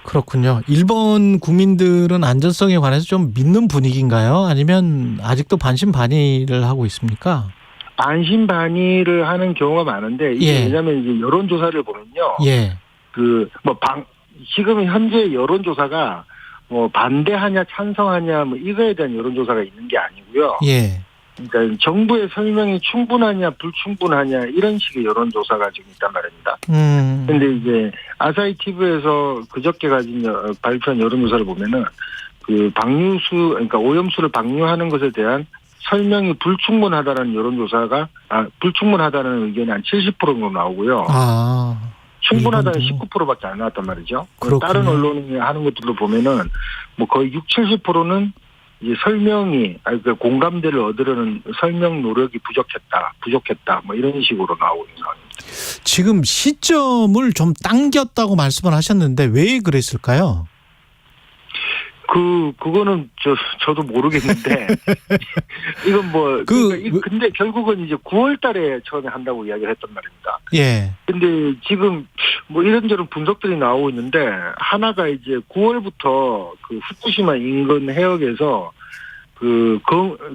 그렇군요. 일본 국민들은 안전성에 관해서 좀 믿는 분위기인가요? 아니면 아직도 반신반의를 하고 있습니까? 반신반의를 하는 경우가 많은데 이게 왜냐하면 이제 여론조사를 보면요. 예. 지금 현재 여론조사가 뭐 반대하냐 찬성하냐 뭐 이거에 대한 여론조사가 있는 게 아니고요. 예. 그러니까 정부의 설명이 충분하냐 불충분하냐 이런 식의 여론조사가 지금 있단 말입니다. 근데 이제 아사히 TV에서 그저께 발표한 여론조사를 보면은 그 방류수, 그러니까 오염수를 방류하는 것에 대한 설명이 불충분하다는 여론조사가 불충분하다는 의견이 한 70% 정도 나오고요. 충분하다는 19%밖에 안 나왔단 말이죠. 그렇군요. 다른 언론이 하는 것들도 보면은 뭐 거의 70%는 이제 설명이, 그 공감대를 얻으려는 설명 노력이 부족했다, 뭐 이런 식으로 나오고 있는 상황입니다. 지금 시점을 좀 당겼다고 말씀을 하셨는데 왜 그랬을까요? 그거는 저도 모르겠는데 이건 뭐 근데 결국은 이제 9월 달에 처음에 한다고 이야기를 했단 말입니다. 예. 근데 지금 뭐 이런저런 분석들이 나오고 있는데 하나가 이제 9월부터 그 후쿠시마 인근 해역에서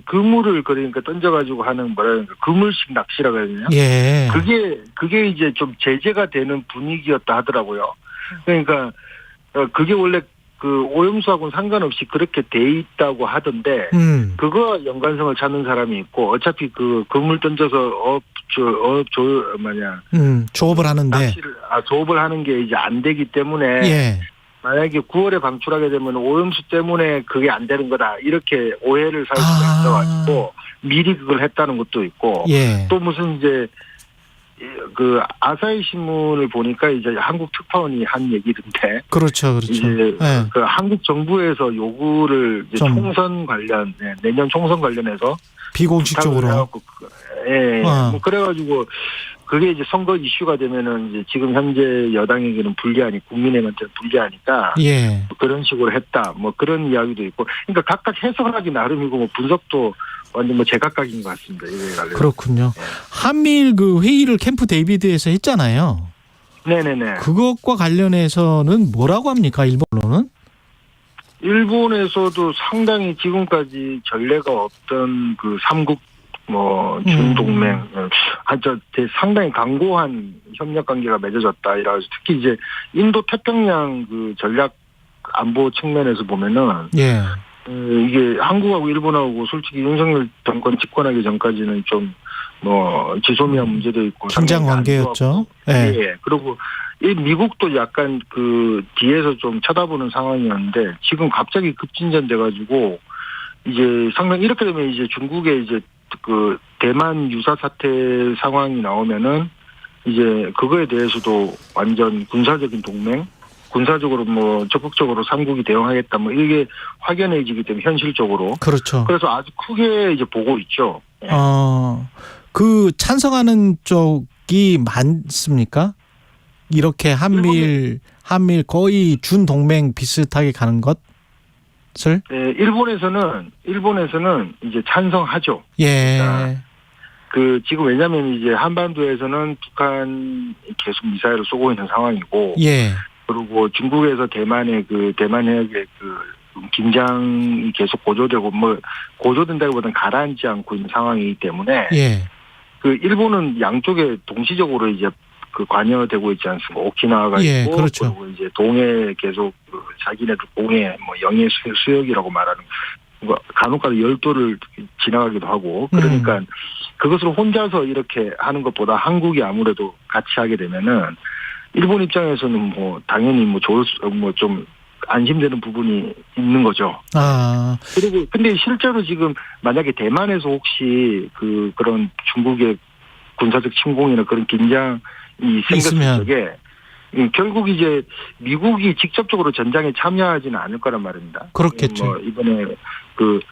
그물을 그러니까 던져가지고 하는 그물식 낚시라고 해야 되냐? 예. 그게 이제 좀 제재가 되는 분위기였다 하더라고요. 그러니까 그게 원래 그 오염수하고는 상관없이 그렇게 돼 있다고 하던데 그거 연관성을 찾는 사람이 있고 어차피 그 그물 던져서 조업을 하는데 조업을 하는 게 이제 안 되기 때문에 만약에 9월에 방출하게 되면 오염수 때문에 그게 안 되는 거다 이렇게 오해를 살 수가 있어가지고 미리 그걸 했다는 것도 있고 또 무슨 이제 그 아사히 신문을 보니까 이제 한국 특파원이 한 얘기인데 그렇죠. 이제 그 한국 정부에서 요구를 이제 총선 관련 내년 총선 관련해서 비공식적으로 뭐 그래가지고 그게 이제 선거 이슈가 되면은 이제 지금 현재 여당에게는 불리하니 국민의힘한테는 불리하니까 그런 식으로 했다 뭐 그런 이야기도 있고 그러니까 각각 해석하기 나름이고 뭐 분석도 완전 뭐 제각각인 것 같습니다. 그렇군요. 한미일 그 회의를 캠프 데이비드에서 했잖아요. 네네네. 그것과 관련해서는 뭐라고 합니까? 일본은? 일본에서도 상당히 지금까지 전례가 없던 그 삼국 준동맹, 상당히 강고한 협력 관계가 맺어졌다. 이라서 특히 이제 인도 태평양 그 전략 안보 측면에서 보면은 이게 한국하고 일본하고 솔직히 윤석열 정권 집권하기 전까지는 좀 지소미아 문제도 있고 긴장 관계였죠. 그리고 이 미국도 약간 그 뒤에서 좀 쳐다보는 상황이었는데 지금 갑자기 급진전돼가지고 이제 상당히 이렇게 되면 이제 중국의 이제 그 대만 유사 사태 상황이 나오면은 이제 그거에 대해서도 완전 군사적인 동맹, 군사적으로 뭐 적극적으로 삼국이 대응하겠다 뭐 이게 확연해지기 때문에 현실적으로 그렇죠. 그래서 아주 크게 이제 보고 있죠. 그 찬성하는 쪽이 많습니까? 이렇게 한미일 거의 준 동맹 비슷하게 가는 것? 네, 일본에서는 이제 찬성하죠. 그러니까 지금 왜냐하면 이제 한반도에서는 북한이 계속 미사일을 쏘고 있는 상황이고, 예. 그리고 중국에서 대만의 대만 해역의 긴장이 계속 고조되고 고조된다기보다는 가라앉지 않고 있는 상황이기 때문에, 예. 일본은 양쪽에 동시적으로 이제 관여되고 있지 않습니까? 오키나와가 예, 있고, 그렇죠. 그리고 이제 동해 계속 자기네들 동해 영해 수역이라고 말하는. 간혹가다 열도를 지나가기도 하고 그러니까 그것을 혼자서 이렇게 하는 것보다 한국이 아무래도 같이 하게 되면은 일본 입장에서는 당연히 좀 안심되는 부분이 있는 거죠. 아. 그리고 근데 실제로 지금 만약에 대만에서 혹시 그런 중국의 군사적 침공이나 그런 긴장이 생겼을 적에 결국 이제 미국이 직접적으로 전장에 참여하지는 않을 거란 말입니다. 그렇겠죠. 이번에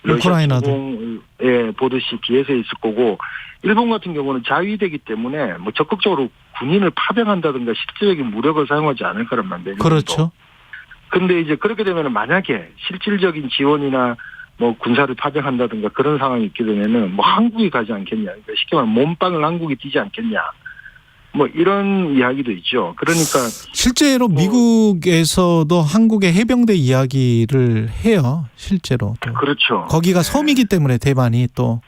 러시아 침공에 보듯이 뒤에서 있을 거고, 일본 같은 경우는 자위되기 때문에 적극적으로 군인을 파병한다든가 실질적인 무력을 사용하지 않을 거란 말이에요. 그렇죠. 근데 이제 그렇게 되면 만약에 실질적인 지원이나 군사를 파병한다든가 그런 상황이 있게 되면은 한국이 가지 않겠냐. 그러니까 쉽게 말하면 몸빵을 한국이 뛰지 않겠냐. 이런 이야기도 있죠. 그러니까 실제로 미국에서도 한국의 해병대 이야기를 해요. 실제로. 또. 그렇죠. 거기가 섬이기 때문에 대만이 또.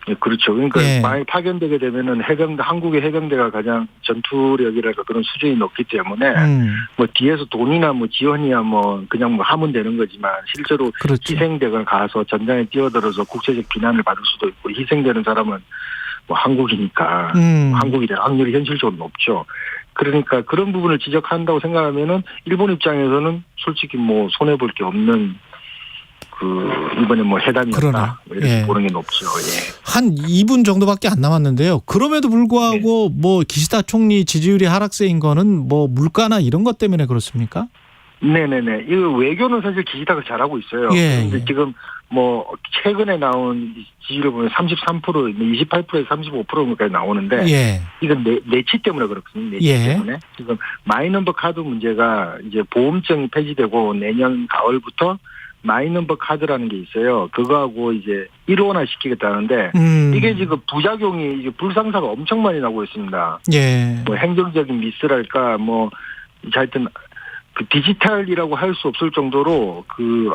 예, 그렇죠. 그러니까 예. 만약 파견되게 되면은 한국의 해병대가 가장 전투력이랄까 그런 수준이 높기 때문에 뒤에서 돈이나 지원이야 그냥 하면 되는 거지만 실제로 그렇죠. 희생되거나 가서 전장에 뛰어들어서 국제적 비난을 받을 수도 있고 희생되는 사람은 한국이니까 한국이 될 확률이 현실적으로 높죠. 그러니까 그런 부분을 지적한다고 생각하면은 일본 입장에서는 솔직히 손해 볼 게 없는 이번에 해담이었다 이렇게 예. 보는 게 높죠. 예. 한 2분 정도밖에 안 남았는데요. 그럼에도 불구하고 기시다 총리 지지율이 하락세인 거는 물가나 이런 것 때문에 그렇습니까? 네네네. 이 외교는 사실 기시다가 잘하고 있어요. 예. 그런데 지금 최근에 나온 지지율을 보면 33%, 28%에서 35%까지 나오는데 예. 이건 내치 때문에 그렇거든요. 내치 예. 때문에 지금 마이넘버 카드 문제가 이제 보험증이 폐지되고 내년 가을부터 마이넘버 카드라는 게 있어요. 그거하고 이제 일원화 시키겠다는데 이게 지금 부작용이 이게 불상사가 엄청 많이 나고 있습니다. 예. 행정적인 미스랄까 하여튼 디지털이라고 할 수 없을 정도로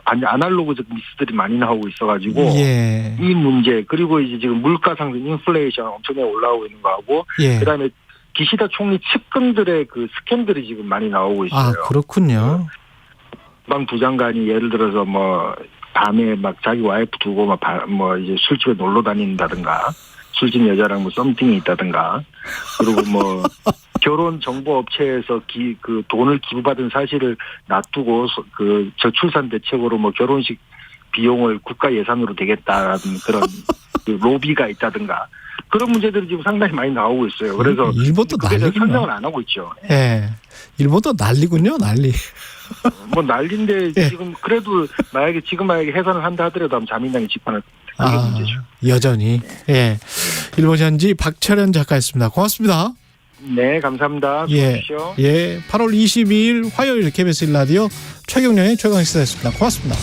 아날로그적 미스들이 많이 나오고 있어가지고 예. 이 문제 그리고 이제 지금 물가 상승 인플레이션 엄청나게 올라오고 있는 거하고 예. 그다음에 기시다 총리 측근들의 스캔들이 지금 많이 나오고 있어요. 아 그렇군요. 방 부장관이 예를 들어서 밤에 자기 와이프 두고 이제 술집에 놀러 다닌다든가 술집 여자랑 썸띵이 있다든가 그리고 결혼 정보 업체에서 돈을 기부받은 사실을 놔두고 저출산 대책으로 결혼식 비용을 국가 예산으로 되겠다라는 그런 로비가 있다든가 그런 문제들이 지금 상당히 많이 나오고 있어요. 그래서 일본도 난리군요. 설명을 안 하고 있죠. 예. 일본도 난리군요. 난리. 난리인데 예. 지금 그래도 만약에 해산을 한다 하더라도 자민당이 집권할 그게 문제죠. 여전히. 예. 일본 현지 박철현 작가였습니다. 고맙습니다. 네, 감사합니다. 예. 8월 22일 화요일 KBS 1라디오 최경영의 최강시사였습니다. 고맙습니다.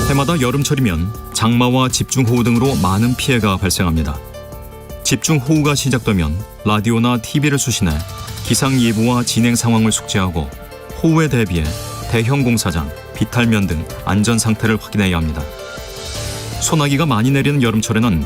해마다 여름철이면 장마와 집중호우 등으로 많은 피해가 발생합니다. 집중호우가 시작되면 라디오나 TV를 수신해 기상예보와 진행 상황을 숙지하고 호우에 대비해 대형 공사장, 비탈면 등 안전 상태를 확인해야 합니다. 소나기가 많이 내리는 여름철에는